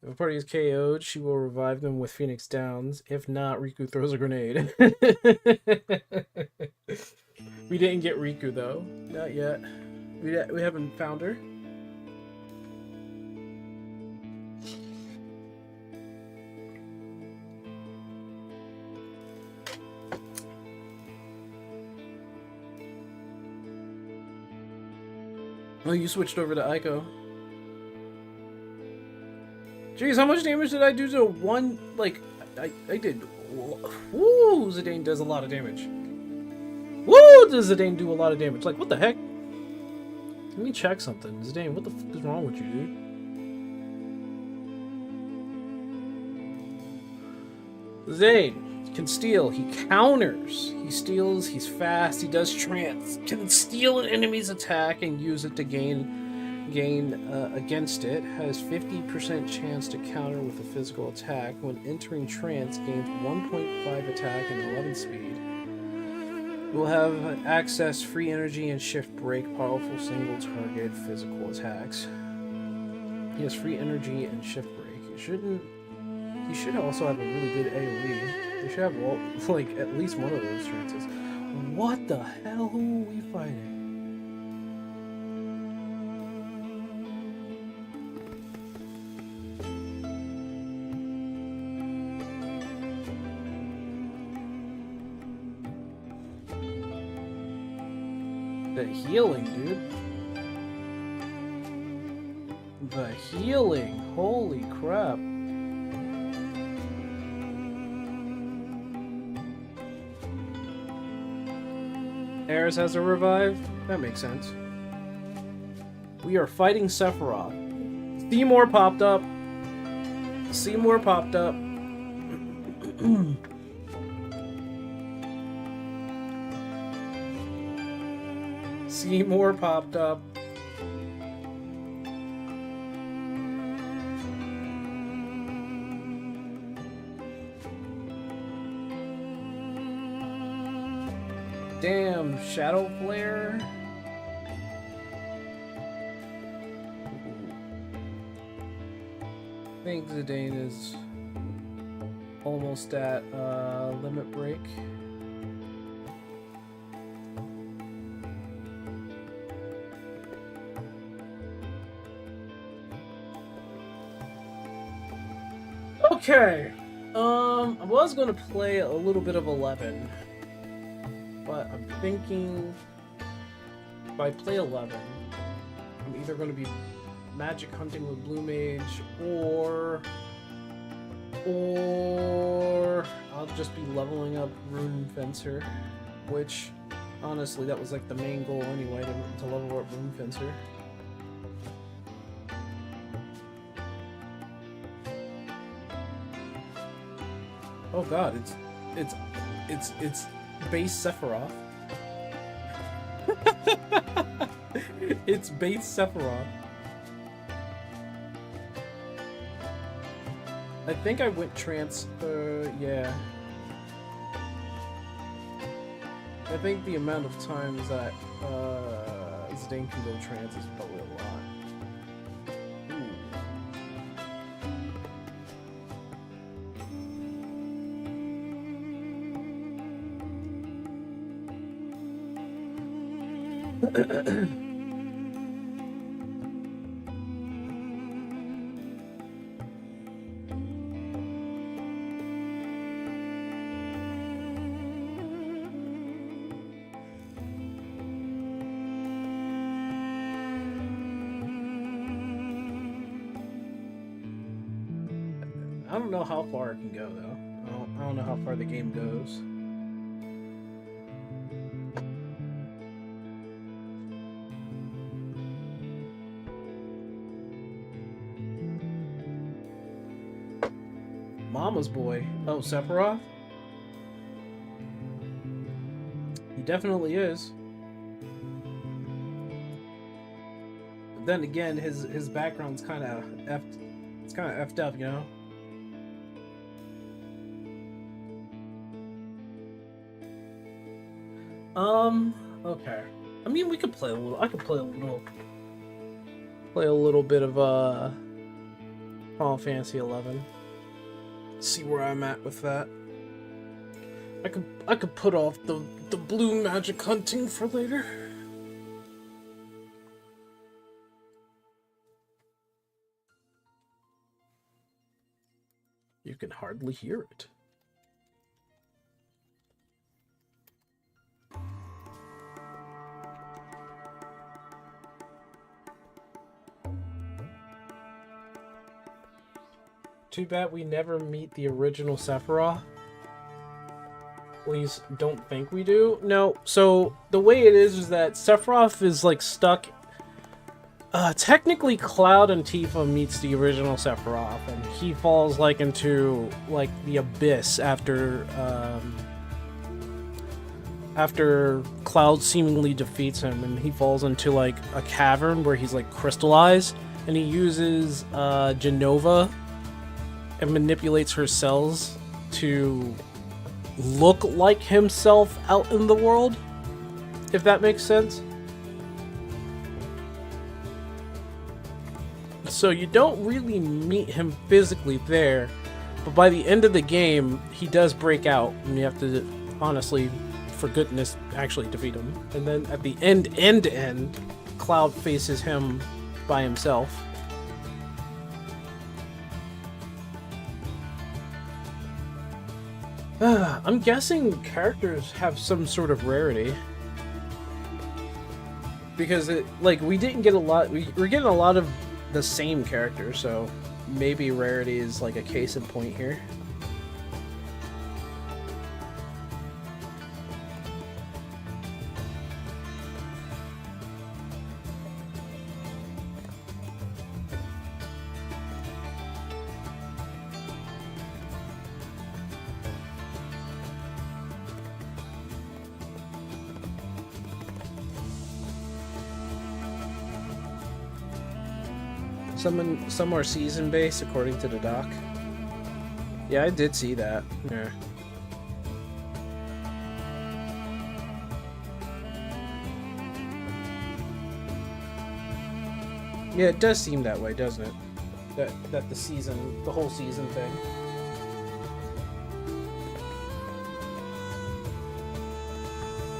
If a party is KO'd, she will revive them with Phoenix Downs. If not, Riku throws a grenade. We didn't get Riku though. Not yet. We haven't found her. Oh, you switched over to Aiko. Jeez, how much damage did I do to one? Like, I did. Woo! Zidane does a lot of damage. Woo! Does Zidane do a lot of damage? Like, what the heck? Let me check something. Zidane, what the fuck is wrong with you, dude? Zidane can steal. He counters. He steals. He's fast. He does trance. Can steal an enemy's attack and use it to gain against it. Has 50% chance to counter with a physical attack. When entering trance, gains 1.5 attack and 11 speed. Will have access free energy and shift break, powerful single target physical attacks. He has free energy and shift break. He should also have a really good AoE. They should have like at least one of those chances. What the hell? Who are we fighting? The healing, dude. The healing. Holy crap. Ares has a revive? That makes sense. We are fighting Sephiroth. Seymour popped up. Seymour popped up. Seymour popped up. Damn, Shadow Flare. I think Zidane is almost at limit break. Okay. I was gonna play a little bit of 11. But I'm thinking if I play 11, I'm either going to be magic hunting with Blue Mage or I'll just be leveling up Rune Fencer, which honestly that was like the main goal anyway, to level up Rune Fencer. Oh god, it's base Sephiroth. It's base Sephiroth. I think I went trance, yeah. I think the amount of times that Zidane can go trance is probably a lot. I don't know how far it can go though. I don't know how far the game goes. Mama's boy. Oh, Sephiroth? He definitely is. But then again, his background's kind of effed. It's kind of effed up, you know. Okay. I mean, we could play a little. I could play a little bit of Final Fantasy 11. See where I'm at with that. I could put off the blue magic hunting for later. You can hardly hear it. Too bad we never meet the original Sephiroth. Please don't think we do. No, so the way it is that Sephiroth is like stuck. Technically Cloud and Tifa meets the original Sephiroth, and he falls like into like the abyss after Cloud seemingly defeats him, and he falls into like a cavern where he's like crystallized, and he uses Genova and manipulates her cells to look like himself out in the world, if that makes sense. So you don't really meet him physically there, but by the end of the game, he does break out, and you have to, honestly, for goodness, actually defeat him. And then at the end, Cloud faces him by himself. I'm guessing characters have some sort of rarity. Because we didn't get a lot, we're getting a lot of the same characters, so maybe rarity is like a case in point here. Some are season based according to the doc. Yeah, I did see that. Yeah. Yeah, it does seem that way, doesn't it? That the whole season thing.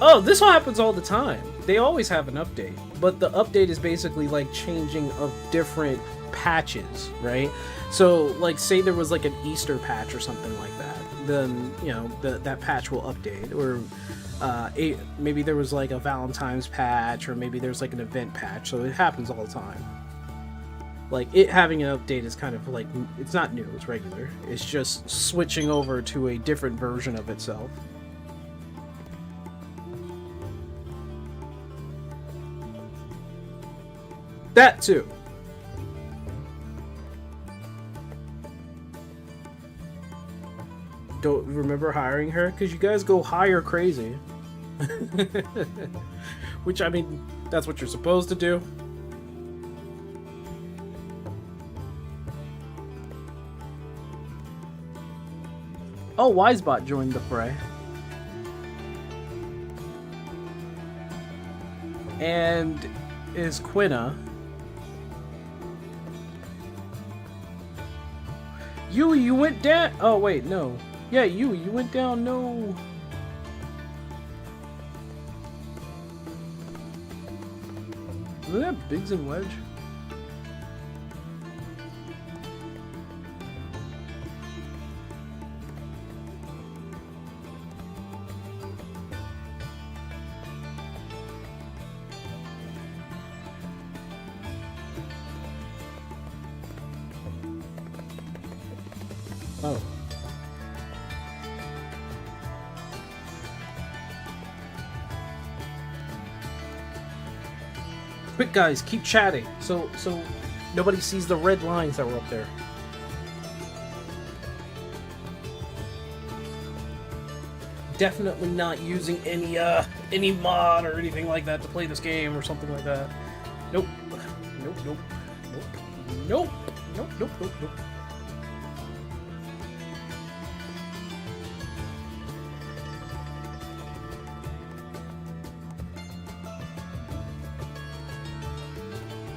Oh, this all happens all the time. They always have an update, but the update is basically like changing of different patches, right? So, like, say there was like an Easter patch or something like that, then you know that patch will update, or maybe there was like a Valentine's patch, or maybe there's like an event patch. So it happens all the time. Like, it having an update is kind of like, it's not new, it's regular. It's just switching over to a different version of itself. That too. Don't remember hiring her? Because you guys go hire crazy. Which, I mean, that's what you're supposed to do. Oh, Wisebot joined the fray. And is Quina. You went down. Oh, wait, no. Yeah, you went down. No. Isn't that Biggs and Wedge? Oh. Quick, guys, keep chatting so nobody sees the red lines that were up there. Definitely not using any mod or anything like that to play this game or something like that. Nope. Nope, nope. Nope. Nope. Nope, nope, nope, nope.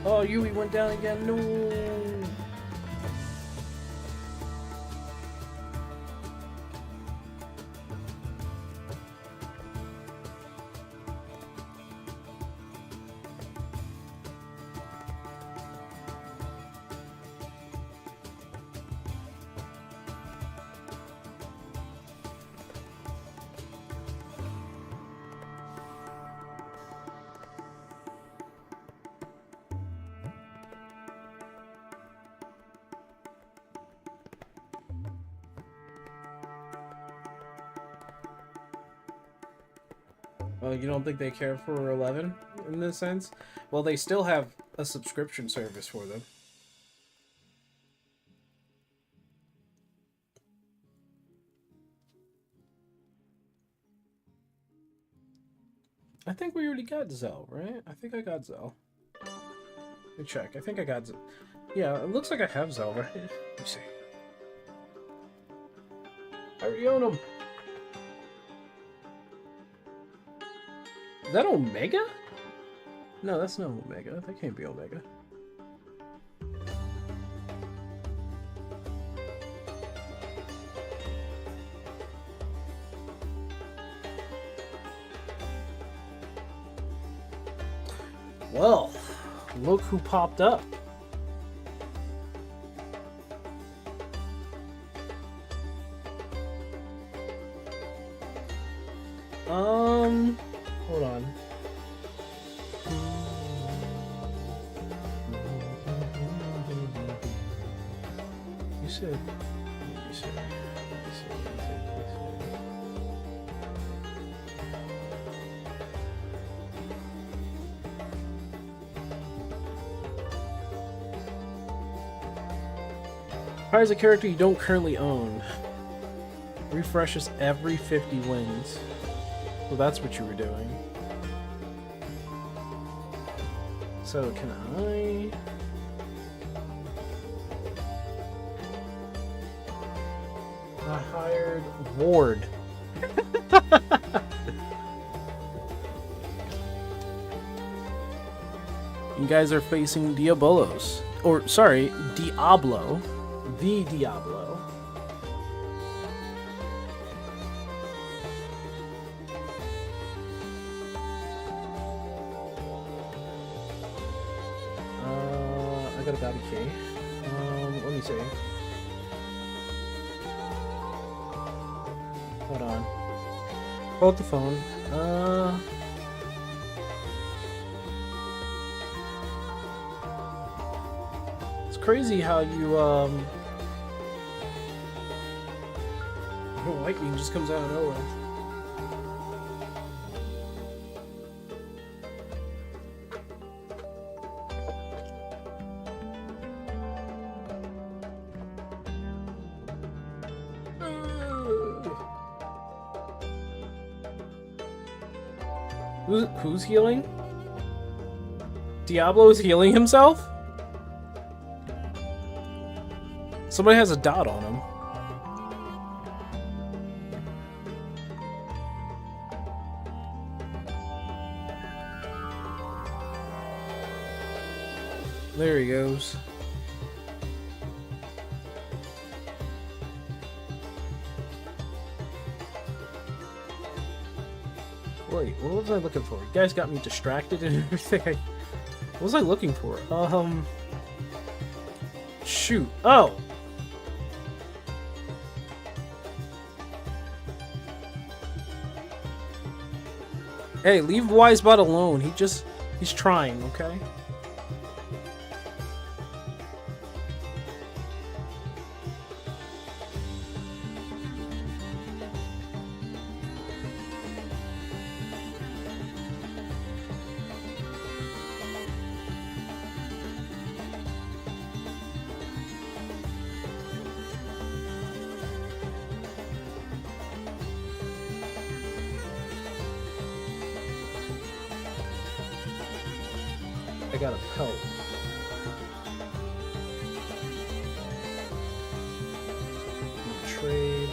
Oh, Yui went down again. No. Oh, you don't think they care for 11 in this sense? Well, they still have a subscription service for them. I think we already got Zell, right? I think I got Zell. Let me check. I think I got Zell. Yeah, it looks like I have Zell, right? Let me see. I already own him. Is that Omega? No, that's not Omega. That can't be Omega. Well, look who popped up. Hold on. You said. Hires a character you don't currently own. Refreshes every 50 wins. Well, that's what you were doing. So, can I... I hired Ward. You guys are facing Diabolos. Or, sorry, Diablo. The Diablo. I got a Bobby key. Let me see. Hold on. Hold the phone. It's crazy how you, lightning just comes out of nowhere. Who's healing? Diablo is healing himself? Somebody has a dot on him. There he goes. Wait, what was I looking for? You guys got me distracted and everything. What was I looking for? Shoot. Oh! Hey, leave Wisebot alone. He's trying, okay? I got a pelt. Trade.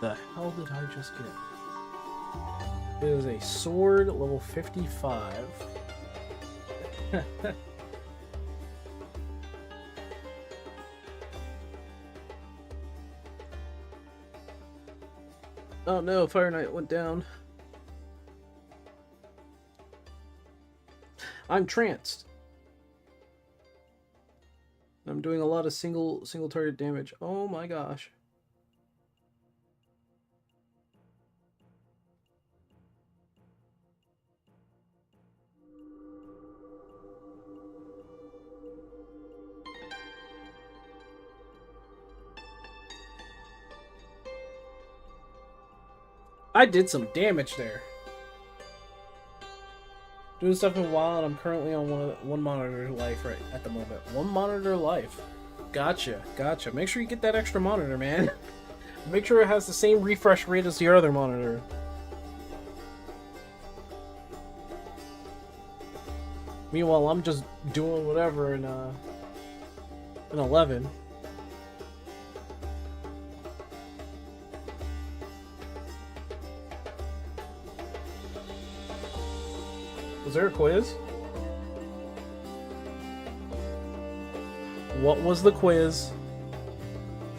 The hell did I just get? It is a sword, level 55. Oh no, Fire Knight went down. I'm tranced. I'm doing a lot of single target damage. Oh my gosh. I did some damage there. Doing stuff in a while, and I'm currently on one monitor life right at the moment. One monitor life. Gotcha. Make sure you get that extra monitor, man. Make sure it has the same refresh rate as your other monitor. Meanwhile, I'm just doing whatever in 11. Was there a quiz? What was the quiz?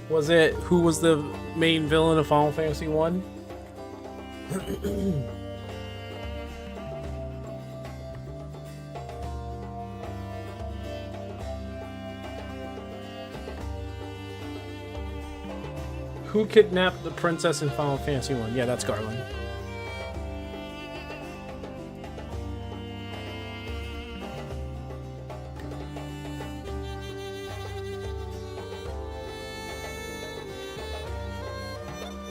Was it who was the main villain of Final Fantasy 1? Who kidnapped the princess in Final Fantasy 1? Yeah, that's Garland.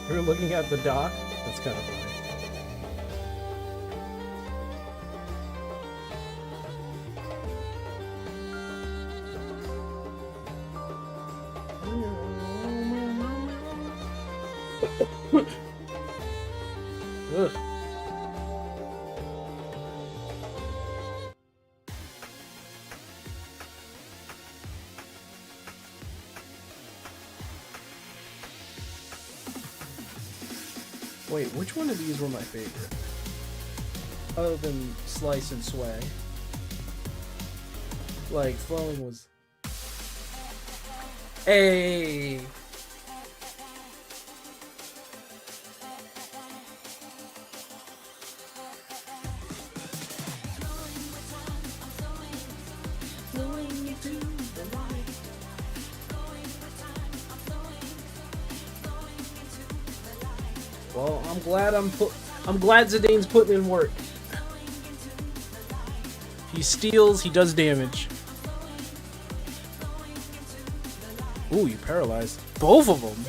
You're looking at the dock? That's kind of funny. Ugh. Wait, which one of these were my favorite? Other than Slice and Sway. Like, Flowing was... Hey! Well, I'm glad Zidane's putting in work. He steals, he does damage. Ooh, you paralyzed both of them.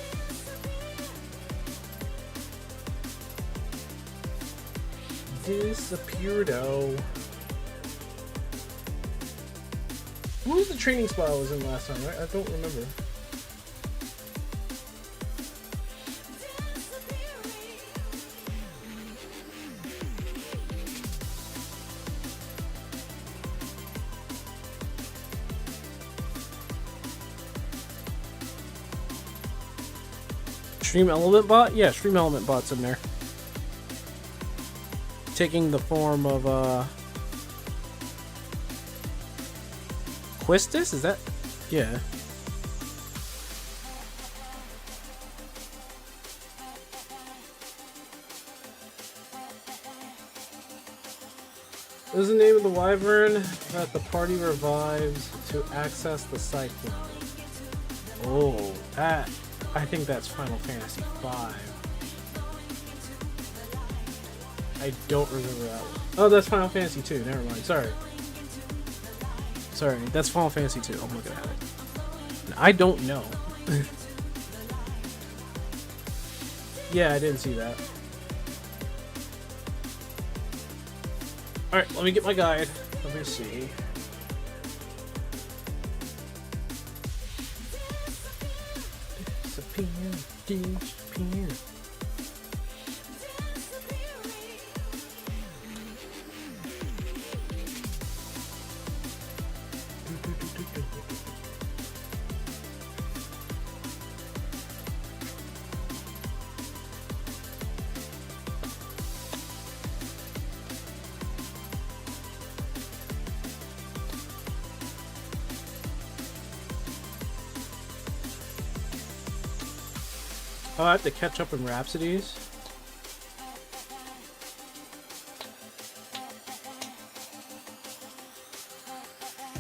Disappeardo. What was the training spot I was in last time, right? I don't remember. Stream Element Bot? Yeah, Stream Element Bot's in there. Taking the form of, Quistis? Is that? Yeah. What is the name of the wyvern that the party revives to access the Cyclone? Oh, that... I think that's Final Fantasy V. I don't remember that one. Oh, that's Final Fantasy 2. Never mind. Sorry. Sorry, that's Final Fantasy 2. I'm looking at it. I don't know. Yeah, I didn't see that. Alright, let me get my guide. Let me see. Disappear. Oh, I have to catch up in Rhapsodies.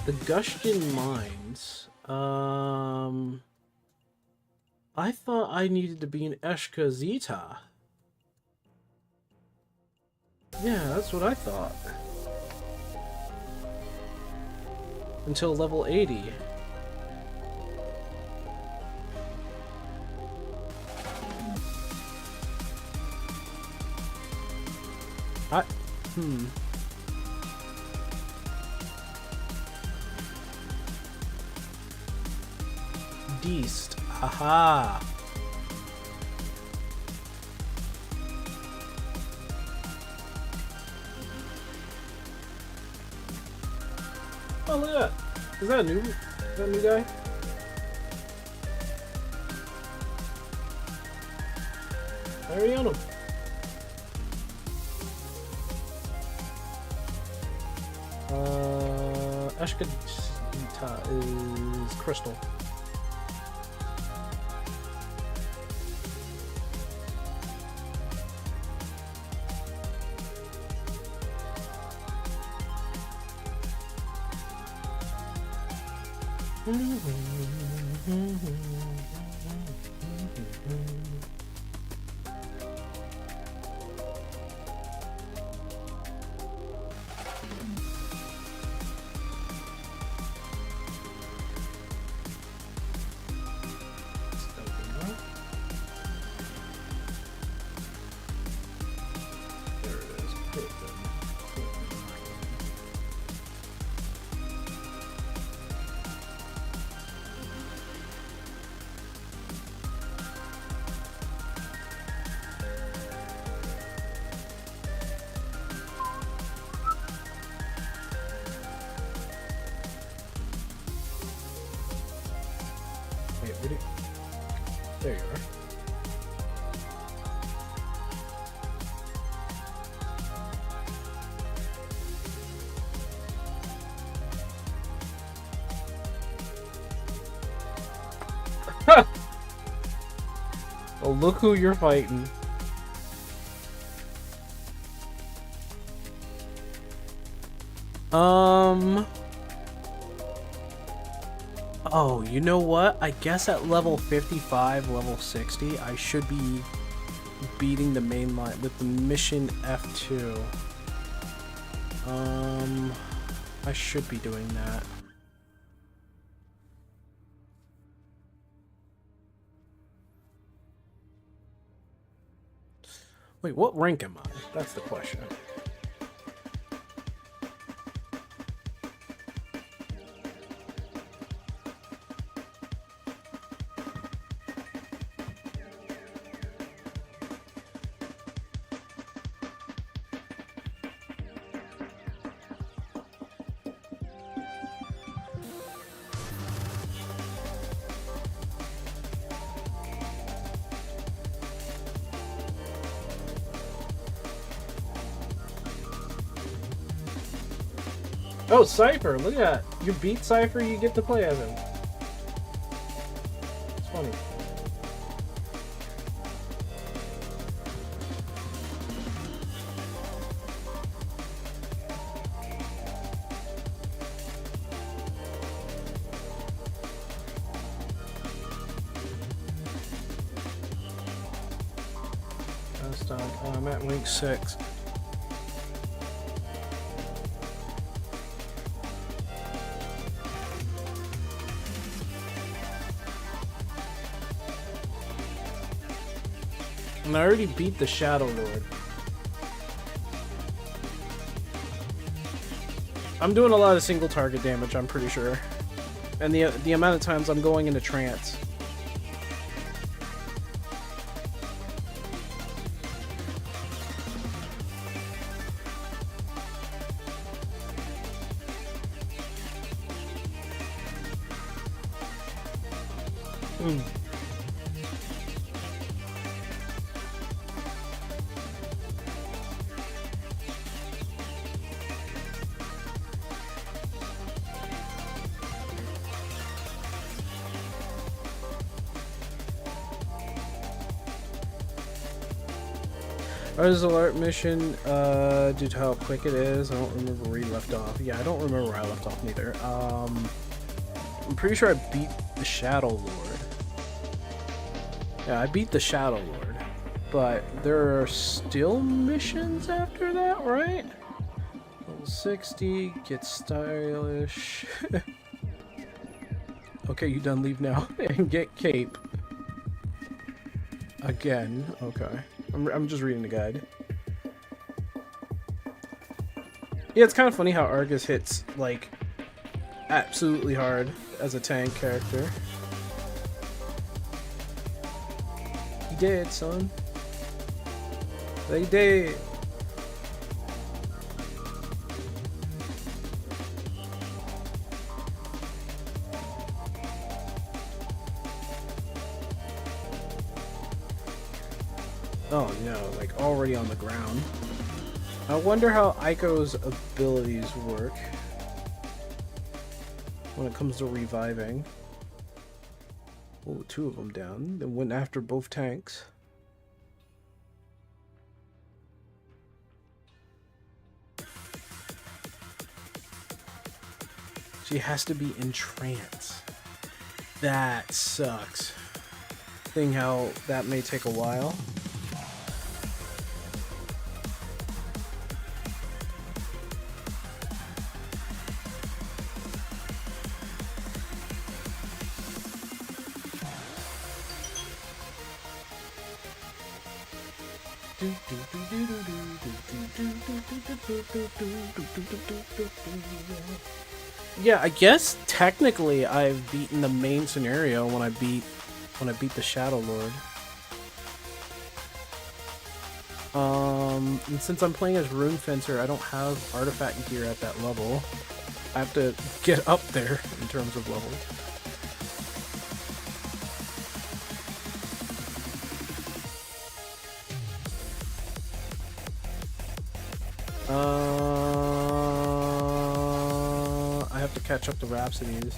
The Gushtin Mines. I thought I needed to be in Eshka Zeta. Yeah, that's what I thought. Until level 80. Deist. Haha. Oh, look at that. Is that a new guy? I already own him. Eshkadita is Crystal. There you are. Well, look who you're fighting. Oh, you know what? I guess at level 55, level 60, I should be beating the main line with the mission F2. I should be doing that. Wait, what rank am I? That's the question. Oh, Cypher! Look at that! You beat Cypher, you get to play as him. It's funny. I'm at link 6. And I already beat the Shadow Lord. I'm doing a lot of single target damage, I'm pretty sure. And the amount of times I'm going into trance. Artist alert mission, due to how quick it is. I don't remember where you left off. Yeah, I don't remember where I left off neither. I'm pretty sure I beat the Shadow Lord. Yeah, I beat the Shadow Lord. But there are still missions after that, right? Level 60, get stylish. Okay, you done leave now. And get cape. Again, okay. I'm just reading the guide. Yeah, it's kind of funny how Argus hits, like, absolutely hard as a tank character. He did, son. They did. Oh no, like already on the ground. I wonder how Aiko's abilities work when it comes to reviving. Oh, 2 of them down. Then went after both tanks. She has to be in trance. That sucks. Seeing how that may take a while. Yeah, I guess technically I've beaten the main scenario when I beat the Shadow Lord. And since I'm playing as Rune Fencer, I don't have artifact gear at that level. I have to get up there in terms of levels. I have to catch up to Rhapsodies.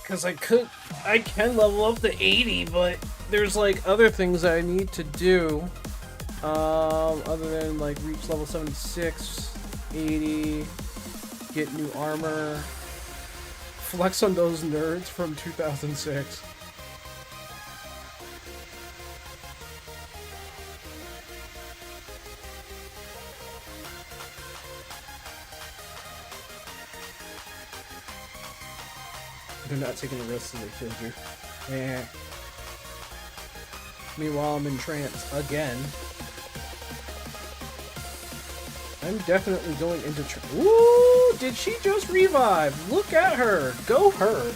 Because I can level up to 80, but there's like other things that I need to do. Other than like reach level 76, 80, get new armor, flex on those nerds from 2006. They're not taking a risk and they killed you. Eh. Meanwhile, I'm in trance again. I'm definitely going into trance. Ooh! Did she just revive? Look at her! Go her!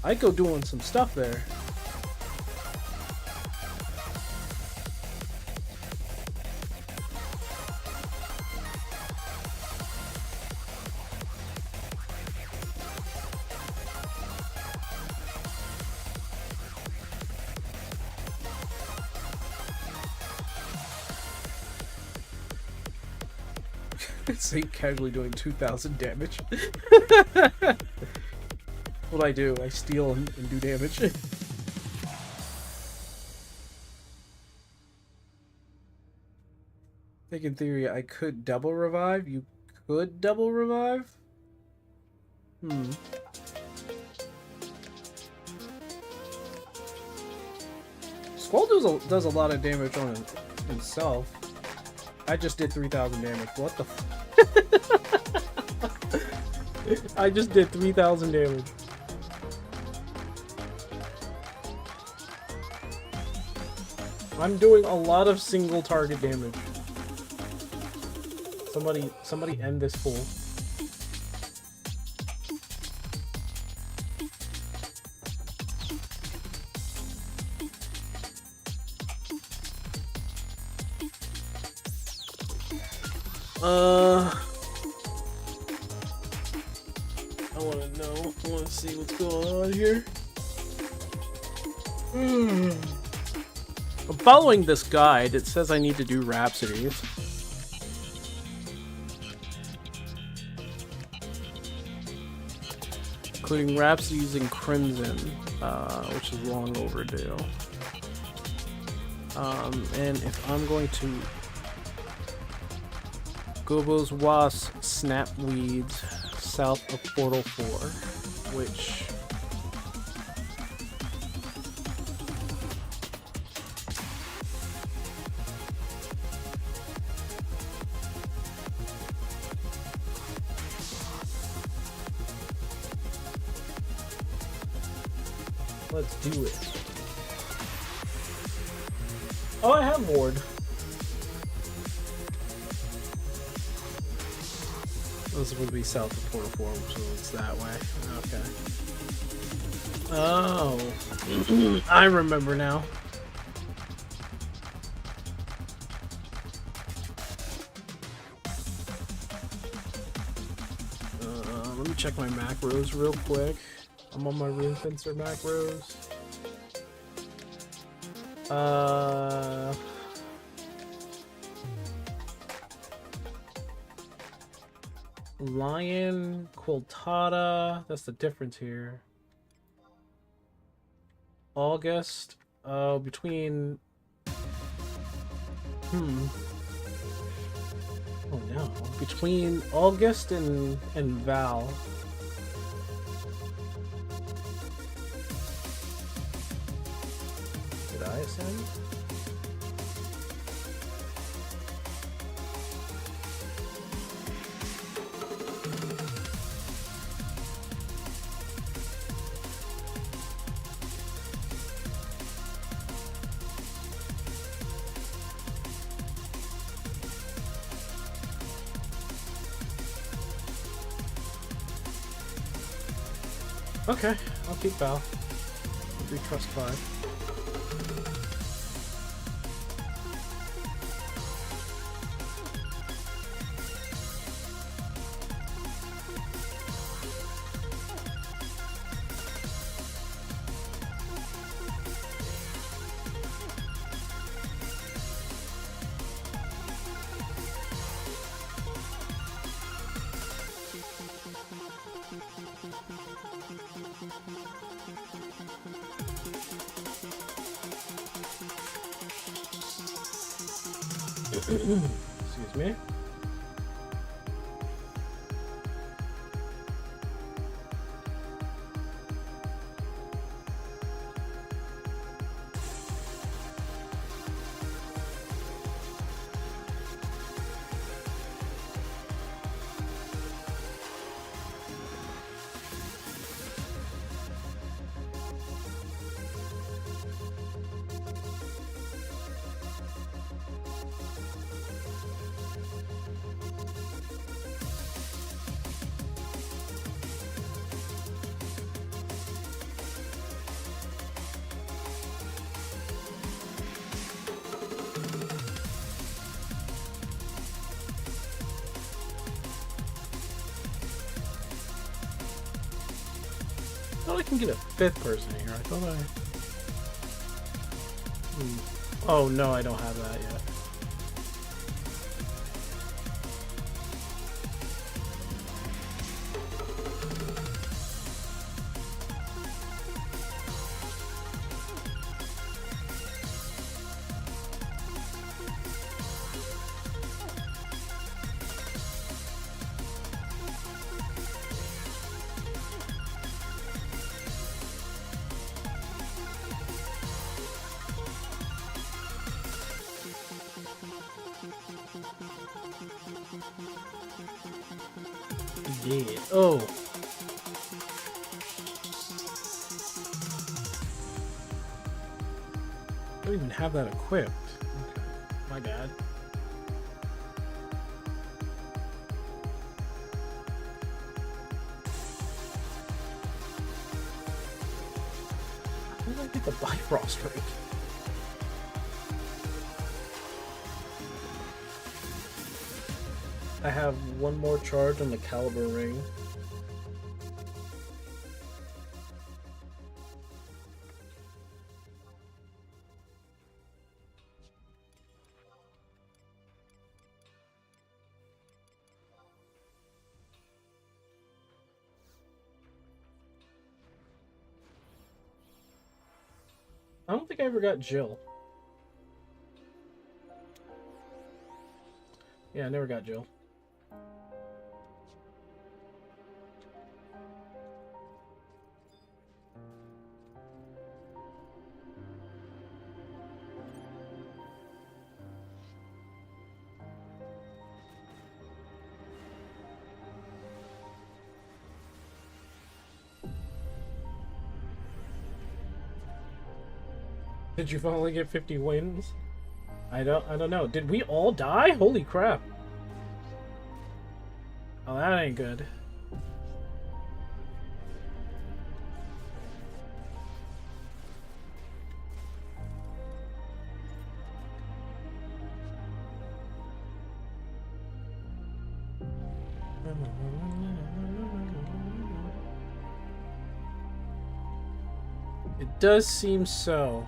Aiko doing some stuff there. See, casually doing 2,000 damage. What I do, I steal and do damage. I think in theory I could double revive. You could double revive? Squall does a lot of damage on himself. I just did 3,000 damage. What the f- I just did 3,000 damage. I'm doing a lot of single target damage. Somebody end this fool. I wanna know. I wanna see what's going on here. I'm following this guide. It says I need to do Rhapsodies. Including Rhapsodies in Crimson, which is long overdue. And if I'm going to Gobo's Wasp Snapweeds south of Portal 4, which let's do it. Oh, I have Ward. This would be south of Portal 4, so it's that way. Okay. Oh. I remember now. Let me check my macros real quick. I'm on my Rune Fencer macros. Lion, Quiltada, that's the difference here. August, between... Oh no, between August and Val. Did I ascend? Okay, I'll keep Val. 3 trust 5. Excuse me. I thought I can get a 5th person here. I thought I... Oh no, I don't have that yet. Yeah. Oh. I don't even have that equipped. Okay. My bad. How did I get the Bifrost right? I have one more charge on the Caliber ring. I don't think I ever got Jill. Yeah, I never got Jill. Did you finally get 50 wins? I don't know. Did we all die? Holy crap. Oh, that ain't good. It does seem so.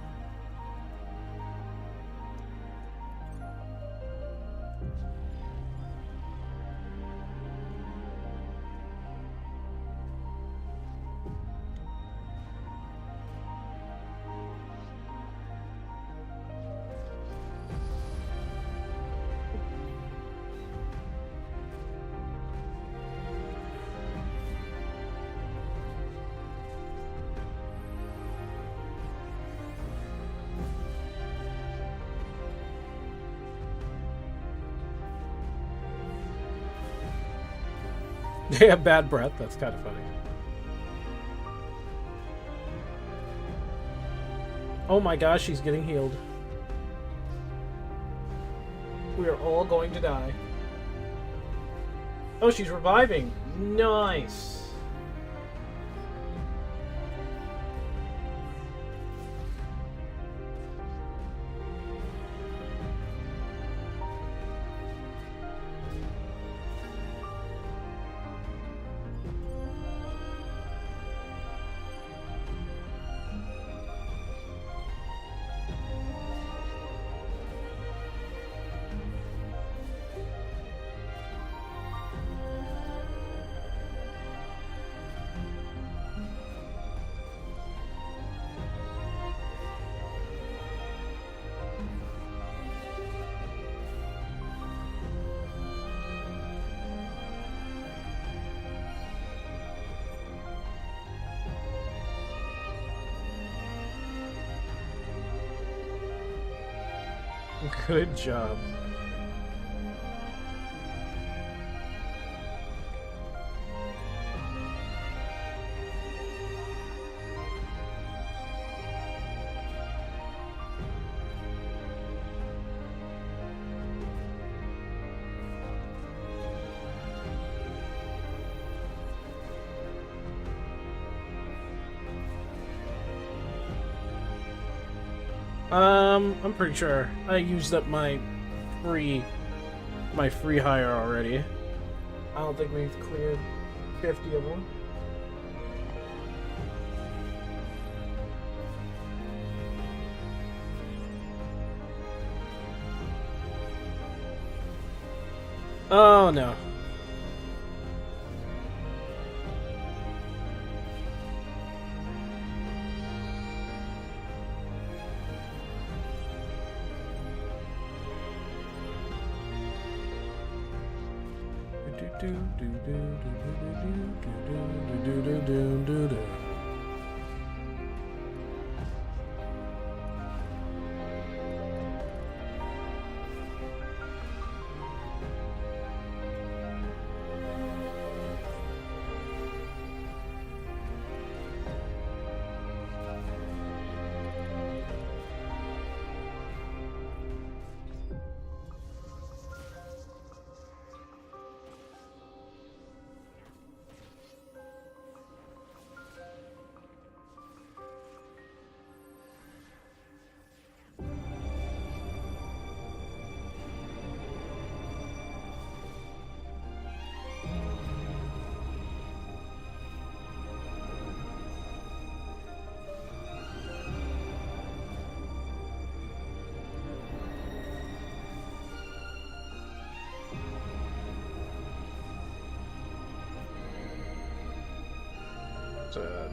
They have bad breath. That's kind of funny. Oh my gosh, she's getting healed. We are all going to die. Oh, she's reviving. Nice. Good job. I'm pretty sure I used up my free hire already. I don't think we've cleared 50 of them. Oh no.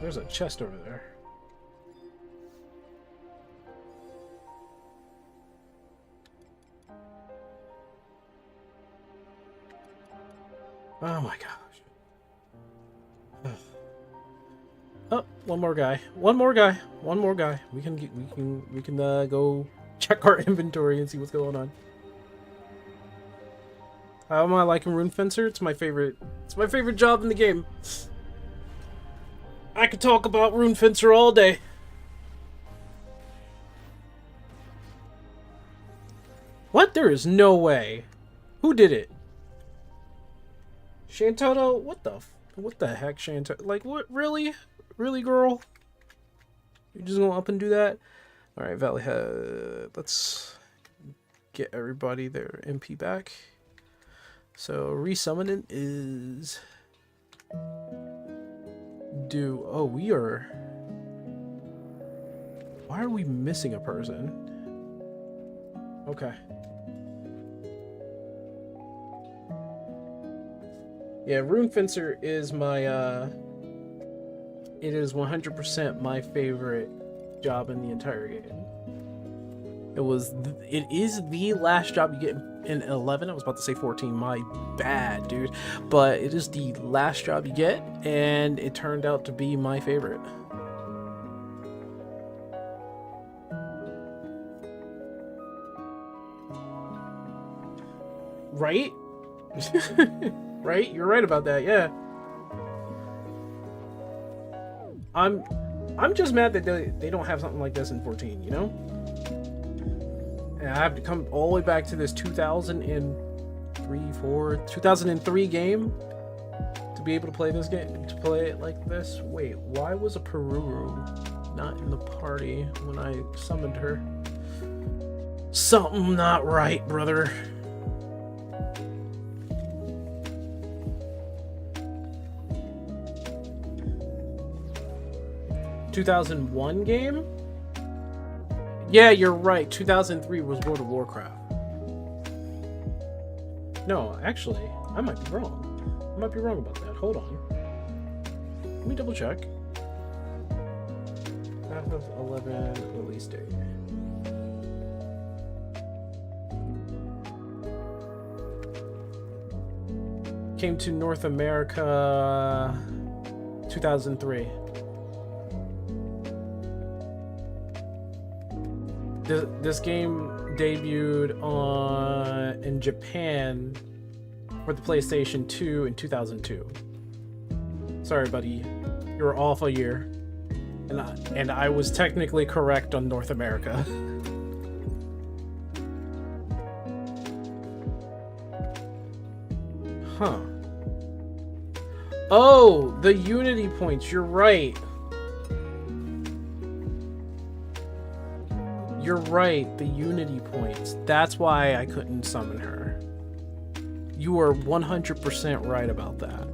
There's a chest over there. Oh my gosh. Oh, one more guy. One more guy. One more guy. We can go check our inventory and see what's going on. How am I liking Rune Fencer? It's my favorite. It's my favorite job in the game. I could talk about Rune Fencer all day. What? There is no way. Who did it? Shantoto? What the heck, Shantoto? Like, what? Really? Really, girl? You're just gonna up and do that? Alright, Valley Head. Let's get everybody their MP back. So, resummoning is due. Oh, we are... Why are we missing a person? Okay. Yeah, Rune Fencer is my, it is 100% my favorite job in the entire game. It is the last job you get in 11. I was about to say 14. My bad, dude. But it is the last job you get, and it turned out to be my favorite. Right? Right? You're right about that, yeah. I'm just mad that they don't have something like this in 14, you know? And I have to come all the way back to this 2003 game to be able to play this game, to play it like this. Wait, why was a Peruru not in the party when I summoned her? Something not right, brother. ...2001 game? Yeah, you're right. 2003 was World of Warcraft. No, actually, I might be wrong. I might be wrong about that. Hold on. Let me double check. FF11 release date. Came to North America 2003. This game debuted in Japan for the PlayStation 2 in 2002. Sorry, buddy, you were off a year, and I was technically correct on North America. Huh. Oh, the Unity points. You're right. You're right, the Unity points. That's why I couldn't summon her. You are 100% right about that.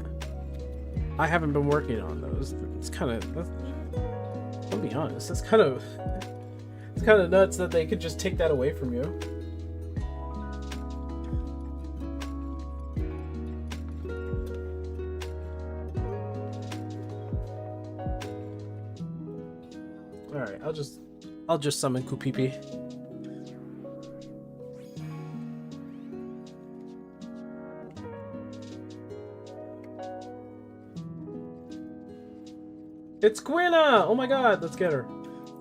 I haven't been working on those. It's kind of... I'll be honest, it's kind of nuts that they could just take that away from you. Alright, I'll just summon Kupipi. It's Gwenna! Oh my god, let's get her.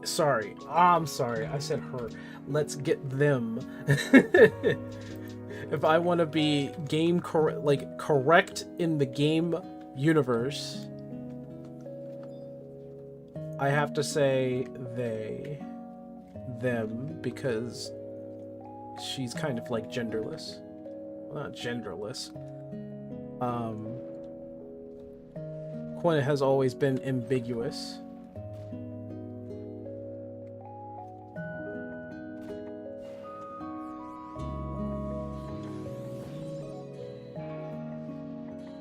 Sorry, I'm sorry, I said her. Let's get them. If I want to be correct in the game universe, I have to say them, because she's kind of like genderless. Well, not genderless. Quinn has always been ambiguous.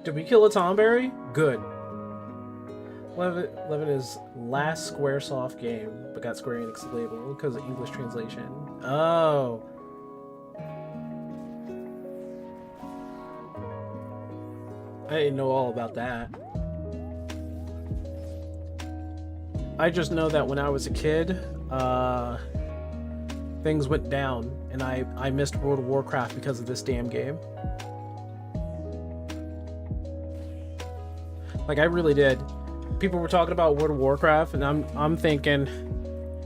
Did we kill a Tomberry? Good. Levin is last Squaresoft game, but got Square Enix label because of English translation. Oh. I didn't know all about that. I just know that when I was a kid, things went down, and I missed World of Warcraft because of this damn game. Like, I really did. People were talking about World of Warcraft, and I'm thinking,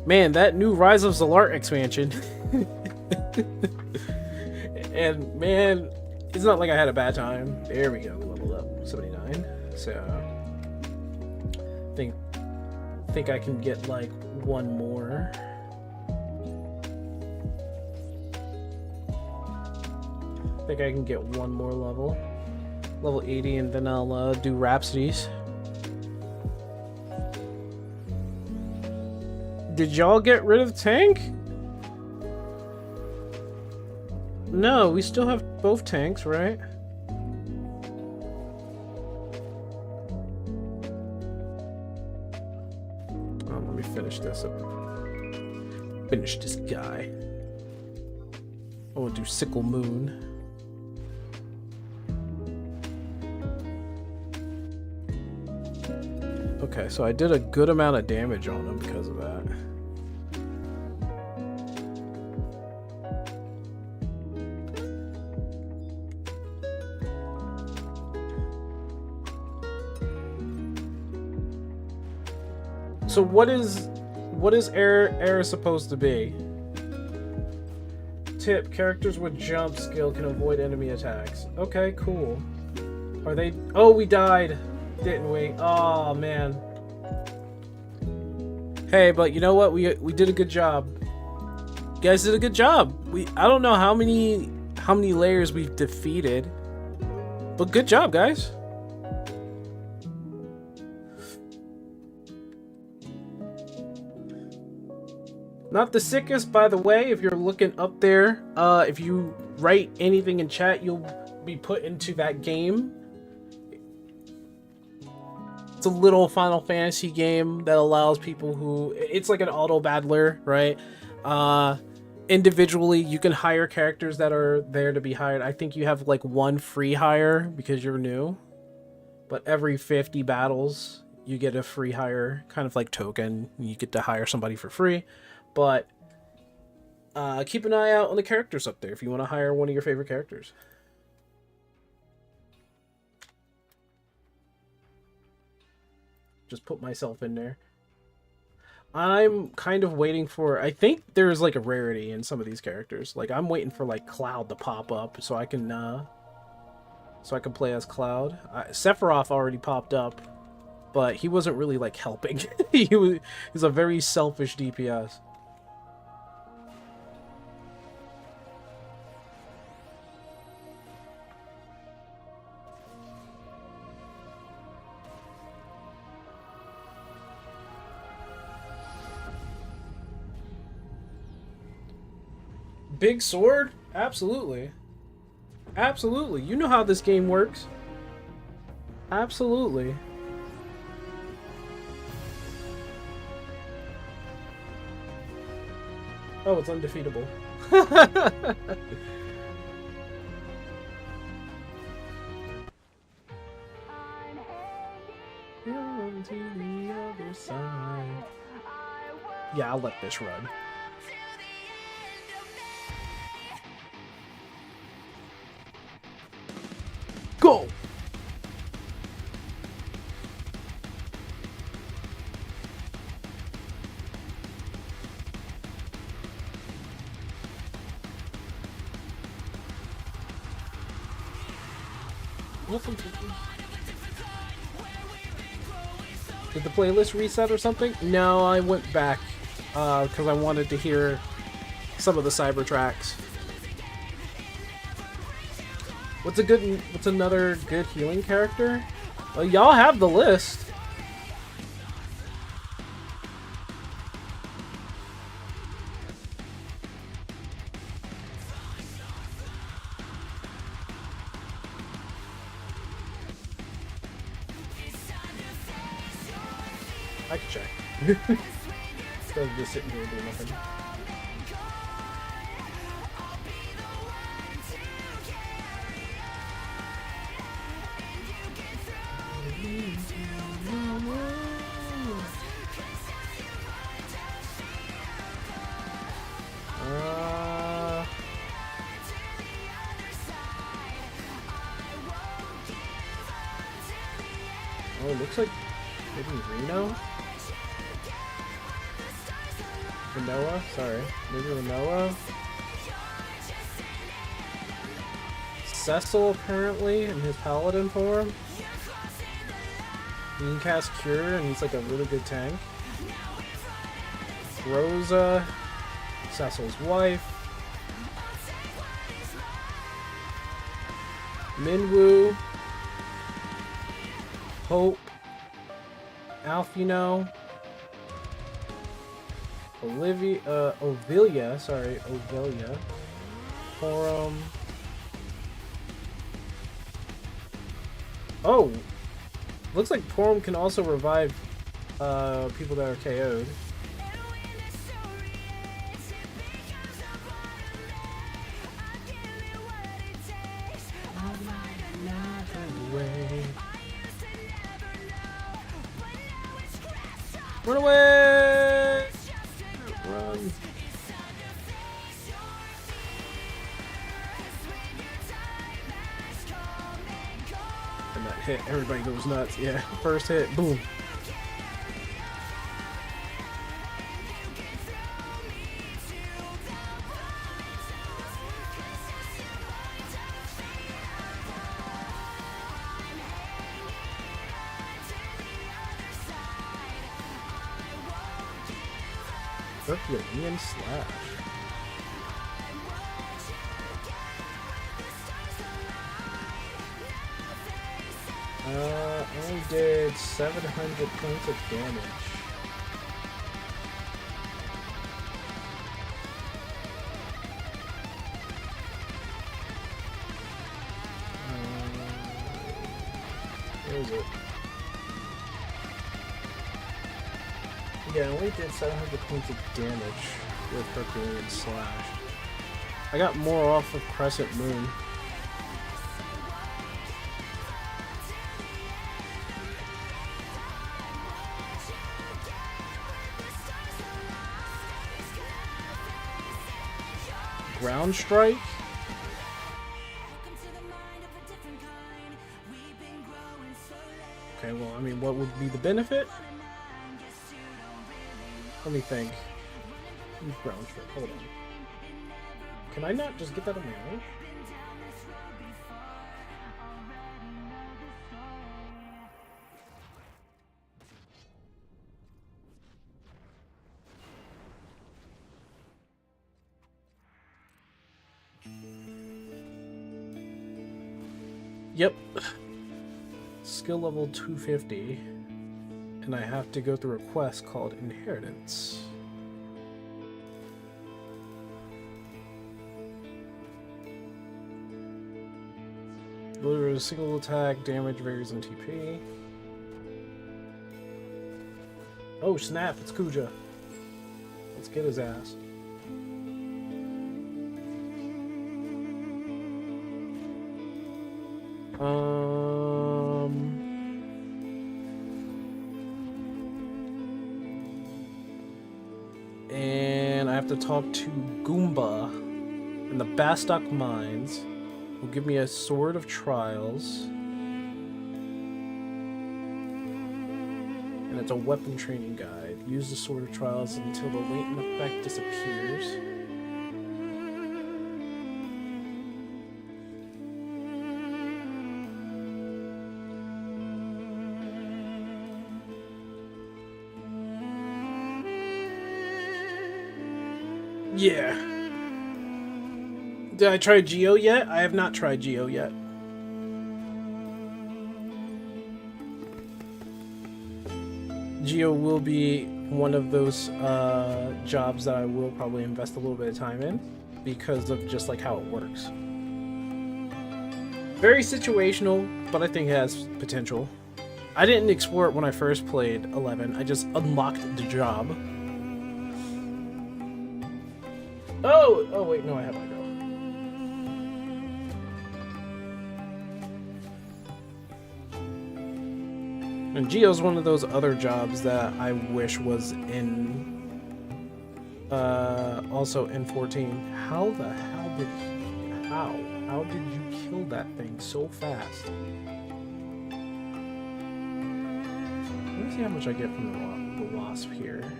man, that new Rise of Zalart expansion. And man, it's not like I had a bad time. There we go, we leveled up 79. So think I can get like one more. I think I can get one more level 80, and then I'll do Rhapsodies. Did y'all get rid of Tank? No, we still have both tanks, right? Let me finish this up. Finish this guy. I want to do Sickle Moon. Okay, so I did a good amount of damage on him because of that. So what is air supposed to be? Tip: characters with jump skill can avoid enemy attacks. Okay, cool. Are they? Oh, we died, didn't we? Oh man. Hey, but you know what? We did a good job. You guys did a good job. I don't know how many layers we've defeated, but good job, guys. Not the sickest, by the way. If you're looking up there, if you write anything in chat, you'll be put into that game. It's a little Final Fantasy game that allows people who... It's like an auto battler, right? Individually, you can hire characters that are there to be hired. I think you have like one free hire because you're new. But every 50 battles, you get a free hire, kind of like token. You get to hire somebody for free. But keep an eye out on the characters up there if you want to hire one of your favorite characters. Just put myself in there. I'm kind of waiting for. I think there's like a rarity in some of these characters. Like I'm waiting for like Cloud to pop up so I can play as Cloud. Sephiroth already popped up, but he wasn't really like helping. He's a very selfish DPS. Big sword? Absolutely. Absolutely. You know how this game works. Absolutely. Oh, it's undefeatable. On to the other side. Yeah, I'll let this run. Go! Did the playlist reset or something? No, I went back because I wanted to hear some of the cyber tracks. What's another good healing character? Well, y'all have the list. I can check. Instead of just sitting here and doing nothing. Oh, it looks like maybe Reno? Rinoa? Sorry. Maybe Rinoa? Cecil, apparently, in his paladin form. He can cast Cure, and he's like a really good tank. Rosa, Cecil's wife. Minwoo. Hope. Alfino. Ovilia, sorry, Ovilia. Forum. Oh! Looks like Porum can also revive people that are KO'd. Run away! Run. And that hit, everybody goes nuts. Yeah, first hit, boom. Herculean Slash. Only did 700 points of damage. Where is it? Yeah, I only did 700 points of damage with Herculean Slash. I got more off of Crescent Moon. Ground Strike? Okay, well, I mean, what would be the benefit? Let me think. Brown shirt. Hold on. Can I not just get that on my own? Yep. Skill level 250. And I have to go through a quest called Inheritance. Deliver a single attack, damage varies in TP. Oh snap, it's Kuja. Let's get his ass. And I have to talk to Goomba in the Bastok Mines, who give me a Sword of Trials. And it's a weapon training guide. Use the Sword of Trials until the latent effect disappears. Yeah. Did I try Geo yet? I have not tried Geo yet. Geo will be one of those jobs that I will probably invest a little bit of time in because of just like how it works. Very situational, but I think it has potential. I didn't explore it when I first played 11. I just unlocked the job. Oh wait, no, I have my go. And Geo's one of those other jobs that I wish was in, also in 14. How the hell did he, how did you kill that thing so fast? Let me see how much I get from the wasp here.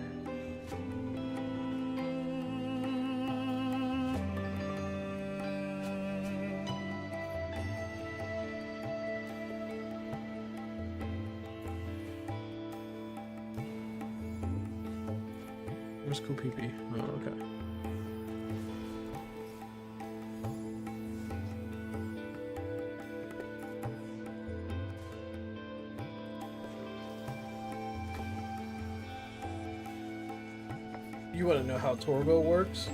Where's Cool PP? Oh, okay. You want to know how Torgo works?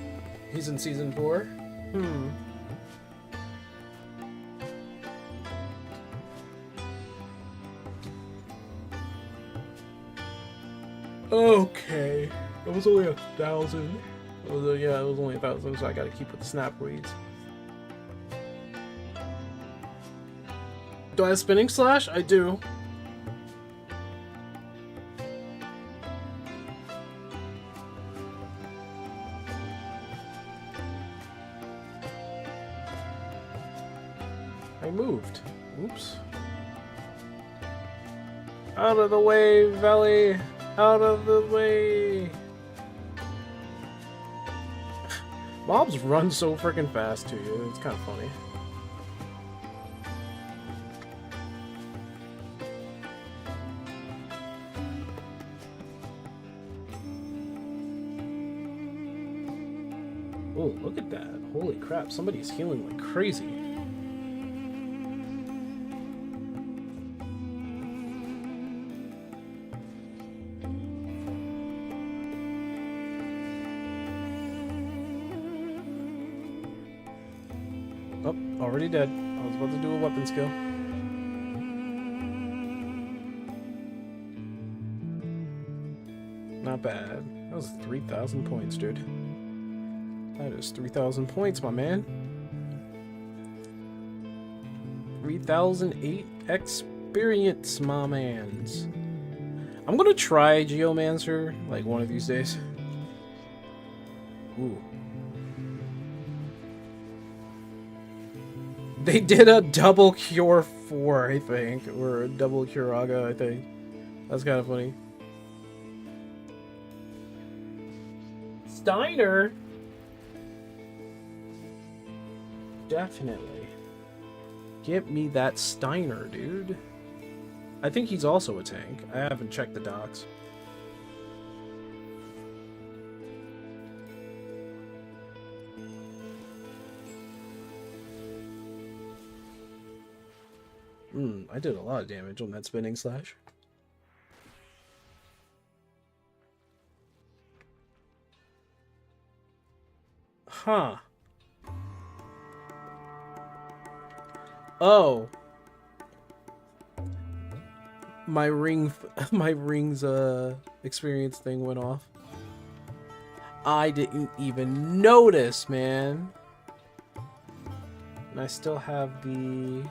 He's in season 4. Okay. It was only 1,000. It was only 1,000, so I gotta keep with the snap reads. Do I have spinning slash? I do. I moved. Oops. Out of the way, Valley! Out of the way! Mobs run so freaking fast to you, it's kind of funny. Oh, look at that. Holy crap, somebody's healing like crazy. Oh, already dead. I was about to do a weapon skill. Not bad. That was 3,000 points, dude. That is 3,000 points, my man. 3,008 experience, my mans. I'm gonna try Geomancer, like, one of these days. Ooh. They did a double Cure 4, I think. Or a double Curaga, I think. That's kind of funny. Steiner. Definitely. Get me that Steiner, dude. I think he's also a tank. I haven't checked the docs. I did a lot of damage on that spinning slash. Huh. Oh. My rings experience thing went off. I didn't even notice, man. And I still have the...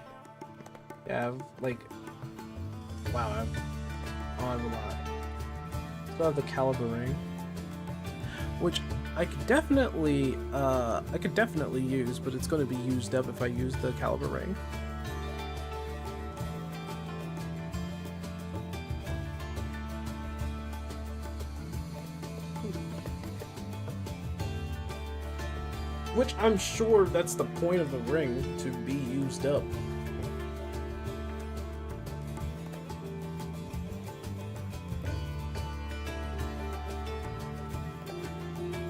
Yeah, like... Wow, I have a lot. Still have the caliber ring. Which I could definitely use, but it's going to be used up if I use the caliber ring. Which I'm sure that's the point of the ring, to be used up.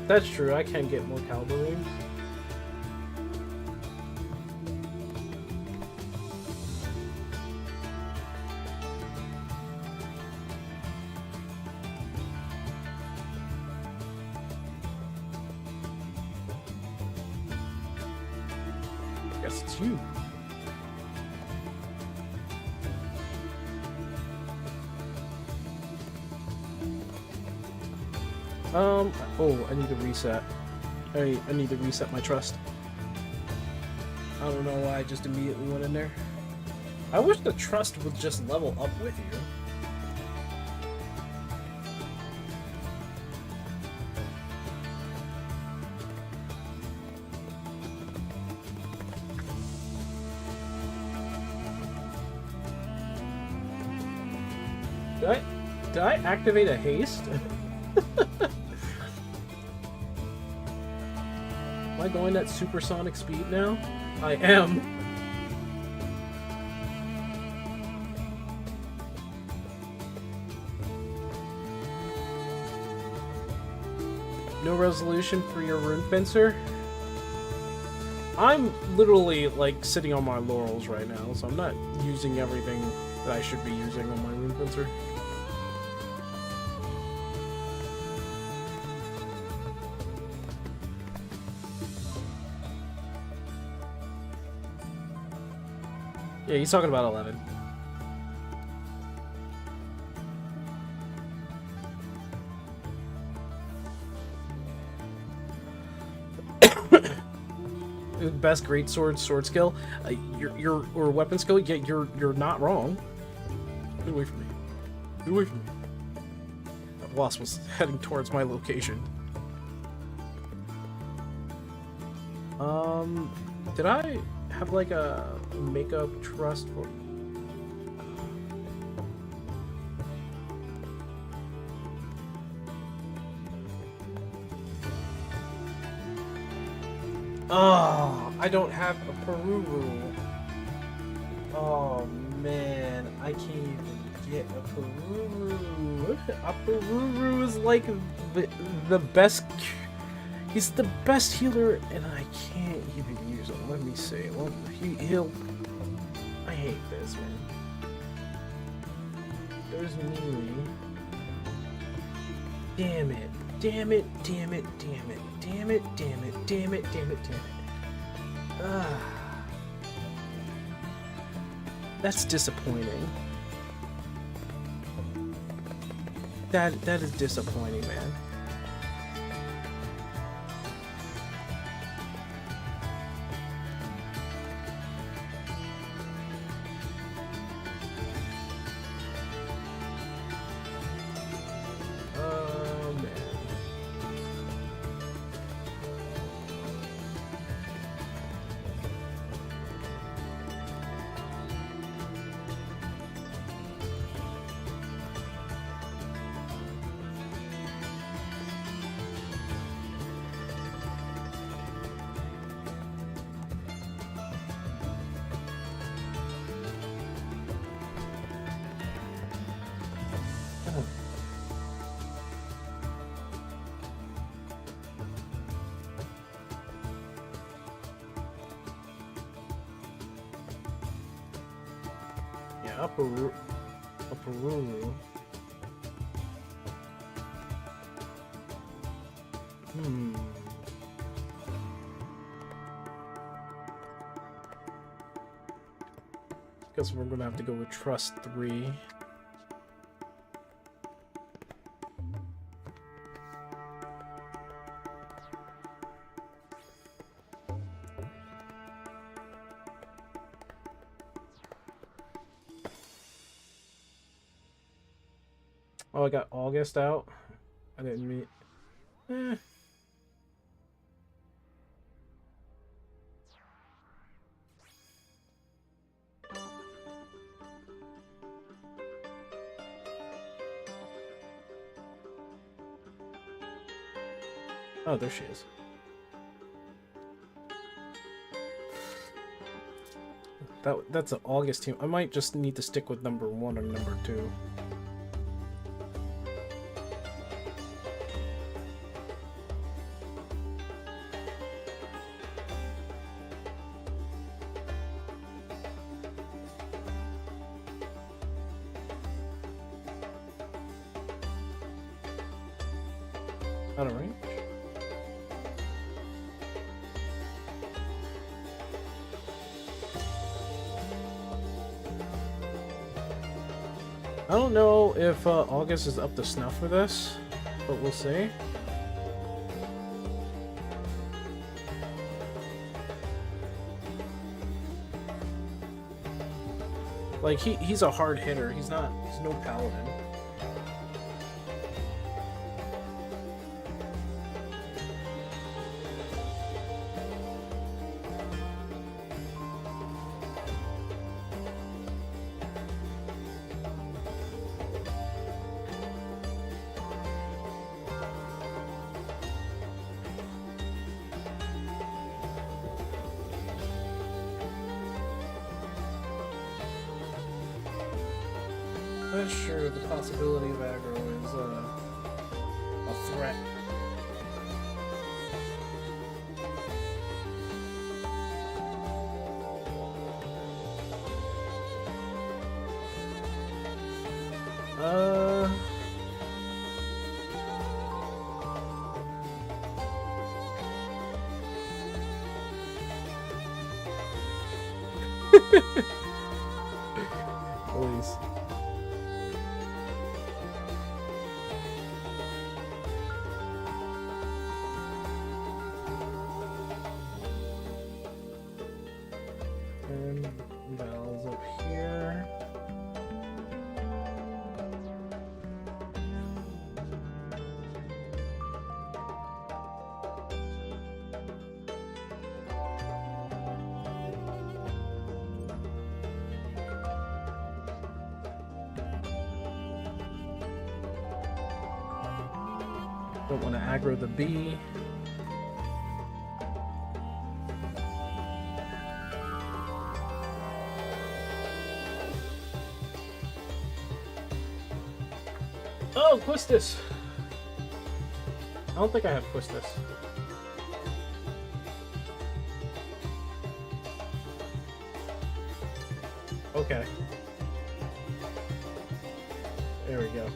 That's true, I can get more caliber rings. Guess it's you. Oh, I need to reset. I need to reset my trust. I don't know why I just immediately went in there. I wish the trust would just level up with you. Did I activate a haste? Am I going at supersonic speed now? I am. No resolution for your rune fencer? I'm literally like sitting on my laurels right now, so I'm not using everything that I should be using on my rune fencer. Yeah, he's talking about 11. Best greatsword sword skill, or weapon skill. Yeah, you're not wrong. Get away from me. Get away from me. That wasp was heading towards my location. Did I have like a makeup trust for? Oh, I don't have a Peruru. Oh man, I can't even get a Peruru. A Peruru is like the best. He's the best healer, and I can't even use him. Let me see. Well, he'll. I hate this, man. There's me. Damn it. Damn it, damn it, damn it, damn it, damn it, damn it, damn it, damn it. Ah. That's disappointing. That is disappointing, man. Aparuru. Guess we're gonna have to go with Trust 3. Oh, I got August out. I didn't meet. Oh, there she is. That's an August team. I might just need to stick with number 1 or number 2. Out of range. I don't know if August is up to snuff for this, but we'll see. Like he's a hard hitter. He's no paladin. That's sure the possibility of aggro is a threat. Please. And Val's up here. Don't want to aggro the bee. Oh, Quistis! I don't think I have Quistis. Okay. There we go.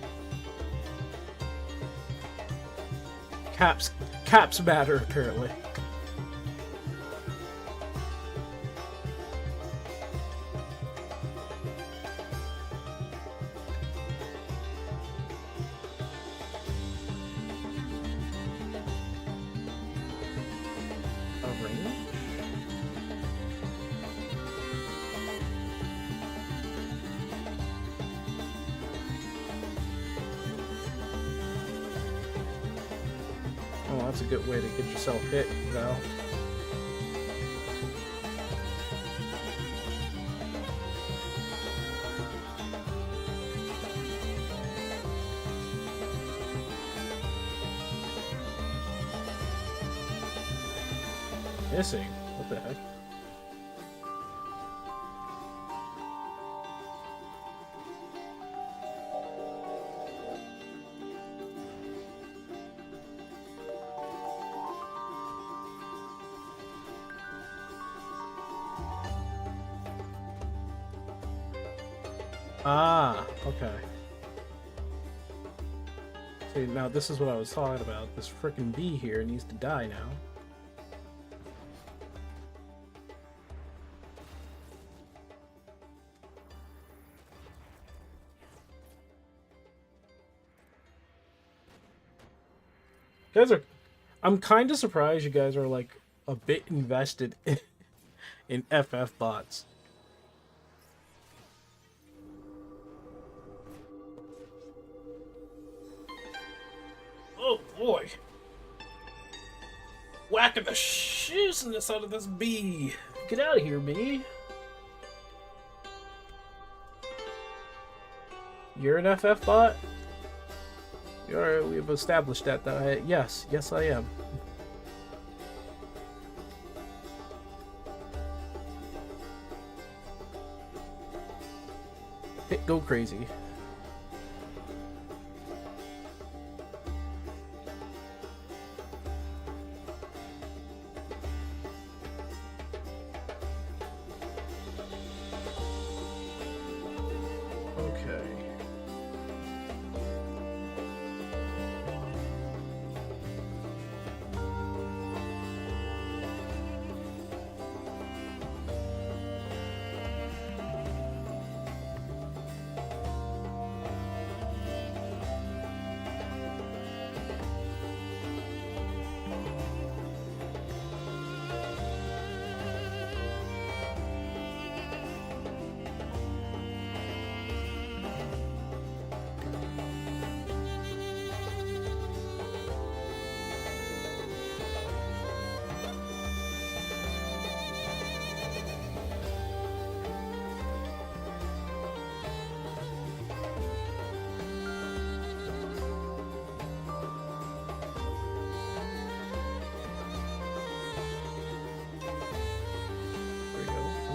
Caps matter, apparently. A range? Oh, that's a good way to get yourself hit, Val. Missing? What the heck? Ah, okay. See, now this is what I was talking about. This frickin' bee here needs to die now. You guys are... I'm kind of surprised you guys are, like, a bit invested in FF bots. Oh boy! Whacking the shizness out of this bee! Get out of here, bee! You're an FF bot? We've established that. Yes, I am. Go crazy.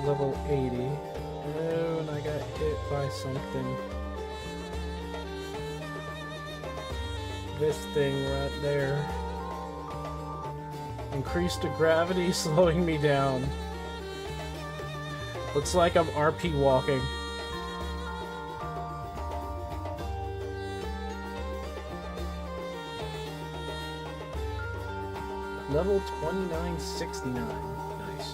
Level 80. Oh, and I got hit by something. This thing right there. Increased to gravity, slowing me down. Looks like I'm RP walking. Level 2969. Nice.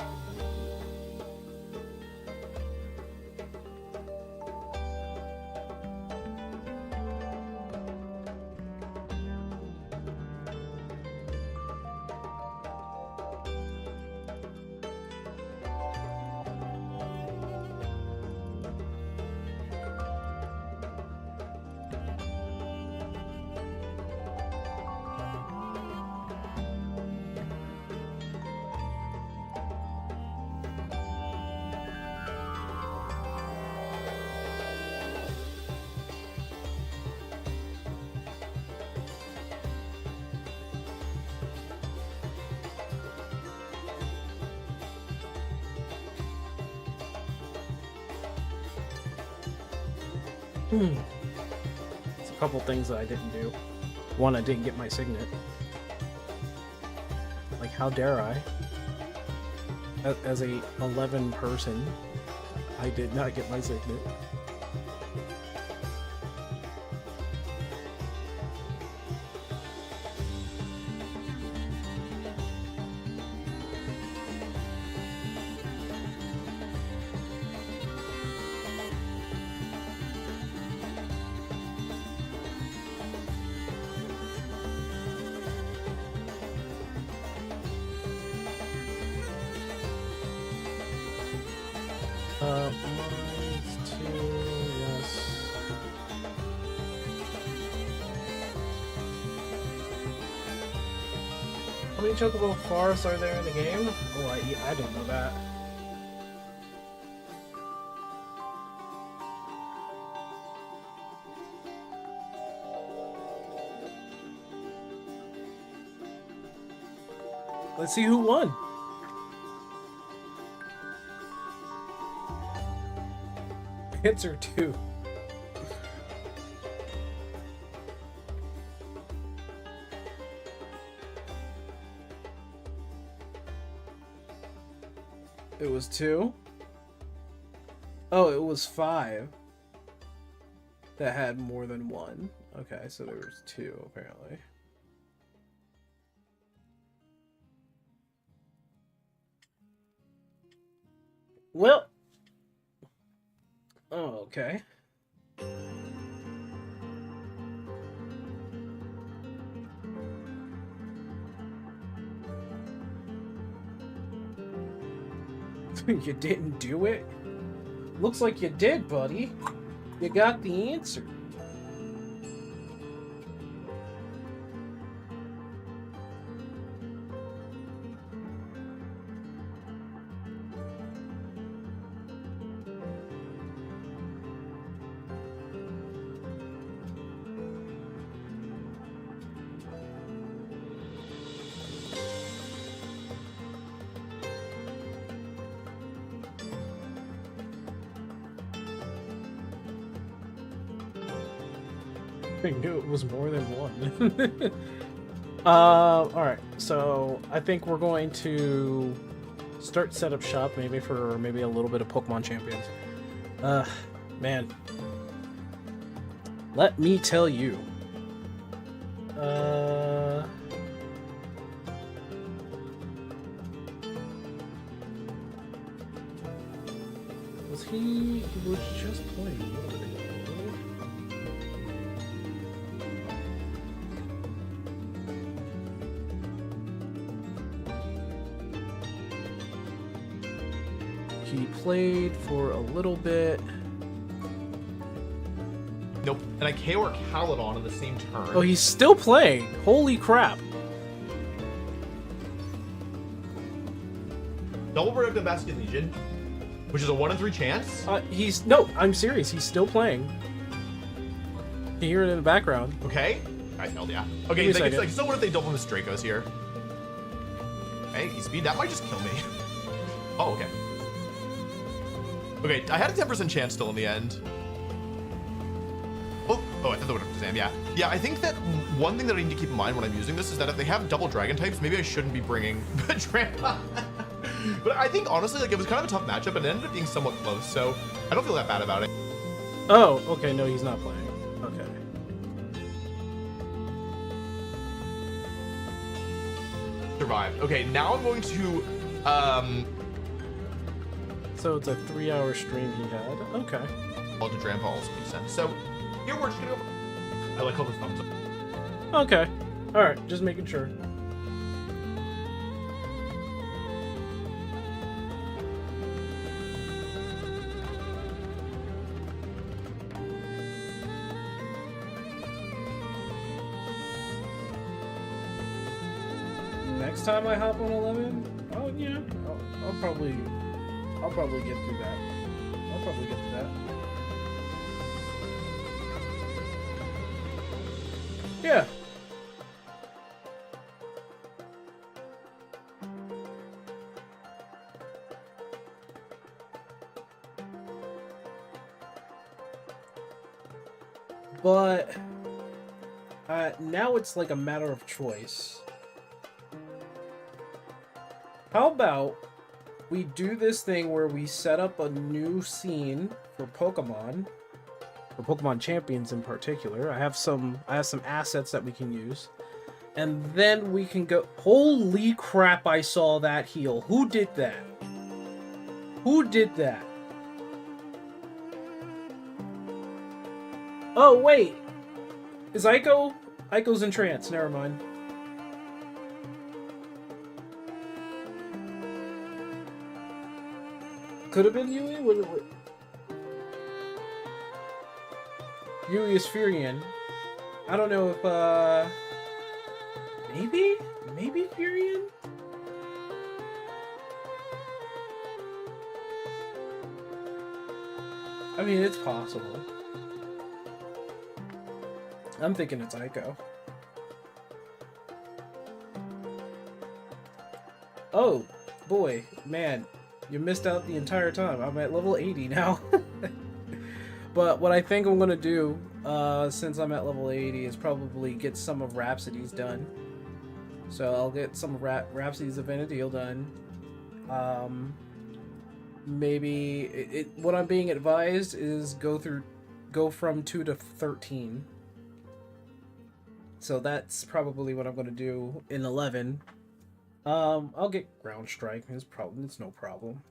It's a couple things that I didn't do. One, I didn't get my signet. Like, how dare I? As a 11 person, I did not get my signet. Mine's 2, yes. How many chocobo forests are there in the game? Oh, I don't know that. Let's see who won. Answer 2. It was 2? Oh, it was 5. that had more than one. Okay, so there was two apparently. Well, oh, okay. You didn't do it? Looks like you did, buddy. You got the answer. I knew it was more than one. Alright, so I think we're going to start setup shop maybe for maybe a little bit of Pokemon Champions. Man. Let me tell you. He was just playing a little bit ago. He played for a little bit. Nope. And I KO or Calydon in the same turn. Oh, he's still playing. Holy crap. Double Productive Basket Legion, which is a 1 in 3 chance. No, I'm serious. He's still playing. You can hear it in the background. Okay. I failed, yeah. Okay, Give me a second. like, so what if they double Miss Dracos here? Hey, speed, that might just kill me. Oh, okay. Okay, I had a 10% chance still in the end. Oh, I thought that would have Sam, yeah. Yeah, I think that one thing that I need to keep in mind when I'm using this is that if they have double dragon types, maybe I shouldn't be bringing Trampa. But I think, honestly, like, it was kind of a tough matchup, and it ended up being somewhat close, so I don't feel that bad about it. Oh, okay, no, he's not playing. Okay. Survived. Okay, now I'm going to, So it's a 3-hour stream he had. Okay. All to Trampa also makes sense. So, here we're just gonna go. I like all the thumbs up. Okay. Alright, just making sure. Next time I hop on 11, oh yeah, I'll probably get through that. I'll probably get through that. Yeah. But now it's like a matter of choice. How about we do this thing where we set up a new scene for Pokemon Champions in particular. I have some assets that we can use. And then we can go. Holy crap, I saw that heal. Who did that? Who did that? Oh, wait. Is Aiko? Aiko's in trance. Never mind. Could have been Yui? What? Yui is Furion. I don't know if, Maybe Furion? I mean, it's possible. I'm thinking it's Aiko. Oh, boy, man. You missed out the entire time. I'm at level 80 now. But what I think I'm going to do, since I'm at level 80, is probably get some of Rhapsody's done. So I'll get some of Rhapsody's Vanadil done. Maybe... what I'm being advised is go go from 2 to 13. So that's probably what I'm gonna do in 11. I'll get Ground Strike. It's no problem.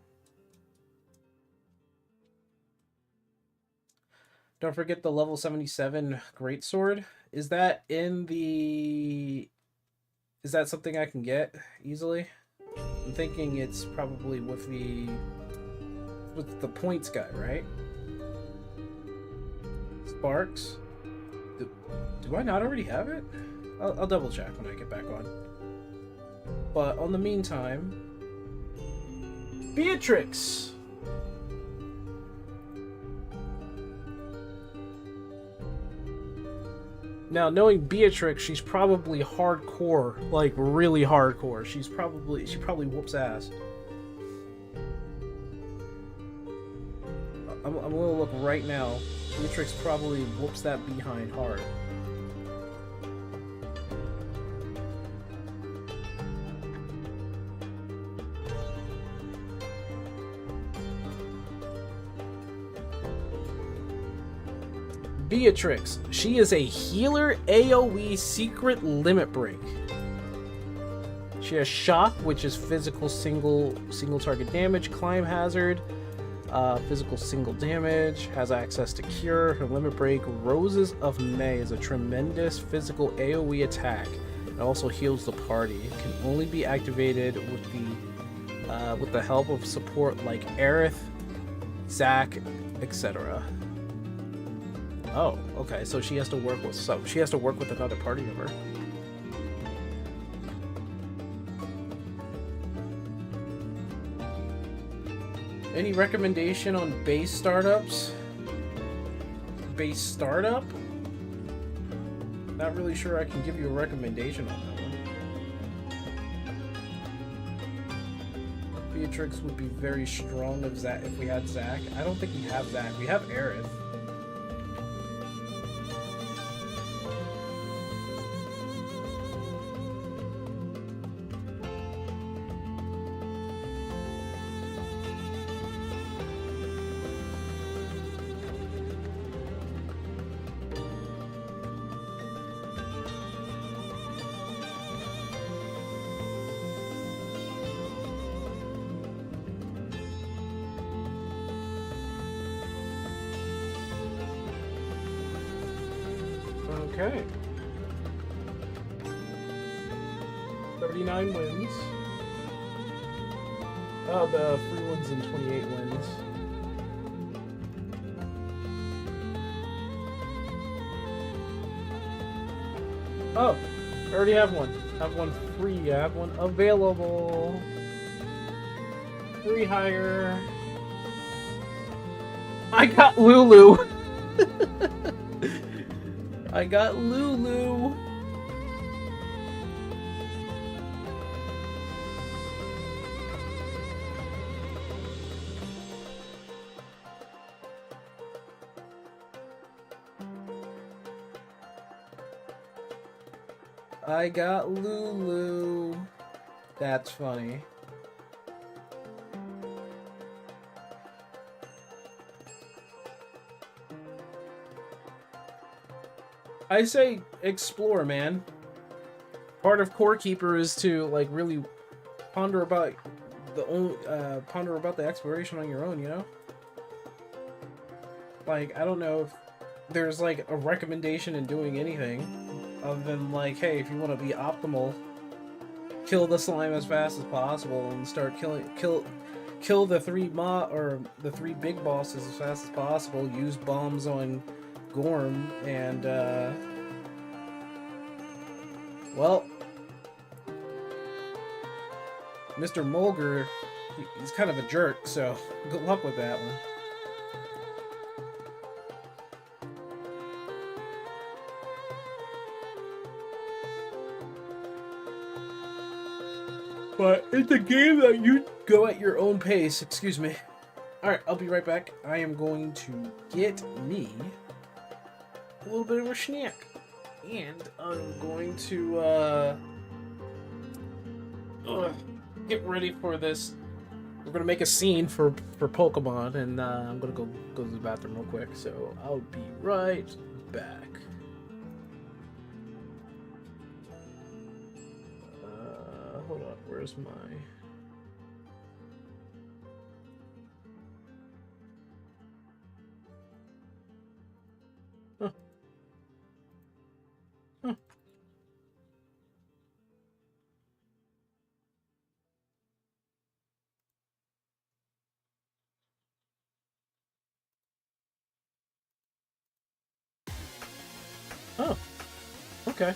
Don't forget the level 77 Greatsword. Is that in the... Is that something I can get easily? I'm thinking it's probably with the points guy, right? Sparks? Do I not already have it? I'll double check when I get back on. But on the meantime... Beatrix! Now, knowing Beatrix, she's probably hardcore, like really hardcore. She probably whoops ass. I'm gonna look right now. Beatrix probably whoops that behind hard. Beatrix. She is a healer AoE secret limit break. She has shock, which is physical single target damage, climb hazard, physical single damage, has access to cure. Her limit break, Roses of May, is a tremendous physical AoE attack. It also heals the party. It can only be activated with the help of support like Aerith, Zack, etc. Oh, okay. So she has to work with another party member. Any recommendation on base startups? Base startup? Not really sure I can give you a recommendation on that one. Beatrix would be very strong if we had Zack. I don't think we have Zack. We have Aerith. Okay. 39 wins. Oh, the free ones and 28 wins. Oh, I already have one. I have one free. I have one available. Free hire. I got Lulu. I got Lulu. I got Lulu. That's funny. I say explore, man. Part of Core Keeper is to like really ponder about the exploration on your own, you know? Like, I don't know if there's like a recommendation in doing anything other than like, hey, if you want to be optimal, kill the slime as fast as possible and start kill the three big bosses as fast as possible. Use bombs on Gorm and well, Mr. Mulger, he's kind of a jerk, so good luck with that one. But it's a game that you go at your own pace. Excuse me. Alright, I'll be right back. I am going to get me a little bit of a snack. And I'm going to get ready for this we're gonna make a scene for Pokemon, and I'm gonna go to the bathroom real quick. So I'll be right back. Hold on. Where's my? Huh. Huh. Oh, okay.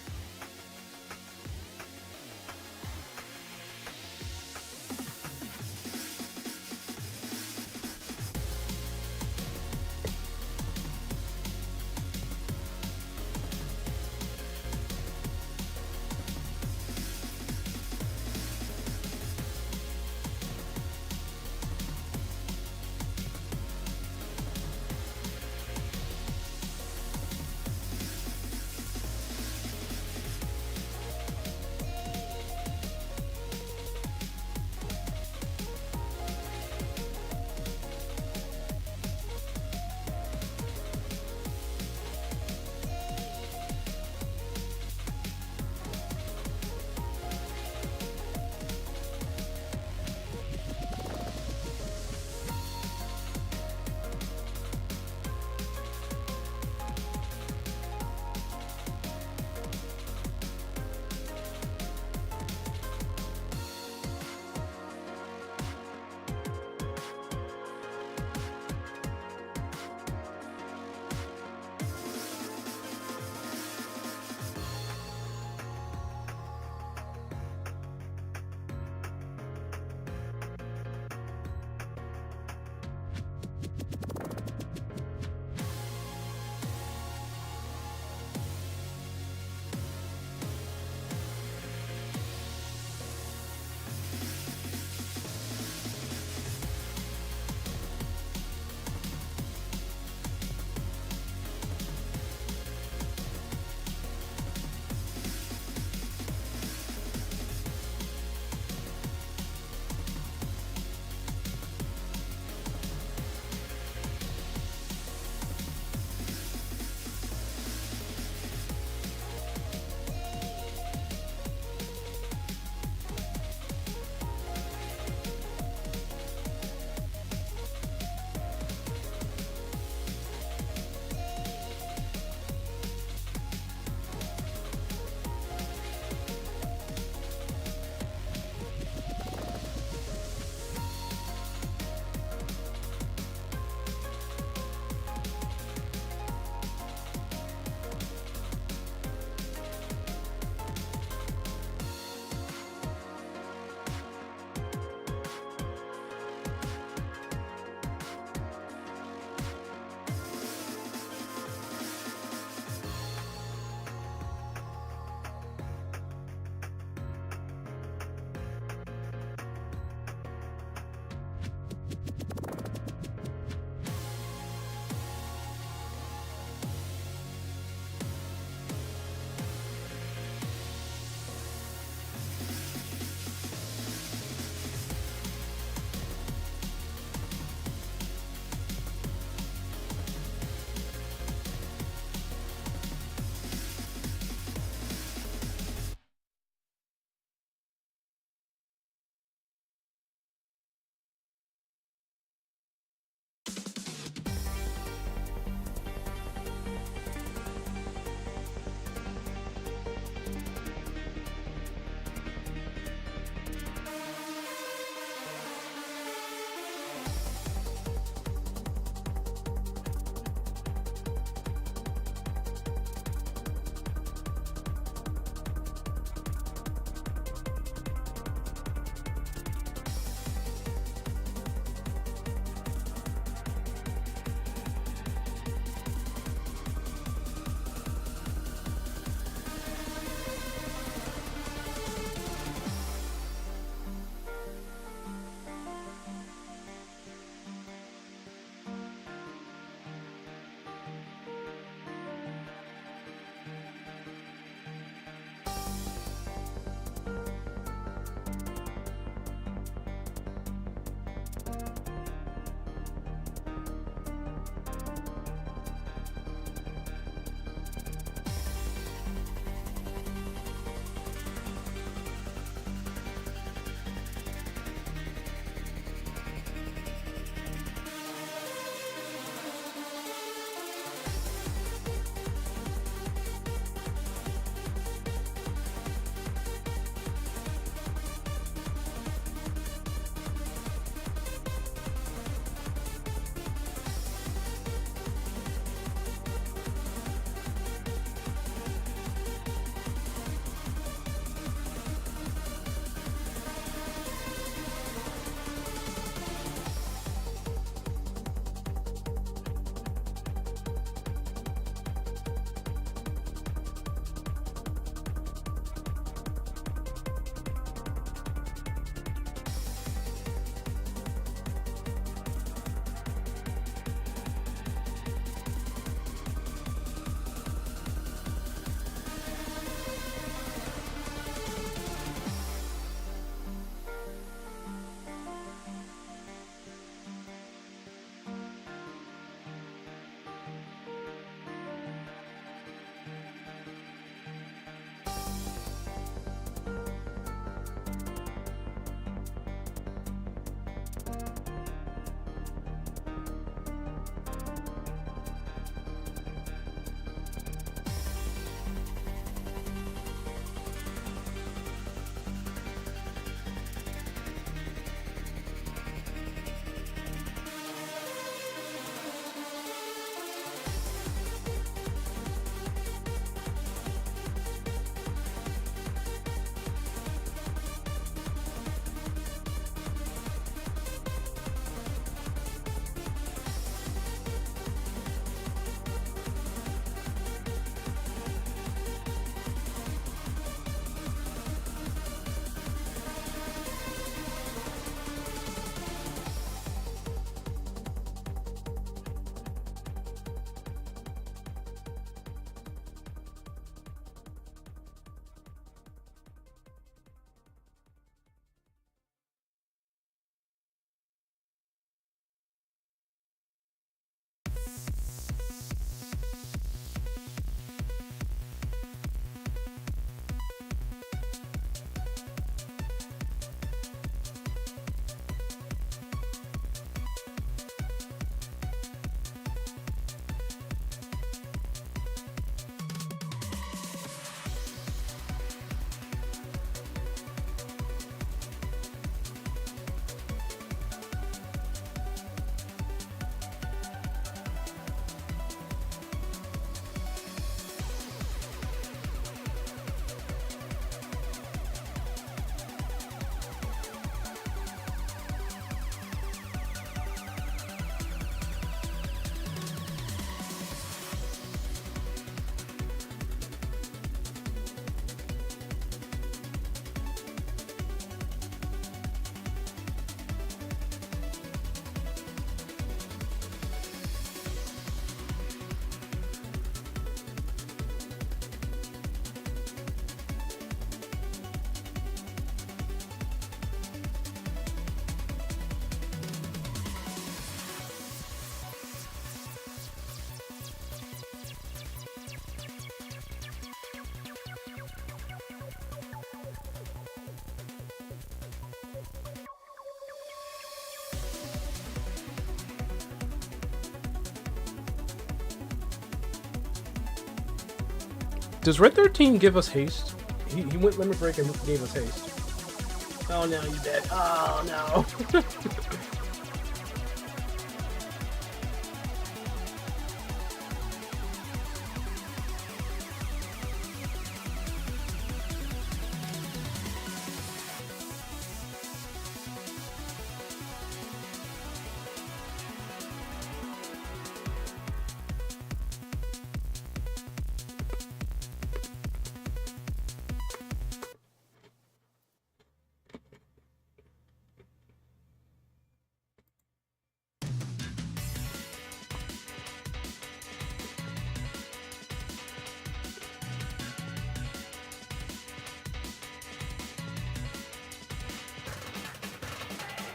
Does Red 13 give us haste? He went limit break and gave us haste. Oh no, you dead. Oh no.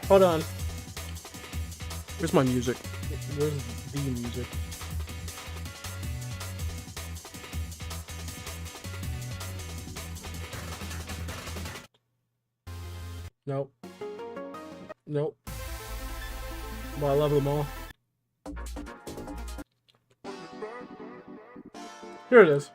Hold on. Where's my music? Where's the music? Nope. Nope. Well, I love them all. Here it is.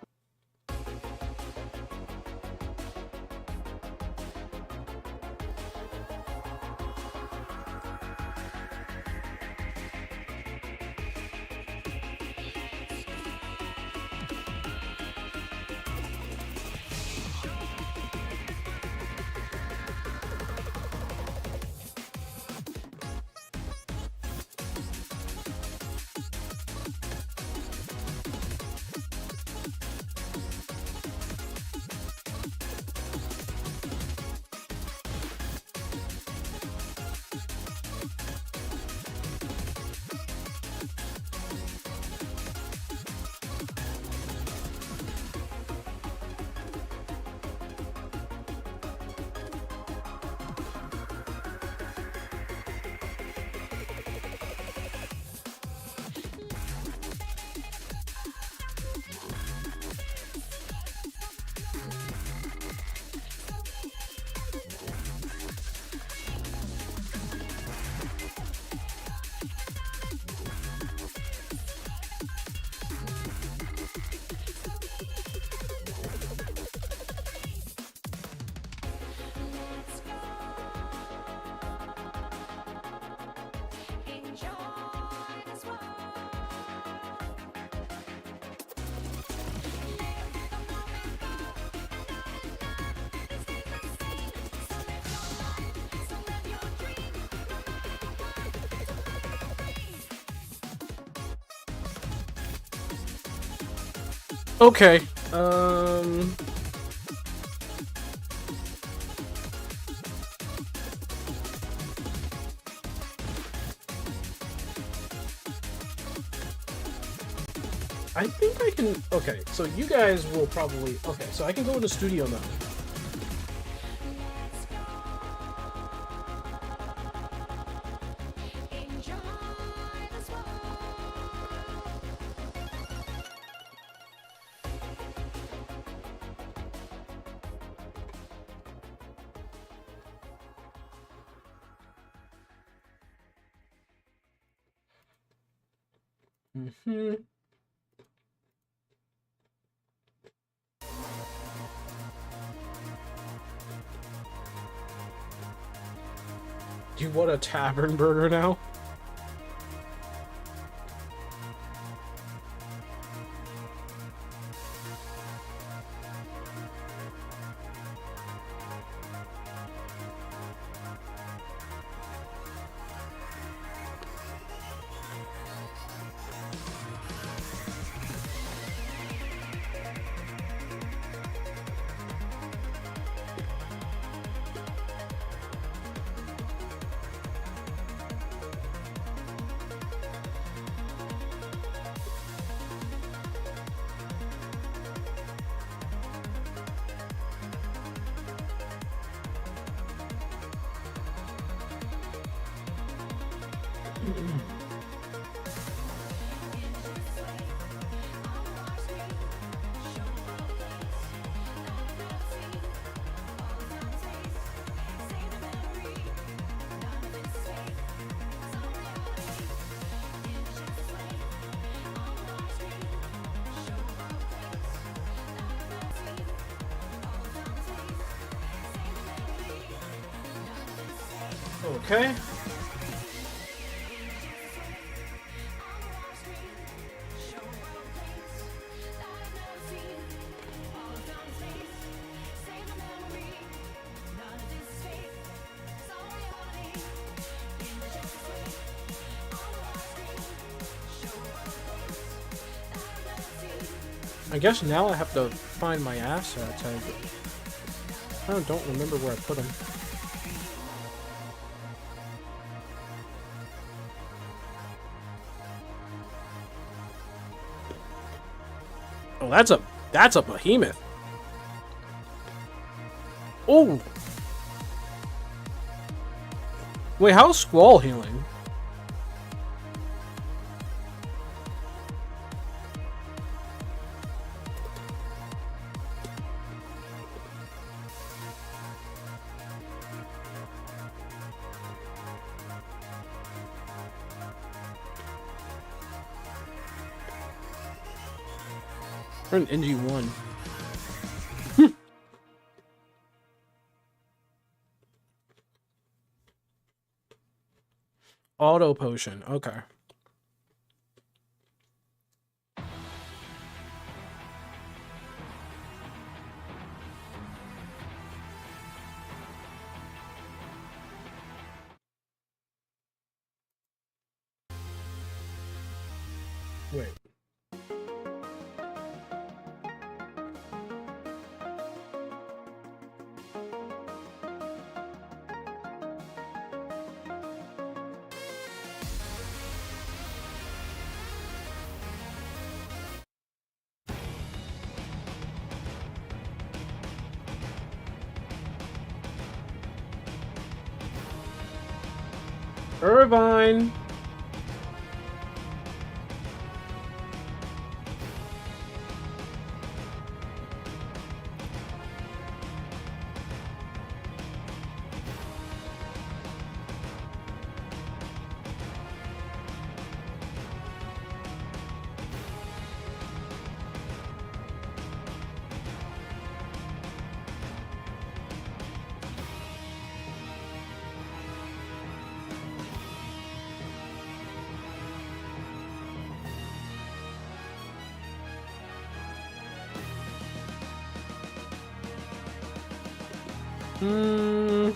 Okay. I think I can. Okay, so you guys will probably. Okay, so I can go in the studio now. Mm-hmm. Do you want a tavern burger now? Okay. I guess now I have to find my assets. I don't remember where I put them. Oh, that's a behemoth. Oh. Wait, how's Squall healing? We're an NG1. Auto potion. Okay. Wait. Irvine. Hmm.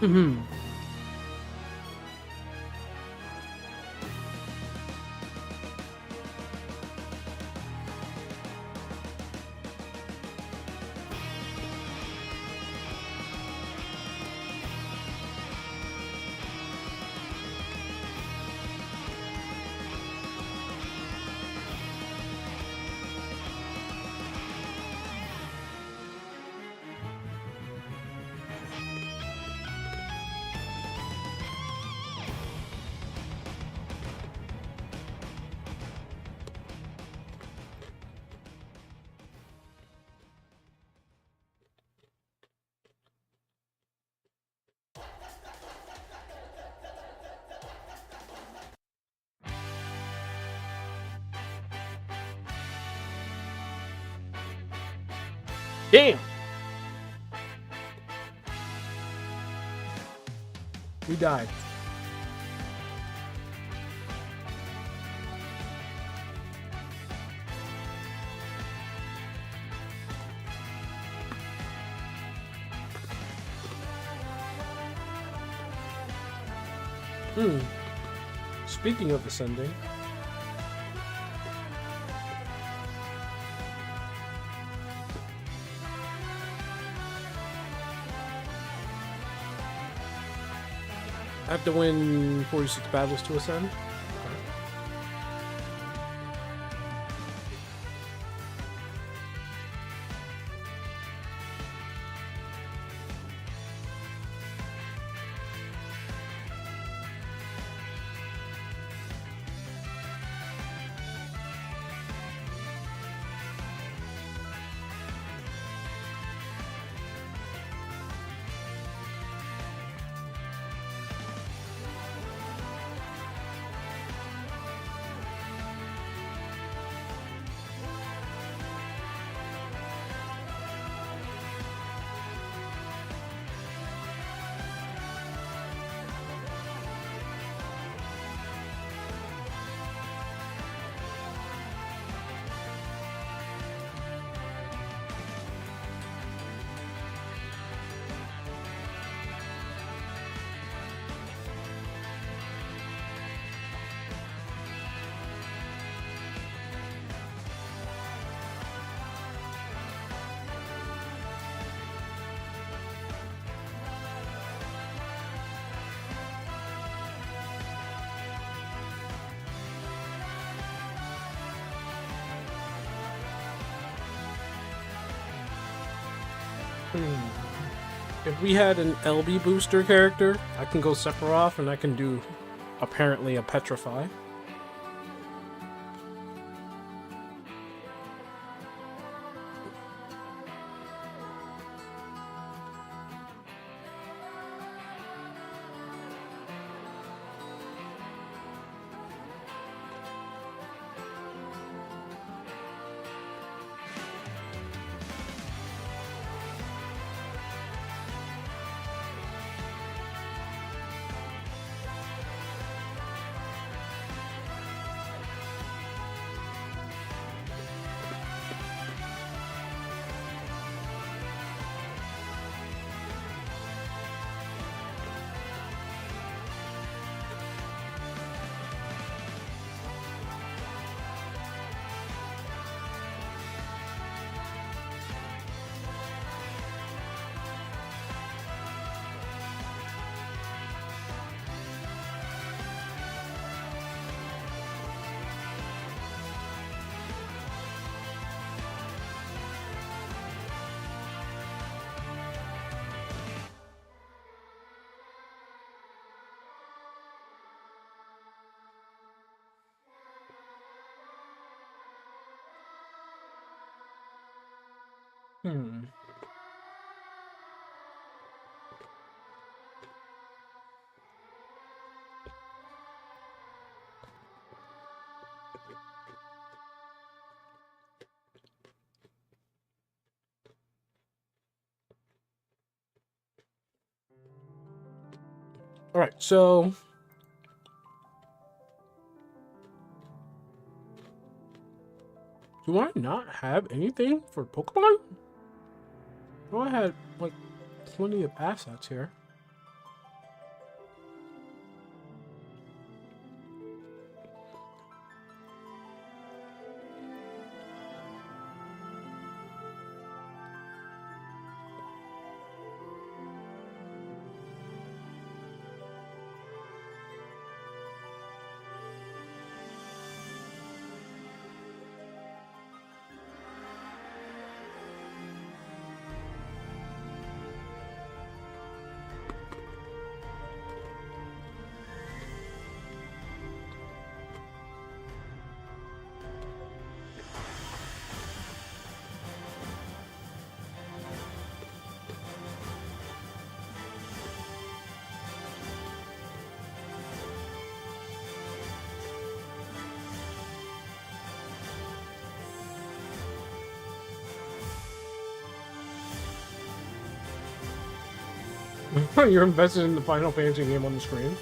Hmm. Damn. We died. Hmm. Speaking of ascending. I have to win 46 battles to ascend. If we had an LB booster character, I can go Sephiroth and I can do apparently a Petrify. Hmm. All right, so do I not have anything for Pokemon? Oh, I had like plenty of assets here. You're invested in the Final Fantasy game on the screen.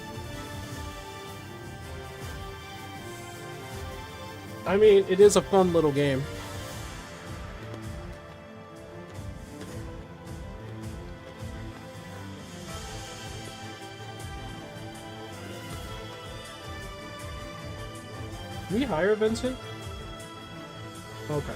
I mean, it is a fun little game. we hire Vincent? Okay.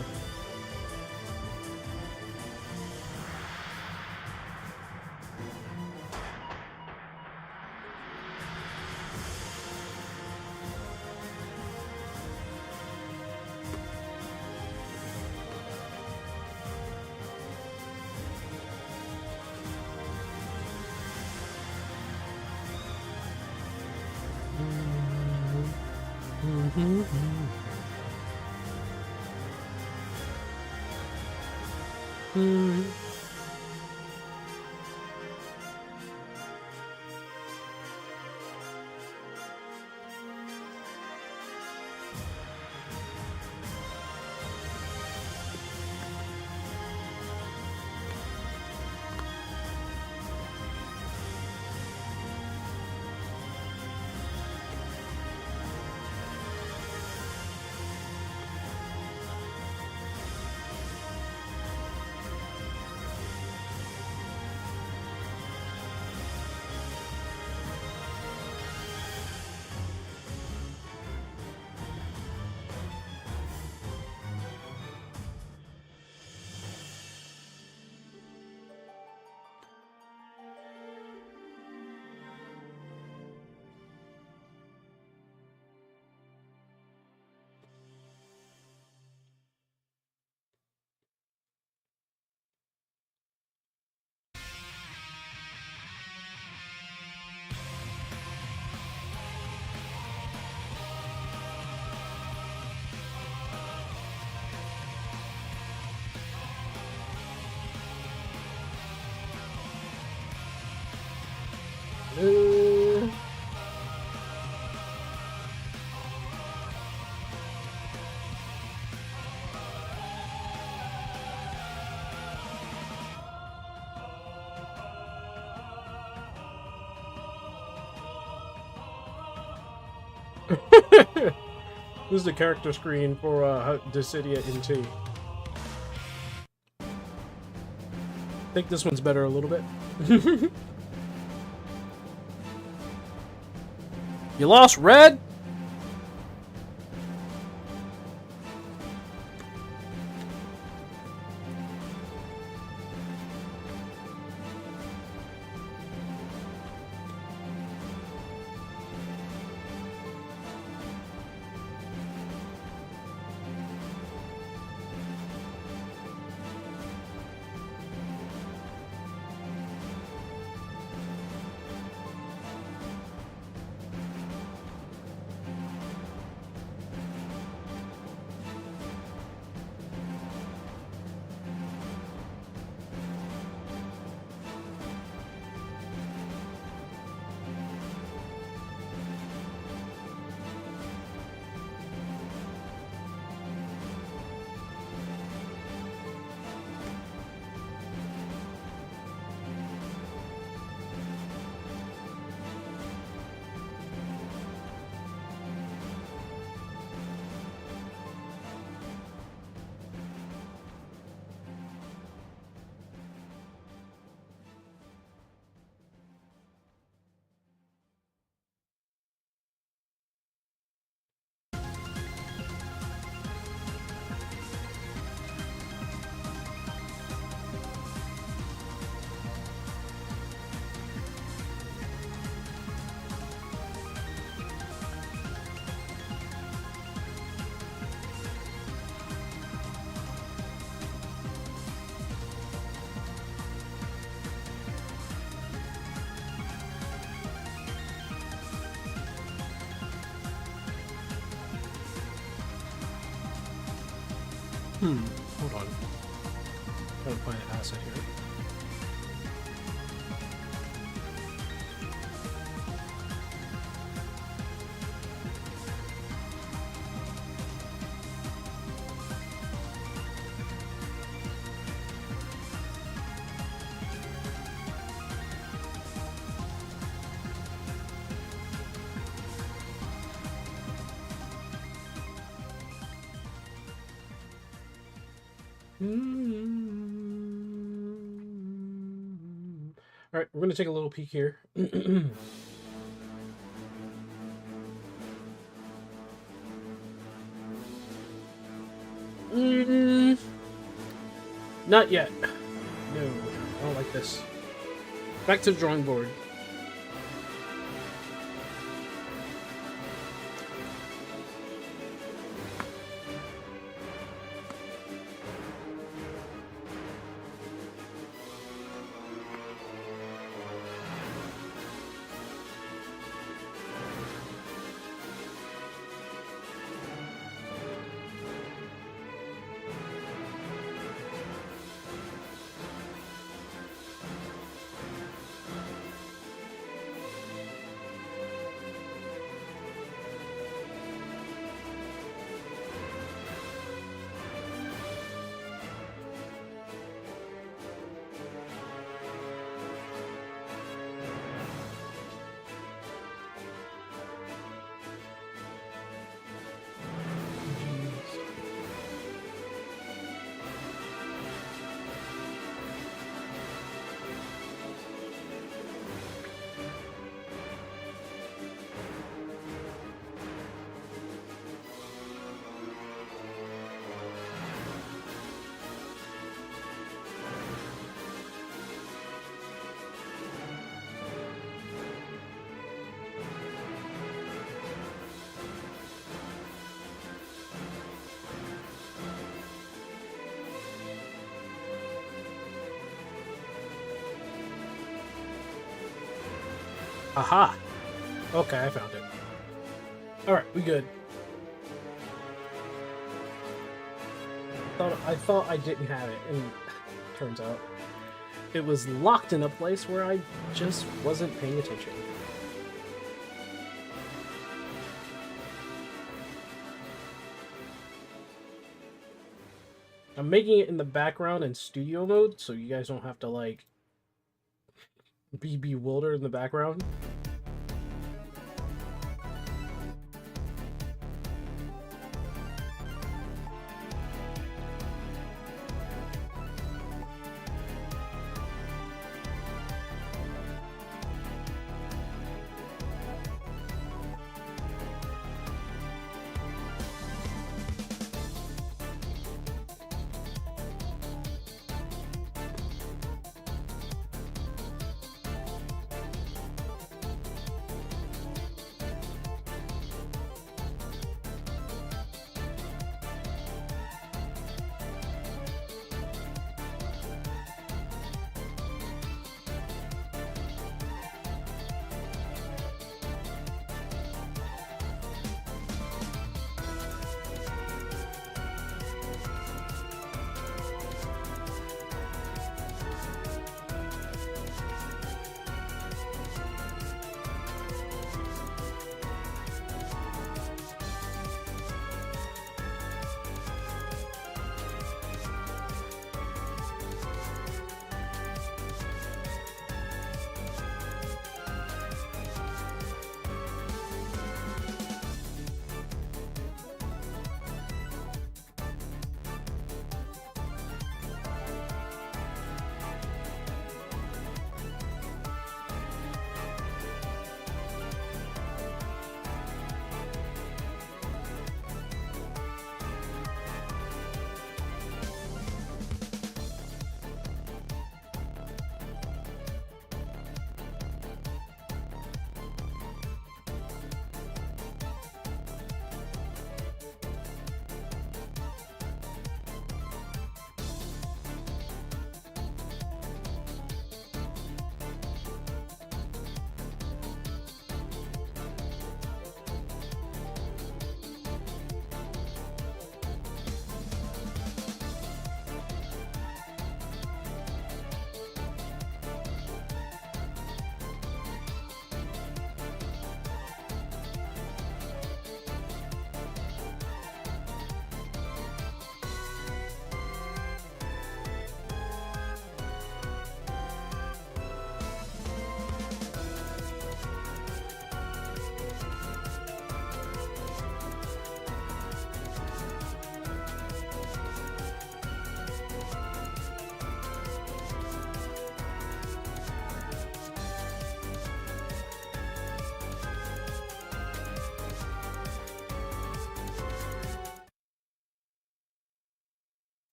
This is the character screen for Dissidia NT. I think this one's better a little bit. You lost, Red? Hold on. Trying to find an asset here. All right, we're going to take a little peek here. Not yet. No, I don't like this. Back to the drawing board. Aha! Okay, I found it. Alright, we good. I thought I didn't have it, and turns out it was locked in a place where I just wasn't paying attention. I'm making it in the background in studio mode, so you guys don't have to, like, be bewildered in the background.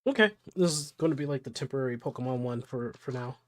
Okay, this is going to be like the temporary Pokemon one for now.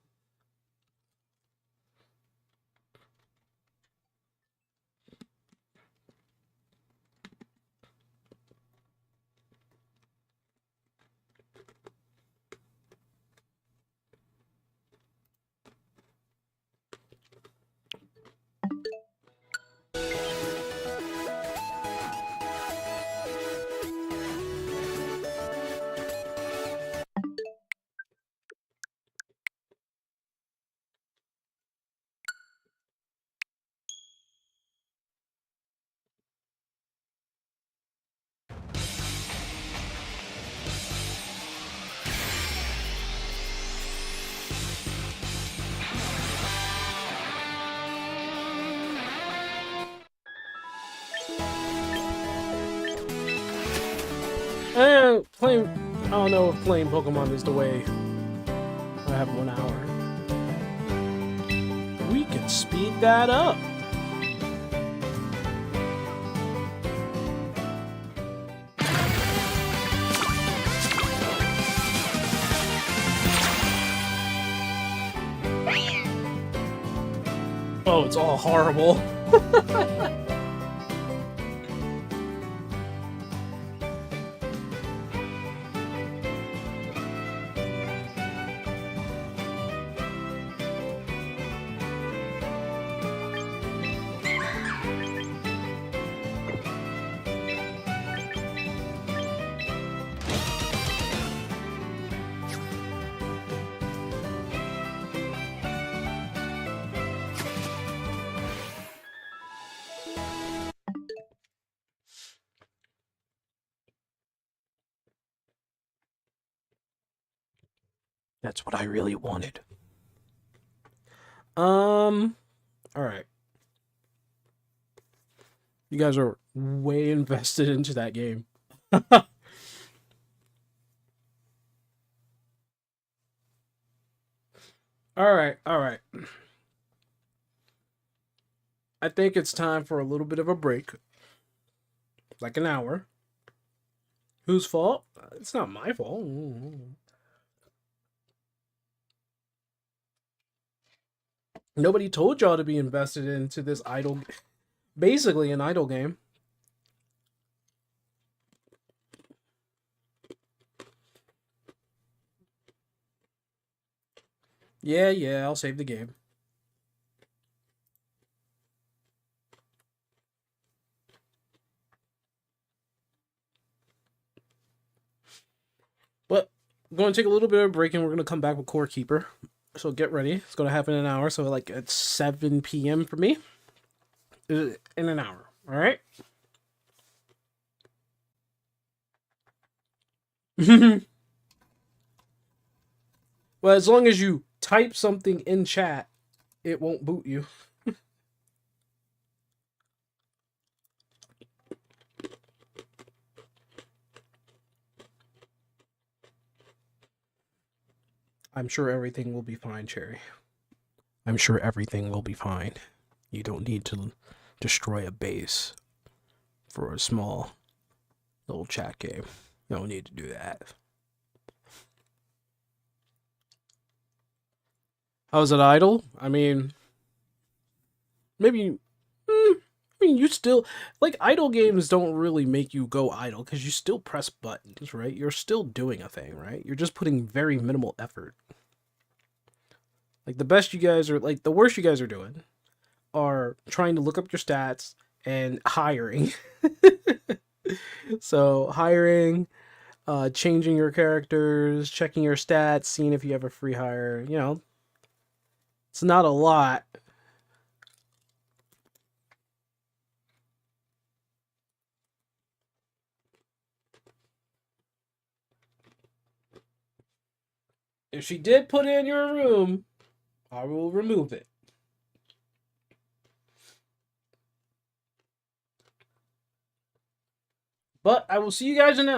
Playing, I don't know if playing Pokemon is the way. I have 1 hour. We can speed that up. Oh, it's all horrible. That's what I really wanted. All right. You guys are way invested into that game. All right. I think it's time for a little bit of a break. Like an hour. Whose fault? It's not my fault. Nobody told y'all to be invested into this idle, basically an idle game. Yeah, I'll save the game. But I'm going to take a little bit of a break and we're going to come back with Core Keeper. So get ready. It's going to happen in an hour. So like at 7 p.m. for me. In an hour. All right? Well, as long as you type something in chat, it won't boot you. I'm sure everything will be fine, Cherry. I'm sure everything will be fine. You don't need to destroy a base for a small little chat game. You don't need to do that. How's it idle? I mean, maybe... you still... Like, idle games don't really make you go idle, because you still press buttons, right? You're still doing a thing, right? You're just putting very minimal effort. Like, the best you guys are... Like, the worst you guys are doing are trying to look up your stats and hiring. So, hiring, changing your characters, checking your stats, seeing if you have a free hire, you know. It's not a lot. If she did put it in your room, I will remove it. But I will see you guys in an hour.